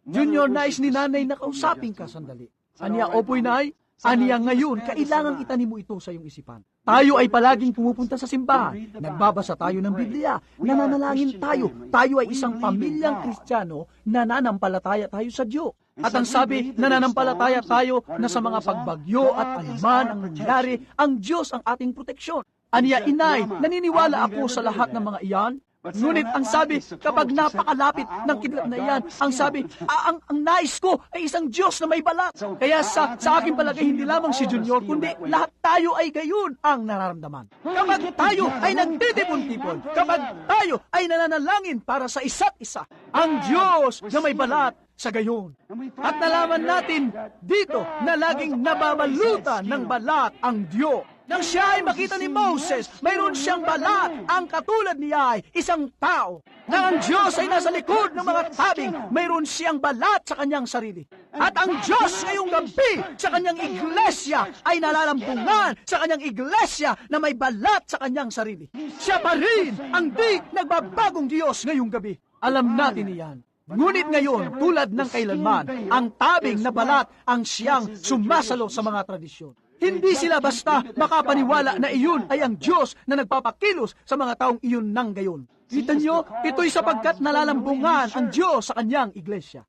Junior, nais ni nanay na kausapin ka sandali. Aniya, opoy nay, aniya ngayon, kailangang itanim mo ito sa iyong isipan. Tayo ay palaging pumupunta sa simbahan, nagbabasa tayo ng Biblia, nananalangin tayo, tayo ay isang pamilyang Kristiyano, nananampalataya tayo sa Diyos. At ang sabi, nananampalataya tayo na sa mga pagbagyo at anuman ang nangyari, ang Diyos ang ating proteksyon. Aniya, inay, naniniwala ako sa lahat ng mga iyan. Ngunit ang sabi, kapag napakalapit ng kidlat na iyan, ang sabi, ang nais ko ay isang Diyos na may balat. Kaya sa aking palagay, hindi lamang si Junior, kundi lahat tayo ay gayon ang nararamdaman. Kapag tayo ay nagtitipon-tipon, kapag tayo ay nananalangin para sa isa't isa, ang Diyos na may balat sa gayon. At nalaman natin dito na laging nababalutan ng balat ang Diyos. Nang siya ay makita ni Moses, mayroon siyang balat. Ang katulad niya ay isang tao. Nang ang Diyos ay nasa likod ng mga tabing, mayroon siyang balat sa kanyang sarili. At ang Diyos ngayong gabi sa kanyang iglesia ay nalalambungan sa kanyang iglesia na may balat sa kanyang sarili. Siya pa rin ang di nagbabagong Diyos ngayong gabi. Alam natin iyan. Ngunit ngayon, tulad ng kailanman, ang tabing na balat ang siyang sumasalo sa mga tradisyon. Hindi sila basta makapaniwala na iyon ay ang Diyos na nagpapakilos sa mga taong iyon nang gayon. Kita nyo, ito'y sapagkat nalalambungan ang Diyos sa kanyang iglesia.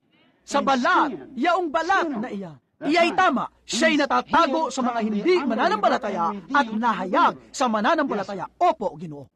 Sa balat, yaong balat na iyan. Iya'y tama, siya'y natatago sa mga hindi mananampalataya at nahayag sa mananampalataya. Opo, Ginoo.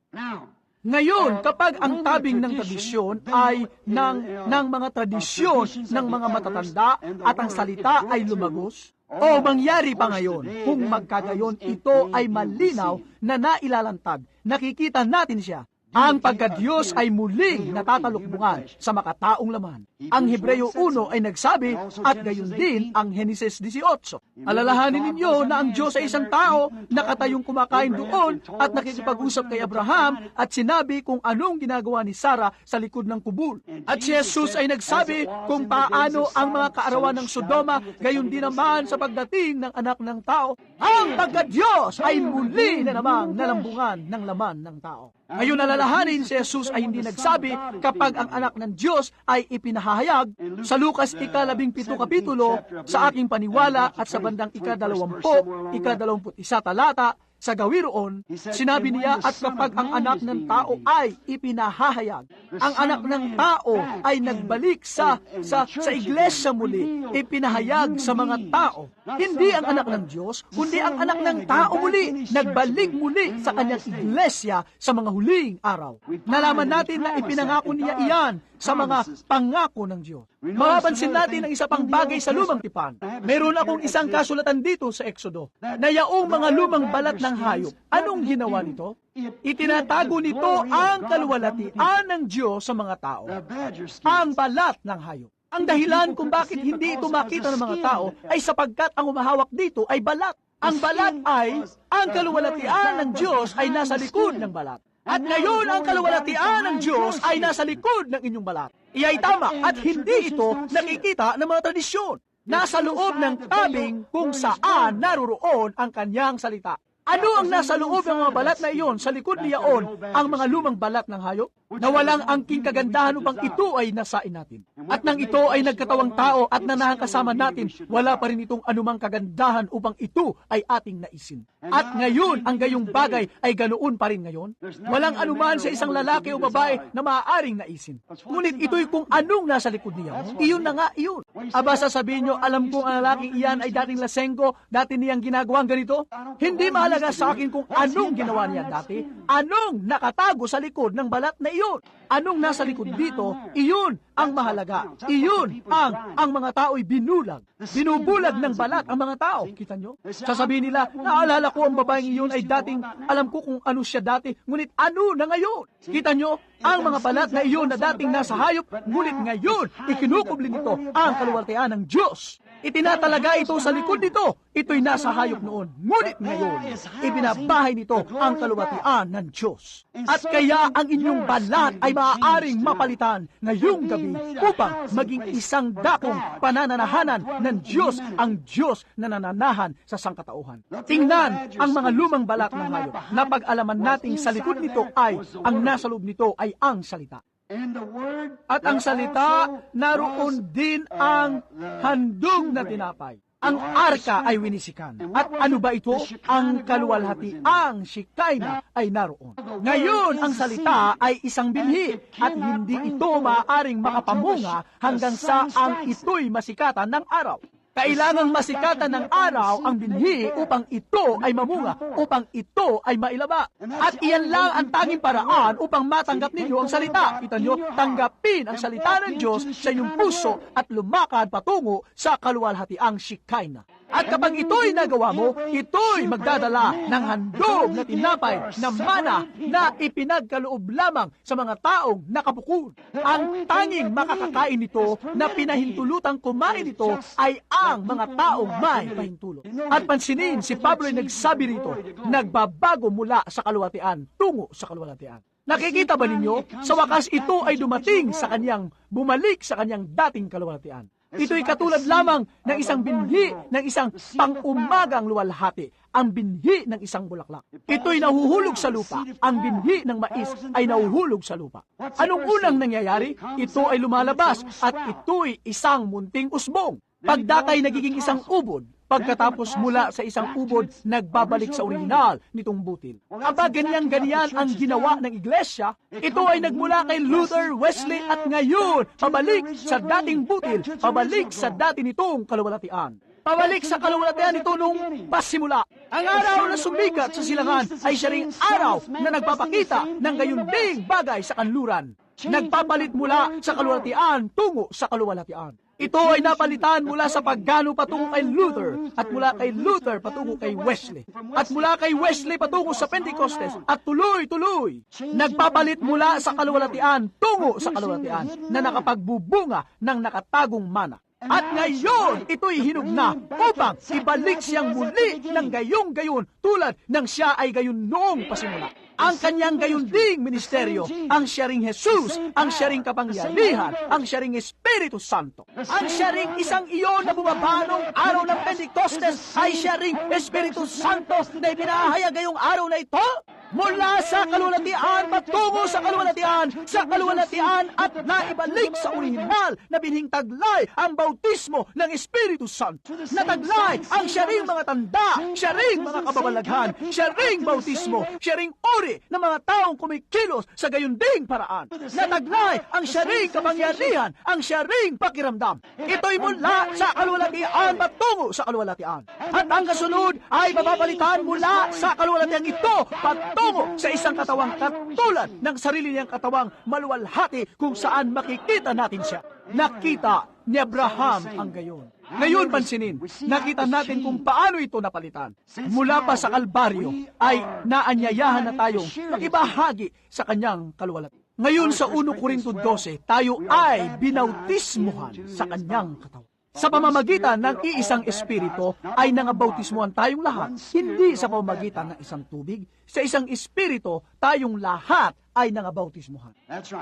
Ngayon, kapag ang tabing ng tradisyon ay ng mga tradisyon ng mga matatanda at ang salita ay lumagos, o mangyari pa ngayon, kung magkagayon, ito ay malinaw na nailalantad. Nakikita natin siya. Ang pagka-Diyos ay muling natatalukbungan sa makataong laman. Ang Hebreo 1 ay nagsabi at gayon din ang Henesis 18. Alalahanin ninyo na ang Diyos ay isang tao nakatayong kumakain doon at nakikipag-usap kay Abraham at sinabi kung anong ginagawa ni Sarah sa likod ng kubul. At si Jesus ay nagsabi kung paano ang mga kaarawan ng Sodoma, gayon din naman sa pagdating ng anak ng tao. Ang pagka-Diyos ay muli na namang nalambungan ng laman ng tao. Ngayon alalahanin, si Jesus ay hindi nagsabi kapag ang anak ng Diyos ay ipinahahayag. Sa Lucas 17 kapitulo, sa aking paniwala at sa bandang 20, 21 talata, sa gawiroon, sinabi niya, at kapag ang anak ng tao ay ipinahahayag, ang anak ng tao ay nagbalik sa iglesia muli, ipinahayag sa mga tao. Hindi ang anak ng Diyos, kundi ang anak ng tao muli, nagbalik muli sa kanyang iglesia sa mga huling araw. Nalaman natin na ipinangako niya iyan sa mga pangako ng Diyos. Mapapansin natin ang isa pang bagay sa lumang tipan. Meron akong isang kasulatan dito sa Exodo, na yaong mga lumang balat ng hayop. Anong ginawa nito? Itinatago nito ang kaluwalhatian ng Diyos sa mga tao. Ang balat ng hayop. Ang dahilan kung bakit hindi ito makita ng mga tao ay sapagkat ang umahawak dito ay balat. Ang balat ay, ang kaluwalhatian ng Diyos ay nasa likod ng balat. At ngayon ang kaluwalhatian ng Diyos ay nasa likod ng inyong balat. Iya'y tama at hindi ito nakikita ng mga tradisyon. Nasa loob ng tabing kung saan naroroon ang kanyang salita. Ano ang nasa loob ng mga balat na iyon? Sa likod niyaon ang mga lumang balat ng hayop na walang angking kagandahan upang ito ay nasain natin. At nang ito ay nagkatawang tao at nanahang kasama natin, wala pa rin itong anumang kagandahan upang ito ay ating naisin. At ngayon, ang gayong bagay ay ganoon pa rin ngayon. Walang anuman sa isang lalaki o babae na maaaring naisin. Ngunit ito'y kung anong nasa likod niya. Iyon na nga, iyon. Aba, sasabihin nyo, alam kong ang lalaking iyan ay dating lasenggo, dati niyang ginagawang ganito. Hindi mahalaga sa akin kung anong ginawa niya dati, anong nakatago sa likod ng balat na iyon. Anong nasa likod dito, iyon ang mahalaga. Iyon ang mga tao'y binulag. Binubulag ng balat ang mga tao. Kita nyo? Sasabihin nila, naalala ko ang babaeng iyon ay dating, alam ko kung ano siya dati, ngunit ano na ngayon? Kita nyo? Ang mga balat na iyon na dating nasa hayop, ngunit ngayon, ikinukubli nito ang kaluwalhatian ng Diyos. Itinatalaga ito sa likod nito. Ito'y nasa hayop noon. Ngunit ngayon, ibinabahay nito ang kaluwalhatian ng Diyos. At kaya ang inyong balat ay maaaring mapalitan ngayong gabi upang maging isang dakong panananahanan ng Diyos, ang Diyos na nananahan sa sangkatauhan. Tingnan ang mga lumang balat ng hayop. Napag-alaman nating sa likod nito ay, ang nasa loob nito ay ang salita. At ang salita, naroon din ang handog na tinapay. Ang arka ay winisikan. At ano ba ito? Ang kaluwalhati, ang Shekinah ay naroon. Ngayon, ang salita ay isang binhi at hindi ito maaaring makapamunga hanggang sa ang ito'y masikatan ng araw. Kailangang masikatan ng araw ang binhi upang ito ay mamunga, upang ito ay mailaba. At iyan lang ang tanging paraan upang matanggap ninyo ang salita. Kita nyo, tanggapin ang salita ng Diyos sa inyong puso at lumakad patungo sa kaluwalhatiang Shekinah. At kapag ito'y nagawa mo, ito'y magdadala ng handog na tinapay na mana na ipinagkaloob lamang sa mga taong nakapukod. Ang tanging makakakain nito na pinahintulutang kumain ito ay ang mga taong may pahintulot. At pansinin, si Pablo ay nagsabi rito, nagbabago mula sa kaluwalhatian tungo sa kaluwalhatian. Nakikita ba ninyo? Sa wakas ito ay dumating sa kanyang, bumalik sa kanyang dating kaluwalhatian. Ito'y katulad lamang ng isang binhi ng isang pang-umagang luwalhati, ang binhi ng isang bulaklak. Ito'y nahuhulog sa lupa. Ang binhi ng mais ay nahuhulog sa lupa. Anong unang nangyayari? Ito ay lumalabas at ito'y isang munting usbong. Pagdakay nagiging isang ubod. Pagkatapos mula sa isang ubod, nagbabalik sa orihinal nitong butil. Aba, ganyan-ganyan ang ginawa ng iglesia. Ito ay nagmula kay Luther, Wesley at ngayon, pabalik sa dating butil, pabalik sa dati nitong kaluwalhatian. Pabalik sa kaluwalhatian nito nung pasimula. Ang araw na sumikat sa silangan ay siya ring araw na nagpapakita ng gayunding bagay sa kanluran. Nagpapalit mula sa kaluwalhatian tungo sa kaluwalhatian. Ito ay napalitan mula sa paggano patungo kay Luther at mula kay Luther patungo kay Wesley. At mula kay Wesley patungo sa Pentecostes at tuloy-tuloy. Nagpapalit mula sa kaluwalhatian tungo sa kaluwalhatian na nakapagbubunga ng nakatagong mana. At ngayon, ito'y hinug na upang ibalik siyang muli ng gayong-gayon tulad ng siya ay gayon noong pasimula. Ang kanyang gayunding ministeryo, ang siya ring Jesus, ang siya ring kapangyarihan, ang siya ring Espiritu Santo. Ang siya ring isang iyon na bumaba noong araw ng Pentecostes ay siya ring Espiritu Santo na ipinahayag ngayong araw na ito. mula sa kaluwalhatian patungo sa kaluwalhatian at naibalik sa orihinal na binhing taglay ang bautismo ng Espiritu Santo. Nataglay ang siya ring mga tanda, siya ring mga kababalaghan, siya ring bautismo, siya ring uri ng mga taong kumikilos sa gayon ding paraan. Nataglay ang siya ring kapangyarihan, ang siya ring pakiramdam. Ito'y mula sa kaluwalhatian patungo sa kaluwalhatian. At ang kasunod ay mababalikan mula sa kaluwalhatian ito patungo sa isang katawang katulad ng sarili niyang katawang maluwalhati kung saan makikita natin siya. Nakita ni Abraham ang gayon. Ngayon pansinin, nakita natin kung paano ito napalitan. Mula pa sa Kalbaryo ay naanyayahan na tayong makibahagi sa kanyang kaluwalhati. Ngayon sa 1 Corinto 12, tayo ay binautismuhan sa kanyang katawan. Sa pamamagitan ng iisang espiritu ay nangabautismuhan tayong lahat, hindi sa pamamagitan ng isang tubig. Sa isang espiritu, tayong lahat ay nangabautismuhan.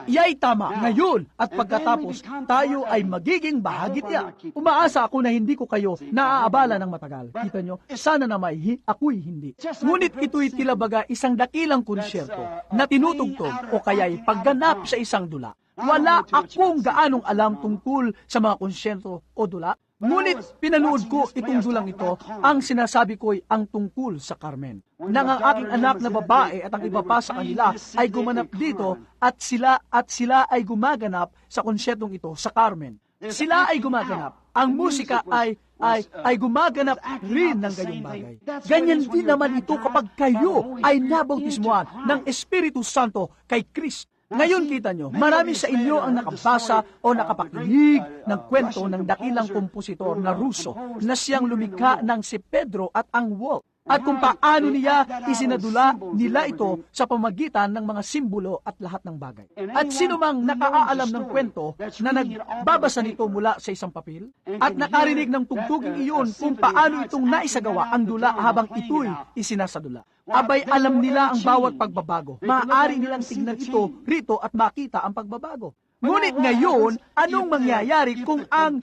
Iya'y tama ngayon at pagkatapos tayo ay magiging bahagi niya. Umaasa ako na hindi ko kayo naaabala ng matagal. Kita nyo, sana na ako'y hindi. Ngunit ito'y tilabaga isang dakilang konsyerto na tinutugtog o kaya'y pagganap sa isang dula. Wala akong gaanong alam tungkol sa mga konsyerto o dula. Ngunit pinanood ko itong dulang ito, ang sinasabi ko'y ang tungkol sa Carmen. Nang ang aking anak na babae at ang iba pa sa kanila ay gumanap dito at sila ay gumaganap sa konsyertong ito sa Carmen. Sila ay gumaganap. Ang musika ay gumaganap rin ng gayong bagay. Ganyan din naman ito kapag kayo ay nabautismuhan ng Espiritu Santo kay Kristo. Ngayon kita nyo, marami sa inyo ang nakabasa o nakapakinig ng kwento ng dakilang kompositor na Ruso na siyang lumikha ng si Pedro at ang Wolf. At kung paano niya isinadula nila ito sa pamagitan ng mga simbolo at lahat ng bagay. At sino mang nakaalam ng kwento na nagbabasa nito mula sa isang papel at nakarinig ng tugtuging iyon kung paano itong naisagawa ang dula habang ito'y isinasadula. Abay alam nila ang bawat pagbabago. Maaari nilang tingnan ito rito at makita ang pagbabago. Ngunit ngayon, anong mangyayari kung ang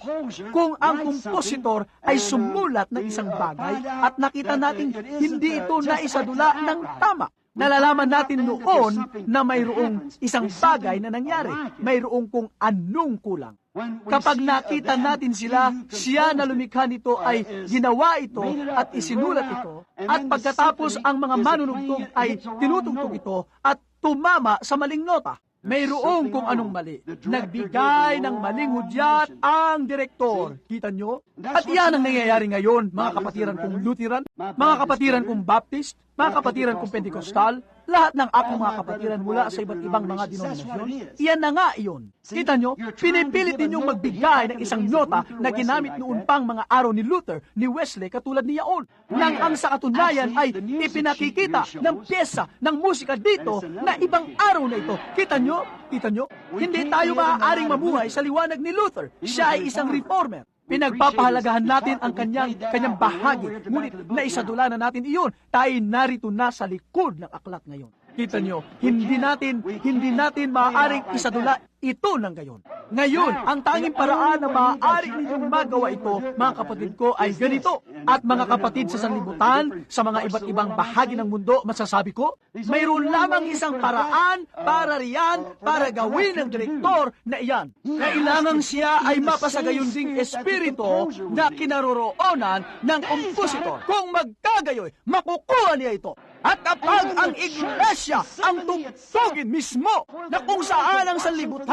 kompositor ay sumulat ng isang bagay at nakita natin hindi ito naisadula ng tama? Nalalaman natin noon na mayroong isang bagay na nangyari. Mayroong kung anong kulang. Kapag nakita natin siya na lumikha nito ay ginawa ito at isinulat ito. At pagkatapos ang mga manunugtog ay tinutugtog ito at tumama sa maling nota. Mayroong kung anong mali. Nagbigay ng maling hudyat ang direktor. Kita nyo? At yan ang nangyayari ngayon, mga kapatiran kong Lutheran, mga kapatiran kong Baptist, mga kapatiran kong Pentecostal, lahat ng aking mga kapatiran mula sa iba't ibang mga denominasyon, iyan na nga iyon. Kita nyo, pinipilit ninyong magbigay ng isang nota na ginamit noon pang mga araw ni Luther, ni Wesley, katulad ni Yaon. Nang ang sa katunayan ay ipinakikita ng pyesa, ng musika dito na ibang araw na ito. Kita nyo? Kita nyo? Hindi tayo maaaring mamuhay sa liwanag ni Luther. Siya ay isang reformer. Pinagpapahalagahan natin ang kanyang bahagi. Ngunit naisadula na natin iyon. Tayo narito na sa likod ng aklat ngayon. Kita nyo, hindi natin maaaring isadula ito ng gayon. Ngayon, ang tanging paraan na maaari ninyong magawa ito, mga kapatid ko, ay ganito. At mga kapatid sa sanlibutan, sa mga iba't ibang bahagi ng mundo, masasabi ko, mayroon lamang isang paraan para riyan, para gawin ng direktor na iyan. Kailangan siya ay mapasagayon ding espiritu na kinaroroonan ng kompositor. Kung magkagayoy, makukuha niya ito. At kapag ang iglesia ang tugtugin mismo na kung saan ang sanlibutan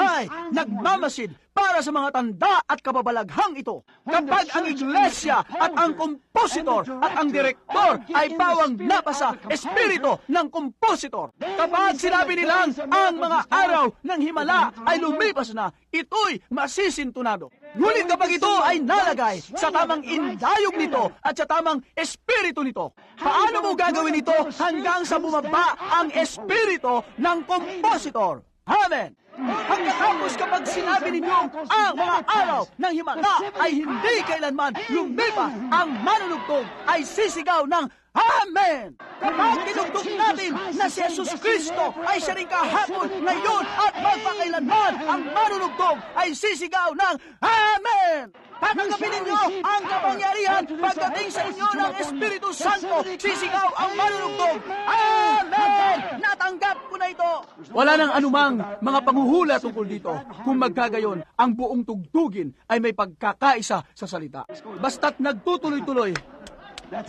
nagmamasid para sa mga tanda at kababalaghang ito, kapag ang iglesia at ang kompositor at ang direktor ay bawang napasa espiritu ng kompositor, kapag sinabi nilang ang mga araw ng himala ay lumipas na, ito'y masisintunado. Ngunit kapag ito ay nalagay sa tamang indayog nito at sa tamang espiritu nito, paano mo gagawin ito hanggang sa bumaba ang espiritu ng kompositor? Amen! Pagkatapos kapag sinabi ninyong ang mga araw ng himala ay hindi kailanman lumipas, ang manunugtog ay sisigaw ng Amen! Kapag tinugtog natin na si Jesus Kristo ay siya rin kahapon, ngayon at magpakailanman, ang manunugtog ay sisigaw ng Amen! Tatanggapin ninyo ang kapangyarihan pagdating sa inyo ng Espiritu Santo, sisigaw ang manunugtog Amen! dahil natanggap ko na ito. Wala nang anumang mga panghuhula tungkol dito. Kung magkagayon, ang buong tugtugin ay may pagkakaisa sa salita. Basta't nagtutuloy-tuloy.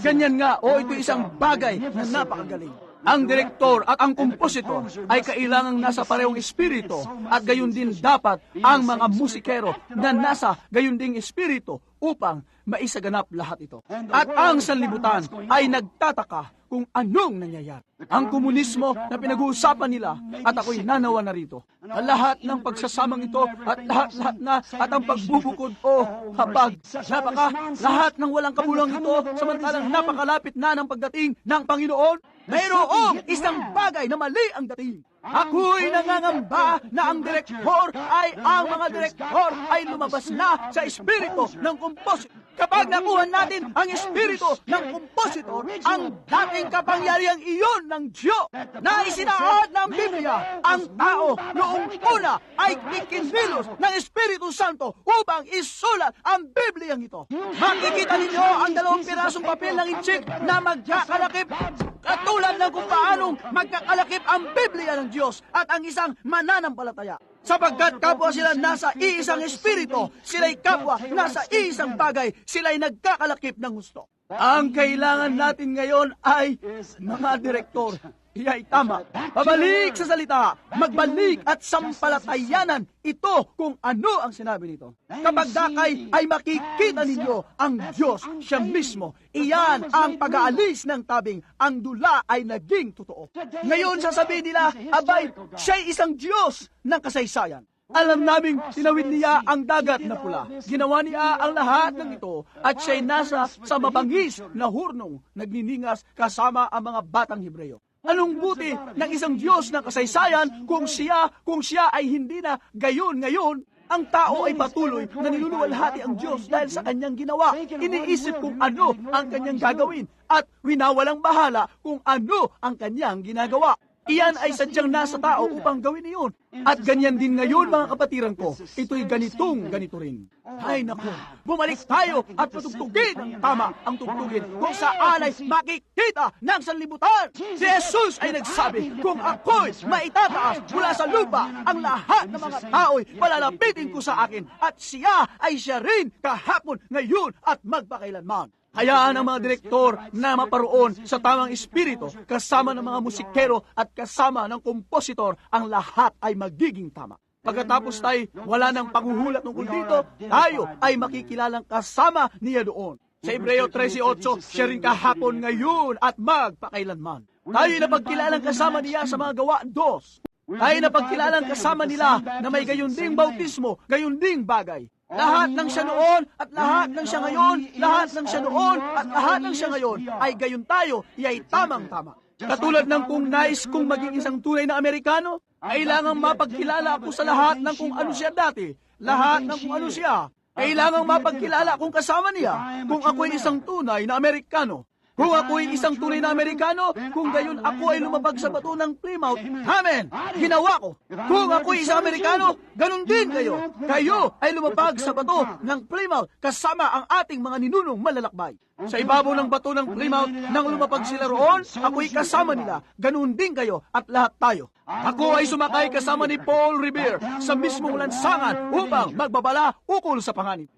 Ganyan nga, ito isang bagay na napakagaling. Ang direktor at ang kompositor ay kailangang nasa parehong espiritu at gayon din dapat ang mga musikero na nasa gayon ding espiritu upang maisaganap lahat ito. At ang sanlibutan ay nagtataka kung anong nangyayari. Ang komunismo na pinag-uusapan nila at ako'y nanawa na rito. Ang lahat ng pagsasamang ito at lahat na at ang pagbubukod habag. Lahat ng walang kabulang ito samantalang napakalapit na ng pagdating ng Panginoon. Mayroong isang bagay na mali ang dating. Ako'y nangangamba na ang mga direktor ay lumabas na sa espiritu ng kompositor. Kapag nakuha natin ang espiritu ng kompositor, ang dating kapangyarihang iyon ng Diyos na isinaad ng Biblia, ang tao noong una ay ikinilos ng Espiritu Santo upang isulat ang Bibliang ito. Makikita ninyo ang 2 pirasong papel ng inchik na magkakalakip katulad ng kung paanong magkakalakip ang Biblia ng Diyos at ang isang mananampalataya. Sapagkat kapwa sila nasa iisang espiritu, sila'y kapwa nasa iisang bagay, sila'y nagkakalakip ng gusto. Ang kailangan natin ngayon ay mga direktor. Iya'y tama. Pabalik sa salita, magbalik at sampalatayanan ito kung ano ang sinabi nito. Kapag dakay ay makikita ninyo ang Diyos siya mismo. Iyan ang pag-aalis ng tabing. Ang dula ay naging totoo. Ngayon sasabihin nila, abay, siya'y isang Diyos ng kasaysayan. Alam naming tinawid niya ang dagat na pula. Ginawa niya ang lahat ng ito at siya'y nasa sa mabangis na hurnong nagniningas kasama ang mga batang Hebreyo. Anong buti ng isang Diyos ng kasaysayan kung siya ay hindi na gayon ngayon? Ang tao ay patuloy na niluluwalhati ang Diyos dahil sa kanyang ginawa. Iniisip kung ano ang kanyang gagawin at winawalang bahala kung ano ang kanyang ginagawa. Iyan ay sadyang nasa tao upang gawin iyon. At ganyan din ngayon mga kapatiran ko, ito'y ganito rin. Ay naku, bumalik tayo at patugtugin ang tama ang tugtugin kung saan ay makikita ng sanlibutan. Si Jesus ay nagsabi, kung ako'y maitataas mula sa lupa, ang lahat ng mga tao'y palalapitin ko sa akin at siya rin kahapon, ngayon at magpakailanman. Hayaan ang mga direktor na maparoon sa tamang espiritu, kasama ng mga musikero at kasama ng kompositor, ang lahat ay magiging tama. Pagkatapos tayo wala ng panghuhulat tungkol dito, tayo ay makikilalang kasama niya doon. Sa Hebreo 13:8, siya rin kahapon, ngayon at magpakailanman. Tayo ay napagkilalang kasama niya sa mga gawa 2. Tayo napagkilalang kasama nila na may gayon ding bautismo, gayon ding bagay. Lahat ng siya noon at lahat ng siya ngayon, lahat ng siya noon at lahat ng siya ngayon ay gayon tayo, iya'y tamang-tama. Katulad ng kung nais kong maging isang tunay na Amerikano, kailangang mapagkilala ako sa lahat ng kung ano siya dati, lahat ng kung ano siya. Kailangang mapagkilala kung kasama niya, kung ako'y isang tunay na Amerikano. Kung ako'y isang tunay na Amerikano, kung gayon ako ay lumabag sa bato ng Plymouth, amen, ginawa ko. Kung ako'y isang Amerikano, ganun din kayo. Kayo ay lumabag sa bato ng Plymouth kasama ang ating mga ninunong malalakbay. Sa ibabaw ng bato ng Plymouth, nang lumapag sila roon, ako'y kasama nila. Ganun din kayo at lahat tayo. Ako ay sumakay kasama ni Paul Revere sa mismong lansangan upang magbabala ukol sa panganib.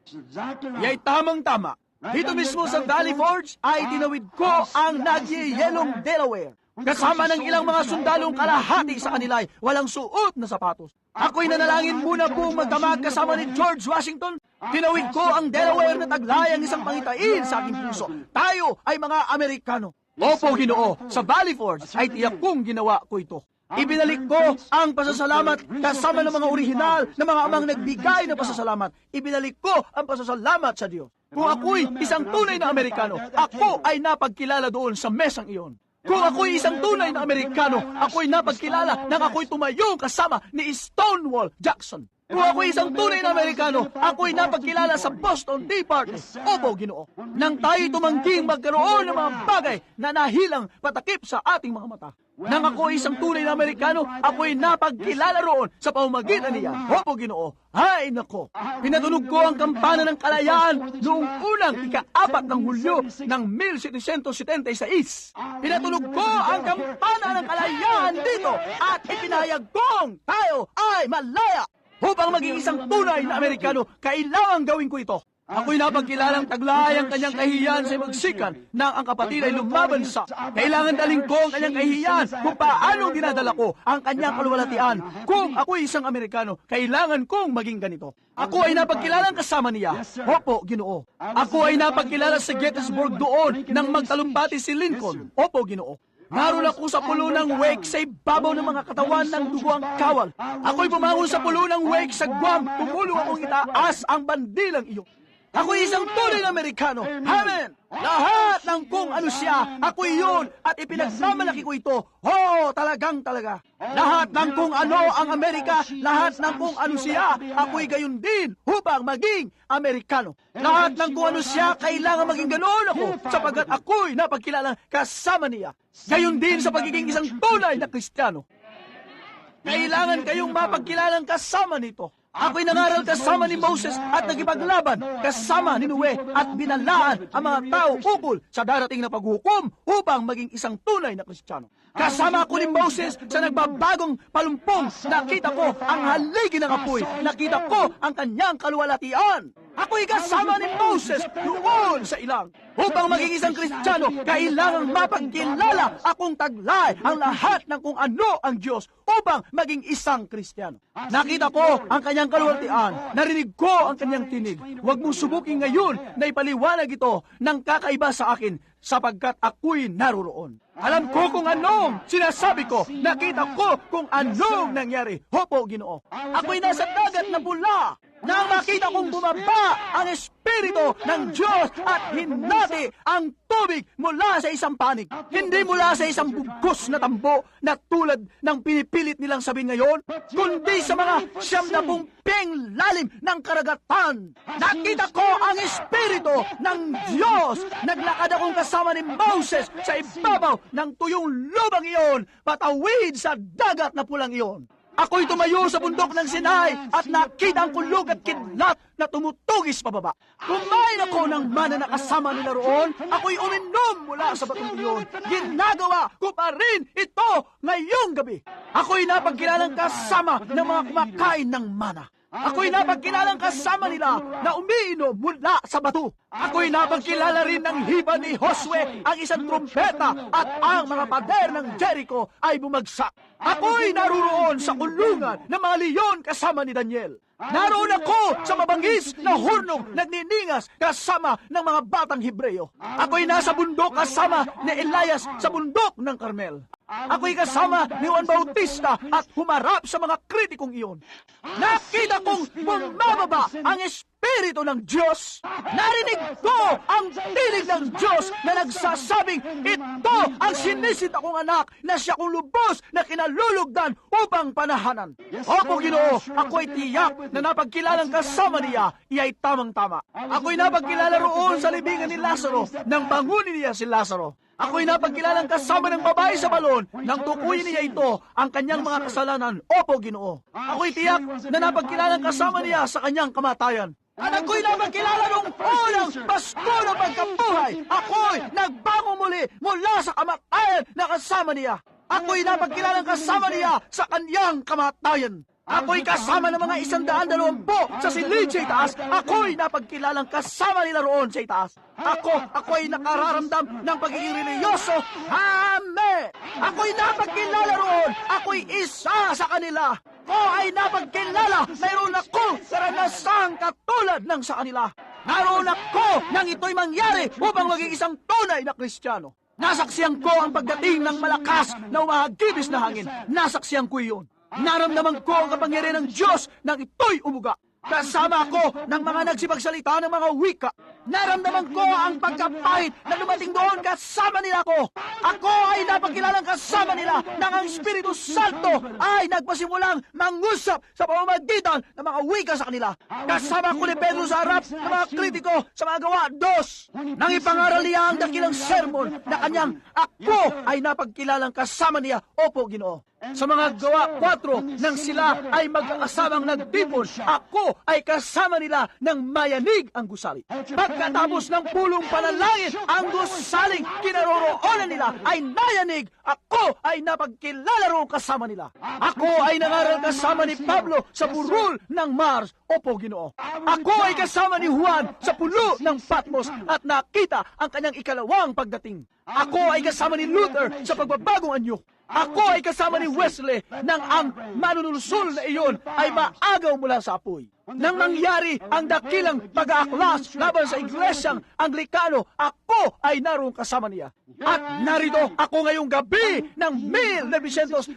Ya'y tamang-tama. Dito mismo sa Valley Forge ay tinawid ko ang nagyayelong Delaware. Kasama ng ilang mga sundalong kalahati sa kanila ay walang suot na sapatos. Ako'y nanalangin muna pong magdamag kasama ni George Washington. Tinawid ko ang Delaware na taglayang isang pangitain sa aking puso. Tayo ay mga Amerikano. Opo, Ginoo, sa Valley Forge ay tiyak kong ginawa ko ito. Ibinalik ko ang pasasalamat kasama ng mga orihinal na mga amang nagbigay ng pasasalamat. Ibinalik ko ang pasasalamat sa Diyos. Kung ako'y isang tunay na Amerikano, ako ay napagkilala doon sa mesang iyon. Kung ako'y isang tunay na Amerikano, ako'y napagkilala nang ako'y tumayo kasama ni Stonewall Jackson. Kung ako'y isang tunay na Amerikano, ako'y napagkilala sa Boston Tea Party. Opo, Ginoo. Nang tayo tumangging magkaroon ng mga bagay na nahilang patakip sa ating mga mata. Nang ako ay isang tunay na Amerikano, ako'y napagkilala roon sa pamamagitan niya. Opo, Ginoo. Ay, nako. Pinatunog ko ang kampana ng kalayaan noong unang ika-4 ng Hulyo ng 1776. Pinatunog ko ang kampana ng kalayaan dito at ipinahayag kong tayo ay malaya. Upang maging isang tunay na Amerikano, kailangan gawin ko ito. Ako'y napagkilalang taglay ang kanyang kahihiyan sa magsikan nang ang kapatid ay lumaban sa. Kailangan daling ko ang kanyang kahihiyan kung paano dinadala ko ang kanyang kaluwalhatian. Kung ako'y isang Amerikano, kailangan kong maging ganito. Ako ay napagkilalang kasama niya. Opo, Ginoo. Ako ay napagkilala sa Gettysburg doon nang magtalumpati si Lincoln. Opo, Ginoo. Naroon ako sa pulo ng wake sa ibabaw ng mga katawan ng dugo ang kawal. Ako'y bumangon sa pulo ng wake sa Guam. Tumulo akong itaas ang bandilang iyo. Ako'y isang tunay na Amerikano. Amen! Lahat ng kung ano siya, ako'y yun at ipinagmamalaki ko ito. Oh, talagang talaga. Lahat ng kung ano ang Amerika, lahat ng kung ano siya, ako'y gayon din upang maging Amerikano. Lahat ng kung ano siya, kailangan maging ganoon ako sapagkat ako'y napagkilala kasama niya. Gayon din sa pagiging isang tunay na Kristiyano. Kailangan kayong mapagkilalang kasama nito. Ako'y nangaral kasama ni Moses at nagipaglaban kasama ni Noe at binalaan ang mga tao ukol sa darating na paghukom upang maging isang tunay na Kristiyano. Kasama ko ni Moses sa nagbabagong palumpong. Nakita ko ang haligi ng apoy. Nakita ko ang kanyang kaluwalhatian. Ako'y kasama ni Moses doon sa ilang. Upang maging isang Kristiyano, kailangang mapagkilala akong taglay ang lahat ng kung ano ang Diyos upang maging isang Kristiyano. Nakita ko ang kanyang kaluwalhatian. Narinig ko ang kanyang tinig. Huwag mong subukin ngayon na ipaliwanag ito ng kakaiba sa akin sapagkat ako'y naroroon. Alam ko kung anong sinasabi ko. Nakita ko kung anong nangyari. Opo, Ginoo. Ako'y nasa dagat na pula. Nang makita kong bumaba ang Espiritu ng Diyos at hinati ang tubig mula sa isang panig. Hindi mula sa isang bugos na tambo na tulad ng pinipilit nilang sabihin ngayon, kundi sa mga 70 ping lalim ng karagatan. Nakita ko ang Espiritu ng Diyos. Naglakad akong kasama ni Moses sa ibabaw ng tuyong lubang iyon, patawid sa dagat na pulang iyon. Ako'y tumayo sa bundok ng Sinai at nakita ang kulog at kidlat na tumutugis pababa. Kumain ako ng mana na kasama nila roon. Ako'y uminom mula sa batong iyon. Ginagawa ko pa rin ito ngayong gabi. Ako'y napagkilalang kasama ng mga kumakain ng mana. Ako'y napagkilalang kasama nila na umiinom mula sa bato. Ako'y napagkilala rin ng hiba ni Josue, ang isang trumpeta, at ang mga pader ng Jericho ay bumagsak. Ako'y naruroon sa kulungan ng mga leyon kasama ni Daniel. Naroon ako sa mabangis na hurnong nagniningas kasama ng mga batang Hebreyo. Ako'y nasa bundok kasama ni Elias sa bundok ng Carmel. Ako'y kasama ni Juan Bautista at humarap sa mga kritikong iyon. Nakita kong bumababa ang Espiritu ng Diyos. Narinig ko ang tinig ng Diyos na nagsasabing, ito ang sinisita kong anak na siya kong lubos na kinalulugdan upang panahanan. Opo, Ginoo, ako'y tiyak na napagkilalang kasama niya, iya'y tamang-tama. Ako'y napagkilala roon sa libingan ni Lazaro nang bangunin niya si Lazaro. Ako'y napagkilalang kasama ng babae sa balon nang tukuyin niya ito ang kanyang mga kasalanan. Opo, Ginoo. Ako'y tiyak na napagkilalang kasama niya sa kanyang kamatayan. At ako'y napagkilala nung unang Pasko ng pagkabuhay. Ako'y nagbango muli mula sa kamatayan na kasama niya. Ako'y napagkilalang kasama niya sa kanyang kamatayan. Ako'y kasama ng mga 120 sa silid sa itaas. Ako'y napagkilalang kasama nila roon sa itaas. Ako'y nakararamdam ng pagiging reliyoso. Amen! Ako'y napagkilala roon. Ako'y isa sa kanila. Ay napagkilala. Mayroon akong karanasang katulad ng sa kanila. Naroon ako nang ito'y mangyari upang maging isang tunay na Kristiyano. Nasaksiyan ko ang pagdating ng malakas na umahagibis na hangin. Nasaksiyan ko iyon. Naramdaman ko ang kapangyarihan ng Diyos nang ito'y umuga. Kasama ako ng mga nagsipagsalita ng mga wika. Naramdaman ko ang pagkapait na dumating doon kasama nila ako. Ako ay napagkilalang kasama nila nang ang Espiritu Santo ay nagpasimulang mangusap sa pamamagitan ng mga wika sa kanila. Kasama ko ni Pedro sa harap ng mga kritiko sa mga gawa 2. Nang ipangaral niya ang dakilang sermon na kanyang ako ay napagkilalang kasama niya. Opo, Ginoo. Sa mga gawa 4, nang sila ay magkakasamang nagtipon, ako ay kasama nila nang mayanig ang gusali. Pagkatapos ng pulong panalangin, ang gusaling kinaroroonan nila ay nayanig, ako ay napagkilala roon kasama nila. Ako ay nangaral kasama ni Pablo sa burol ng Mars. Opo, Ginoo. Ako ay kasama ni Juan sa pulo ng Patmos at nakita ang kanyang ikalawang pagdating. Ako ay kasama ni Luther sa pagbabagong anyo. Ako ay kasama ni Wesley nang ang manunulsol na iyon ay maagaw mula sa apoy. Nang mangyari ang dakilang pag-aaklas laban sa iglesyang Anglikano, ako ay naroon kasama niya. At narito ako ngayong gabi ng 1964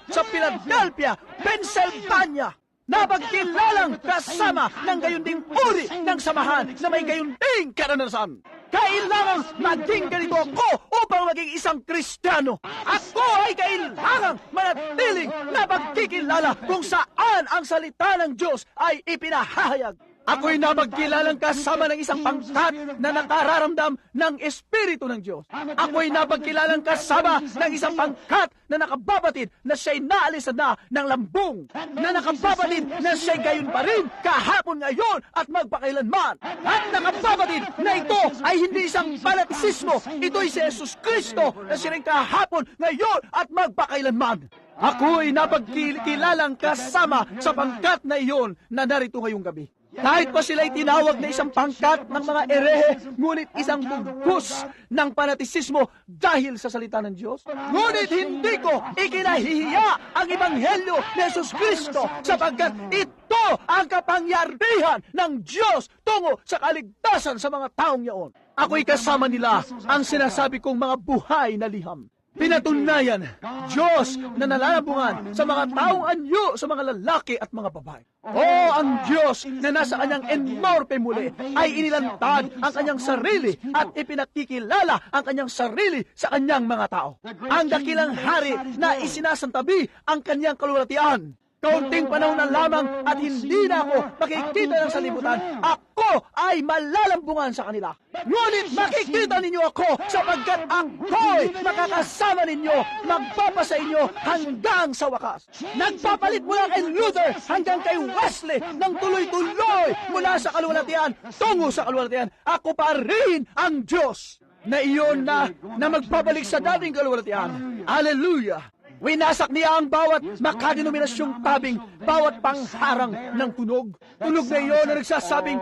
sa Philadelphia, Pennsylvania. Napagkilalang kasama ng gayunding uri ng samahan na may gayunding karanasan. Kailangang maging ganito ako upang maging isang Kristiyano. Ako ay kailangang manatiling napagkikilala kung saan ang salita ng Diyos ay ipinahayag. Ako'y napagkilalang kasama ng isang pangkat na nakararamdam ng Espiritu ng Diyos. Ako'y napagkilalang kasama ng isang pangkat na nakababatid na siya'y naalisan na ng lambung. Na nakababatid na siya'y gayon pa rin kahapon, ngayon at magpakailanman. At nakababatid na ito ay hindi isang balatisismo. Ito'y si Jesus Kristo na siya rin kahapon, ngayon at magpakailanman. Ako'y napagkilalang kasama sa pangkat na iyon na narito ngayong gabi. Kahit pa sila'y tinawag na isang pangkat ng mga erehe, ngunit isang bugkos ng panatisismo dahil sa salita ng Diyos. Ngunit hindi ko ikinahihiya ang Ebanghelyo ni Jesus Kristo sapagkat ito ang kapangyarihan ng Diyos tungo sa kaligtasan sa mga taong yaon. Ako'y kasama nila ang sinasabi kong mga buhay na liham. Pinatunayan, Diyos na nalalabungan sa mga taong anyo, sa mga lalaki at mga babae. Ang Diyos na nasa kanyang enorme muli ay inilantad ang kanyang sarili at ipinakikilala ang kanyang sarili sa kanyang mga tao. Ang dakilang hari na isinasantabi ang kanyang kalulatian. Kaunting panahon na lamang at hindi na ako makikita ng salibutan. Ako ay malalambungan sa kanila. Ngunit makikita ninyo ako sapagkat ako'y makakasama ninyo, magpapasa inyo hanggang sa wakas. Nagpapalit mula kay Luther hanggang kay Wesley ng tuloy-tuloy mula sa kaluwalhatian tungo sa kaluwalhatian. Ako pa rin ang Diyos na iyon na magpabalik sa dating kaluwalhatian. Hallelujah! Winasak niya ang bawat makadenominasyong tabing, bawat pangharang ng tunog. Tunog na iyon na nagsasabing,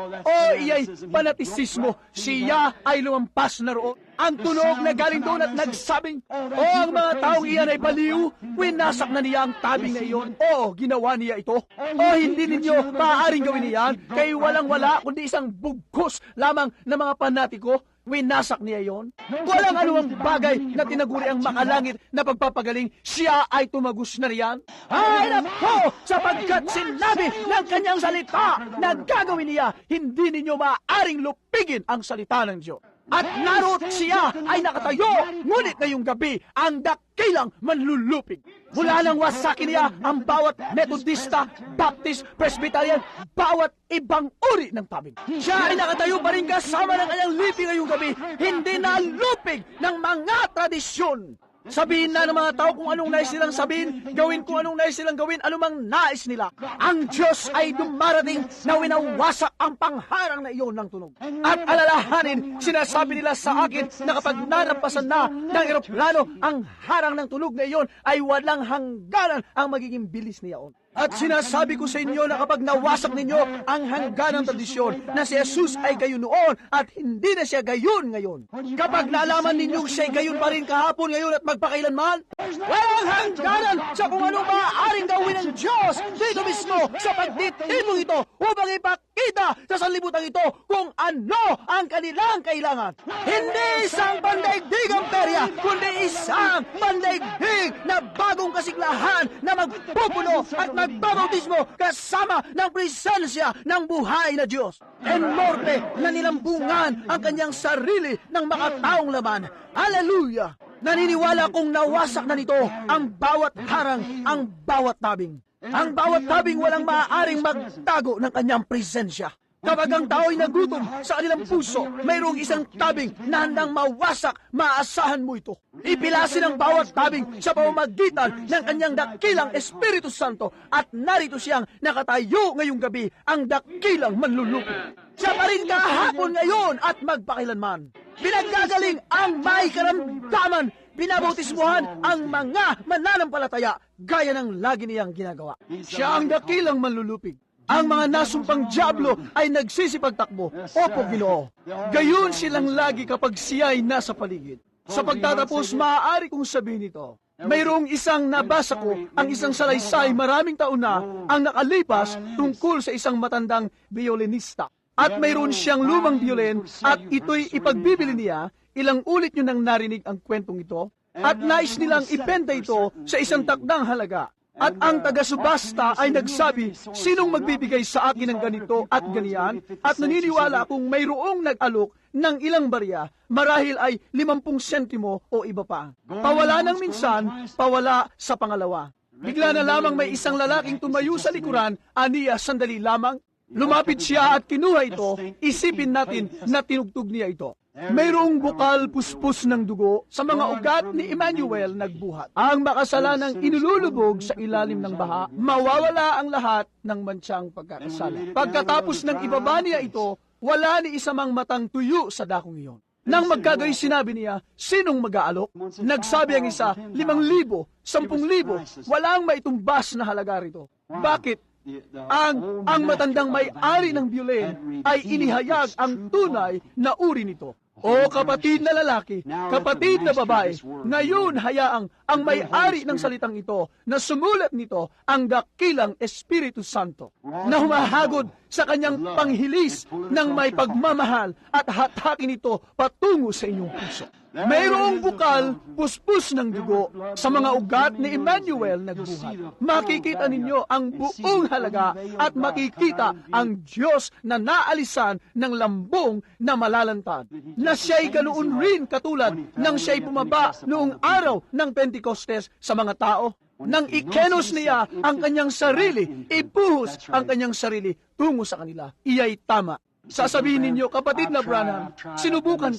iya'y panatisismo, siya ay lumampas na roon. Ang tunog na galing doon at nagsabing, ang mga taong iyan ay baliw, winasak na niya ang tabing na iyon. Ginawa niya ito. Hindi ninyo maaaring gawin niyan, kay walang-wala kundi isang bugkos lamang ng mga panatiko. Winasak niya yon. Walang anumang bagay na tinaguri ang makalangit na pagpapagaling, siya ay tumagos na riyan. Ay nako, sapagkat sinabi ng kanyang salita na gagawin niya, hindi ninyo maaaring lupigin ang salita ng Diyos. At naroon siya ay nakatayo, ngunit ngayong gabi ang dakilang manlulupig. Mula nang wasakin niya ang bawat Metodista, Baptist, Presbyterian, bawat ibang uri ng tabing. Siya ay nakatayo pa rin kasama ng kanyang lipig ngayong gabi, hindi na lupig ng mga tradisyon. Sabihin na ng mga tao kung anong nais nilang sabihin, gawin kung anong nais nilang gawin, anumang nais nila. Ang Diyos ay dumarating na winawasak ang pangharang na iyon ng tunog. At alalahanin, sinasabi nila sa akin na kapag nalampasan na ng eroplano, ang harang ng tunog na iyon ay walang hangganan ang magiging bilis niyaon. At sinasabi ko sa inyo na kapag nawasak ninyo ang hangganang tradisyon na si Jesus ay gayon noon at hindi na siya gayon ngayon. Kapag naalaman ninyong siya ay gayon pa rin kahapon, ngayon at magpakailanman, walang hangganan sa kung anong maaaring gawin ng Diyos dito mismo sa pagtitipong ito upang ipakita sa kalibutan ito kung ano ang kanilang kailangan. Hindi isang pandaigdigang perya, kundi isang pandaigdig na bagong kasiglahan na magpupuno at magbabautismo kasama ng presensya ng buhay na Diyos. Enmorte na nilambungan ang kanyang sarili ng makataong laman. Hallelujah! Naniniwala kong nawasak na nito ang bawat harang, ang bawat tabing. Ang bawat tabing walang maaaring magtago ng kanyang presensya. Kapag ang tao'y nagutom sa kanilang puso, mayroong isang tabing na handang mawasak, maasahan mo ito. Ipilasin ang bawat tabing sa pamamagitan ng kanyang dakilang Espiritu Santo at narito siyang nakatayo ngayong gabi, ang dakilang manlulupig. Siya pa rin kahapon, ngayon at magpakilanman. Pinagagaling ang may karamdaman, pinabautismuhan ang mga mananampalataya gaya ng lagi niyang ginagawa. Siya ang dakilang manlulupig. Ang mga nasumpang dyablo ay nagsisipagtakbo. Opo, Ginoo. Gayon silang lagi kapag siya'y nasa paligid. Sa pagtatapos, maaari kong sabihin ito. Mayroong isang nabasa ko, ang isang salaysay maraming taon na ang nakalipas tungkol sa isang matandang biolinista. At mayroon siyang lumang biolin at ito'y ipagbibili niya. Ilang ulit nyo nang narinig ang kwentong ito. At nais nilang ipenta ito sa isang takdang halaga. At ang taga-subasta ay nagsabi, sinong magbibigay sa akin ng ganito at ganiyan? At naniniwala akong mayroong nag-alok ng ilang barya, marahil ay 50 sentimo o iba pa. Pawala ng minsan, pawala sa pangalawa. Bigla na lamang may isang lalaking tumayo sa likuran, aniya sandali lamang. Lumapit siya at kinuha ito, isipin natin na tinugtog niya ito. Mayroong bukal puspos ng dugo sa mga ugat ni Emmanuel nagbuhat. Ang makasalanang inululubog sa ilalim ng baha, mawawala ang lahat ng mansyang pagkakasala. Pagkatapos ng ibaba niya ito, wala ni isa mang matang tuyo sa dakong iyon. Nang magkagayon sinabi niya, sinong mag-aalok? Nagsabi ang isa, 5,000, 10,000, walang maitumbas na halaga rito. Bakit? Ang matandang may-ari ng biolin ay inihayag ang tunay na uri nito. O kapatid na lalaki, kapatid na babae, ngayon hayaang ang may-ari ng salitang ito na sumulat nito ang dakilang Espiritu Santo na humahagod sa kanyang panghilis ng may pagmamahal at hatakin ito patungo sa inyong puso. Mayroong bukal, puspos ng dugo sa mga ugat ni Emmanuel nagbuhat. Makikita ninyo ang buong halaga at makikita ang Diyos na naalisan ng lambong na malalantad. Na siya'y ganoon rin katulad ng siya'y bumaba noong araw ng Pentecostes sa mga tao. Nang ikenos niya ang kanyang sarili, ibuhos ang kanyang sarili tungo sa kanila. Iya'y tama. Sasabihin ninyo, kapatid na Branham, sinubukan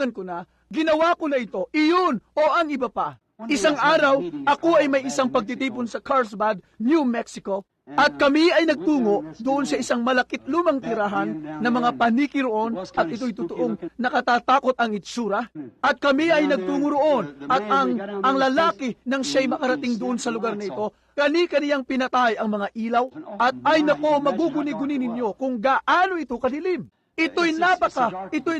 ko na, ginawa ko na ito, iyon o ang iba pa. Isang araw, ako ay may isang pagtitipon sa Carlsbad, New Mexico, at kami ay nagtungo doon sa isang malakit lumang tirahan na mga paniki roon at ito'y totoong nakatatakot ang itsura. At kami ay nagtungo roon at ang lalaki nang siya'y makarating doon sa lugar na ito, kani-kaniyang pinatay ang mga ilaw at ay nako, maguguni-guni ninyo kung gaano ito kadilim. Ito'y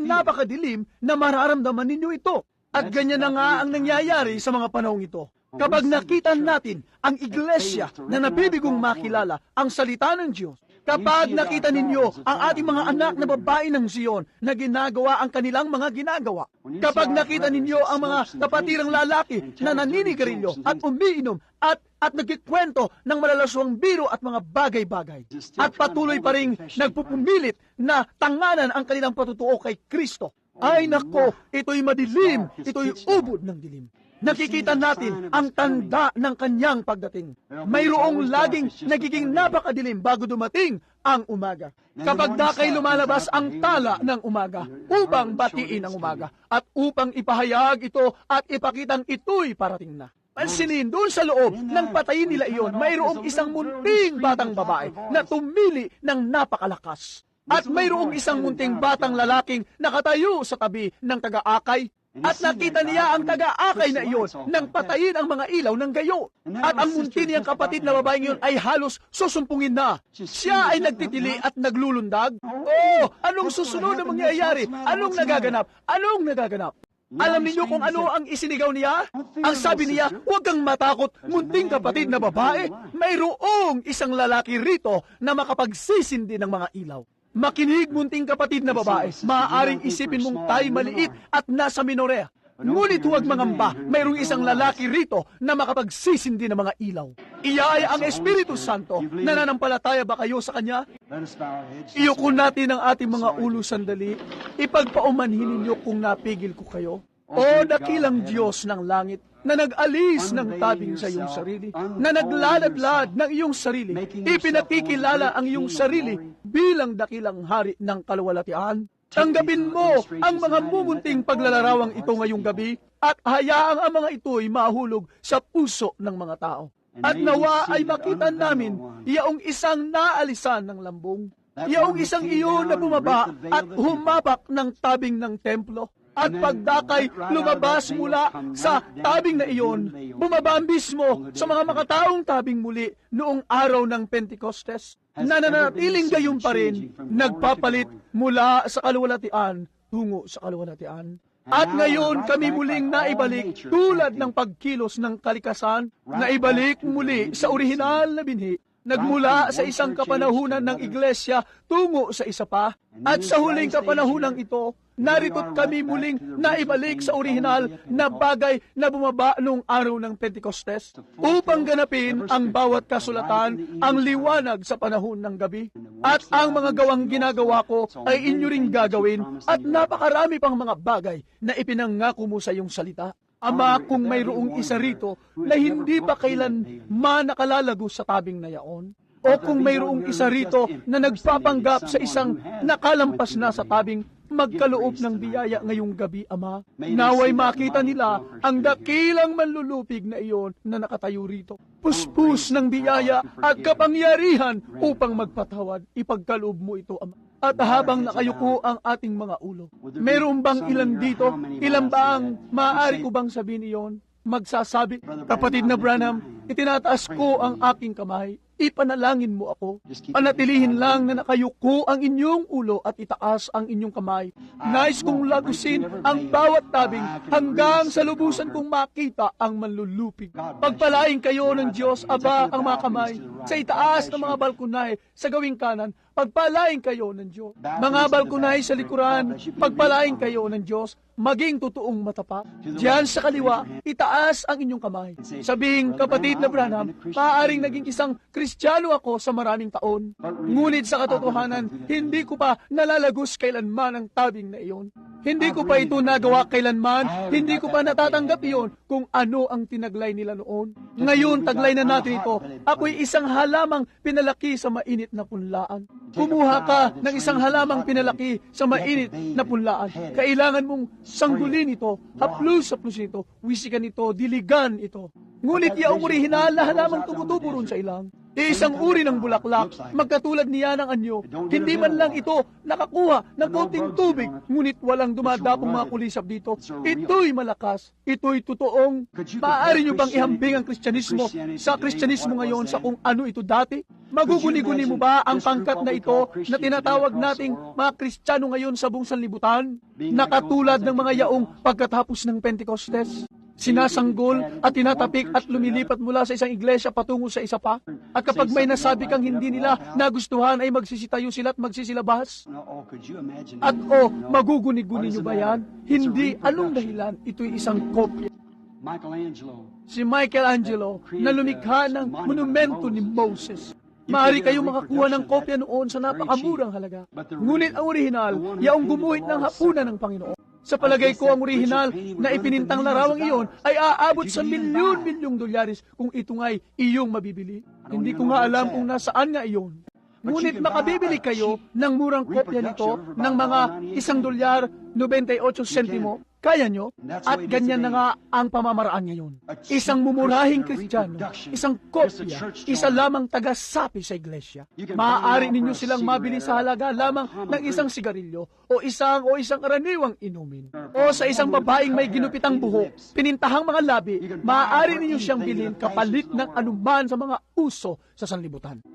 napakadilim na mararamdaman ninyo ito. At ganyan na nga ang nangyayari sa mga panahong ito. Kapag nakita natin ang iglesia na nabibigong makilala ang salita ng Diyos, kapag nakita ninyo ang ating mga anak na babae ng Zion na ginagawa ang kanilang mga ginagawa, kapag nakita ninyo ang mga kapatirang lalaki na naninigarilyo at umiinom at nagkikwento ng malalaswang biro at mga bagay-bagay, at patuloy pa rin nagpupumilit na tanganan ang kanilang patutuo kay Kristo, ay nako, ito'y madilim, ito'y ubod ng dilim. Nakikita natin ang tanda ng kanyang pagdating. Mayroong laging nagiging napakadilim bago dumating ang umaga. Kapag dakay lumalabas ang tala ng umaga upang batiin ang umaga at upang ipahayag ito at ipakitang ito'y parating na. Pansinin, doon sa loob ng patayin nila iyon, mayroong isang munting batang babae na tumili ng napakalakas. At mayroong isang munting batang lalaking nakatayo sa tabi ng taga-akay. At nakita niya ang taga-akay na iyon nang patayin ang mga ilaw ng gayo. At ang munti niyang kapatid na babaeng iyon ay halos susumpungin na. Siya ay nagtitili at naglulundag. Oh, anong susunod na mangyayari? Anong nagaganap? Alam ninyo kung ano ang isinigaw niya? Ang sabi niya, huwag kang matakot, munting kapatid na babae. Mayroong isang lalaki rito na makapagsisindi ng mga ilaw. Makinig, munting kapatid na babae. Maaaring isipin mong tayo maliit at nasa minorea. Ngunit huwag mangamba, mayroong isang lalaki rito na makapagsisindi ng mga ilaw. Iya ay ang Espiritu Santo. Nananampalataya ba kayo sa Kanya? Iyuko natin ang ating mga ulo sandali. Ipagpaumanhin ninyo kung napigil ko kayo. O dakilang Diyos ng langit, na nag-alis ng tabing sa iyong sarili, na naglaladlad ng iyong sarili, ipinakikilala ang iyong sarili bilang dakilang hari ng kaluwalhatian. Tanggapin mo ang mga mumunting paglalarawang ito ngayong gabi at hayaang ang mga ito'y mahulog sa puso ng mga tao. At nawa ay makita namin yaong isang naalisan ng lambong, yaong isang iyon na bumaba at humabak ng tabing ng templo. At pagdakay lumabas mula sa tabing na iyon, bumaba mismo sa mga makataong tabing muli noong araw ng Pentecostes. Nananatiling gayon pa rin, nagpapalit mula sa kaluwalhatian tungo sa kaluwalhatian. At ngayon kami muling naibalik tulad ng pagkilos ng kalikasan, naibalik muli sa orihinal na binhi, nagmula sa isang kapanahunan ng iglesia tungo sa isa pa, at sa huling kapanahunang ito, narito't kami muling naibalik sa orihinal na bagay na bumaba noong araw ng Pentecostes upang ganapin ang bawat kasulatan, ang liwanag sa panahon ng gabi. At ang mga gawang ginagawa ko ay inyo ring gagawin at napakarami pang mga bagay na ipinangako mo sa iyong salita. Ama, kung mayroong isa rito na hindi pa kailanman nakalalago sa tabing na yaon, o kung mayroong isa rito na nagpapanggap sa isang nakalampas na sa tabing, magkaloob ng biyaya ngayong gabi, Ama. Naway makita nila ang dakilang manlulupig na iyon na nakatayo rito. Puspus ng biyaya at kapangyarihan upang magpatawad. Ipagkaloob mo ito, Ama. At habang nakayuko ang ating mga ulo, meron bang ilan dito? Ilan ba ang maaari ko bang sabihin iyon? Magsasabi, kapatid na Branham, itinataas ko ang aking kamay. Ipanalangin mo ako. Panatilihin lang na nakayuko ang inyong ulo at itaas ang inyong kamay. Nais kong lagusin ang bawat tabing hanggang sa lubusan kong makita ang manlulupig. Pagpalain kayo ng Diyos, Aba, ang mga kamay sa itaas ng mga balkonay sa gawing kanan. Pagpalain kayo ng Diyos. Mga balkonay sa likuran, pagpalain kayo ng Diyos. Maging totoong matapat. Diyan sa kaliwa, itaas ang inyong kamay. Sabihing, kapatid na Branham, maaaring naging isang Kristiyano ako sa maraming taon. Ngunit sa katotohanan, hindi ko pa nalalagos kailanman ang tabing na iyon. Hindi ko pa ito nagawa kailanman. Hindi ko pa natatanggap iyon kung ano ang tinaglay nila noon. Ngayon, taglay na natin ito. Ako'y isang halamang pinalaki sa mainit na punlaan. Kumuha ka ng isang halamang pinalaki sa mainit na punlaan. Kailangan mong sanggulin ito, haplos-haplosin ito, wisikan ito, diligan ito. Ngunit yaong orihinal na halamang tumutubo ron sa ilang. Isang uri ng bulaklak, magkatulad niya ng anyo. Hindi man lang ito nakakuha ng konting tubig, ngunit walang dumadapong mga kulisap dito. Ito'y malakas, ito'y totoong. Maaari nyo bang ihambing ang Kristyanismo sa Kristyanismo ngayon sa kung ano ito dati? Maguguni-guni mo ba ang pangkat na ito na tinatawag nating mga Kristiyano ngayon sa buong sanlibutan? Nakatulad ng mga yaong pagkatapos ng Pentecostes. Sinasanggol at tinatapik at lumilipat mula sa isang iglesia patungo sa isa pa. At kapag may nasabi kang hindi nila nagustuhan ay magsisitayo sila at magsisilabas. At maguguni-guni nyo ba yan? Hindi. Anong dahilan? Ito'y isang kopya. Si Michelangelo na lumikha ng monumento ni Moses. Maaari kayong makakuha ng kopya noon sa napakamurang halaga. Ngunit ang orihinal, yaong gumuhit ng hapunan ng Panginoon. Sa palagay ko, ang orihinal na ipinintang larawang iyon ay aabot sa milyon-milyong dolyares kung ito nga'y iyong mabibili. Hindi ko nga alam kung nasaan nga iyon. Ngunit makabibili kayo ng murang kopya nito ng mga $1.98. Kaya nyo? At ganyan na nga ang pamamaraan ngayon. Isang mumurahing Kristiyano, isang kopya, isa lamang taga-sapi sa iglesia. Maaari ninyo silang mabili sa halaga lamang ng isang sigarilyo o isang karaniwang inumin. O sa isang babaeng may ginupitang buhok, pinintahang mga labi, maaari ninyo siyang bilhin kapalit ng anuman sa mga uso sa sanlibutan.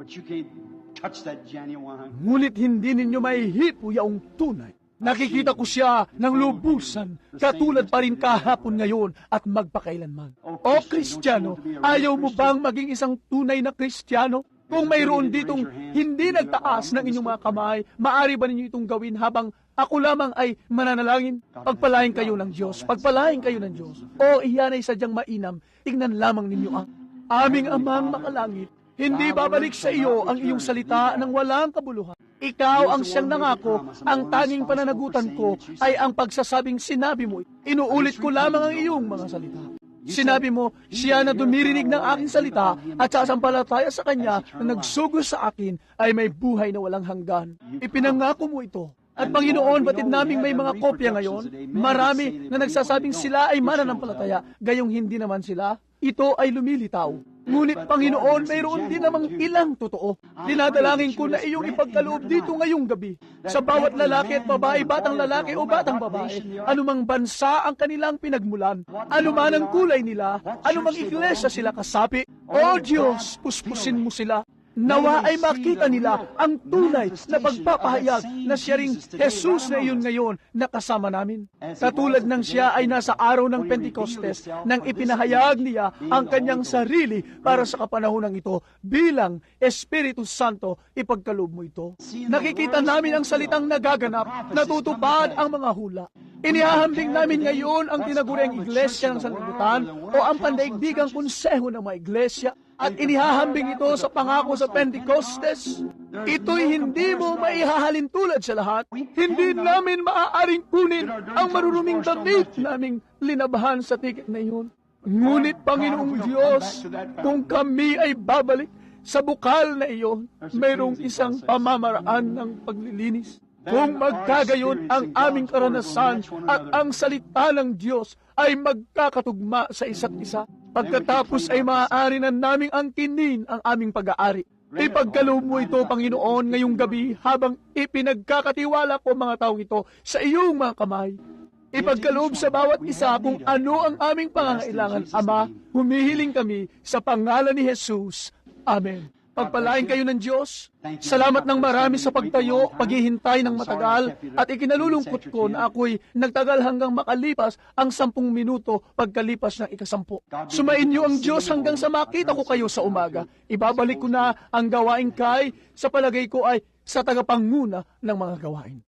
Ngunit hindi ninyo maihipo yaong tunay. Nakikita ko siya ng lubusan, katulad pa rin kahapon ngayon at magpakailanman. O Kristiyano, ayaw mo bang maging isang tunay na Kristiyano? Kung mayroon ditong hindi nagtaas ng inyong mga kamay, maaari ba ninyo itong gawin habang ako lamang ay mananalangin? Pagpalain kayo ng Diyos. Pagpalain kayo ng Diyos. O iyan ay sadyang mainam. Tingnan lamang ninyo ang aming Amang makalangit. Hindi babalik sa iyo ang iyong salita ng walang kabuluhan. Ikaw ang siyang nangako. Ang tanging pananagutan ko ay ang pagsasabing sinabi mo. Inuulit ko lamang ang iyong mga salita. Sinabi mo, siya na dumirinig ng aking salita at sasampalataya sa kanya na nagsugo sa akin ay may buhay na walang hanggan. Ipinangako mo ito. At Panginoon, batid naming may mga kopya ngayon, marami na nagsasabing sila ay mananampalataya, gayong hindi naman sila. Ito ay lumilitaw. Ngunit Panginoon, mayroon din namang ilang totoo. Dinadalangin ko na iyong ipagkaloob dito ngayong gabi. Sa bawat lalaki at babae, batang lalaki o batang babae, anumang bansa ang kanilang pinagmulan, anuman ang kulay nila, anumang iglesia sila kasapi, O Diyos, puspusin mo sila. Nawa ay makita nila ang tunay na pagpapahayag na siya ring Jesus na iyon ngayon na kasama namin. Katulad ng siya ay nasa araw ng Pentecostes nang ipinahayag niya ang kanyang sarili para sa kapanahonang ito bilang Espiritu Santo, ipagkaloob mo ito. Nakikita namin ang salitang nagaganap, natutupad ang mga hula. Inihahambing namin ngayon ang tinaguriang iglesia ng sanlibutan o ang pandaigdigang konseho ng mga iglesia at inihahambing ito sa pangako sa Pentecostes. Ito'y hindi mo maihahalin tulad sa lahat. Hindi namin maaaring kunin ang maruruming damit naming linabahan sa tiket na iyon. Ngunit Panginoong Diyos, kung kami ay babalik sa bukal na iyon, mayroong isang pamamaraan ng paglilinis. Kung magkagayon ang aming karanasan at ang salita ng Diyos ay magkakatugma sa isa't isa, pagkatapos ay maaari na naming angkinin ang aming pag-aari. Ipagkaloob mo ito, Panginoon, ngayong gabi habang ipinagkakatiwala ko mga taong ito sa iyong mga kamay. Ipagkaloob sa bawat isa kung ano ang aming pangangailangan, Ama. Humihiling kami sa pangalan ni Jesus. Amen. Pagpalain kayo ng Diyos. Salamat ng marami sa pagtayo, paghihintay ng matagal, at ikinalulungkot ko na ako'y nagtagal hanggang makalipas ang 10 minuto pagkalipas ng 10. Sumain niyo ang Diyos hanggang sa makita ko kayo sa umaga. Ibabalik ko na ang gawain kay, sa palagay ko ay sa tagapanguna ng mga gawain.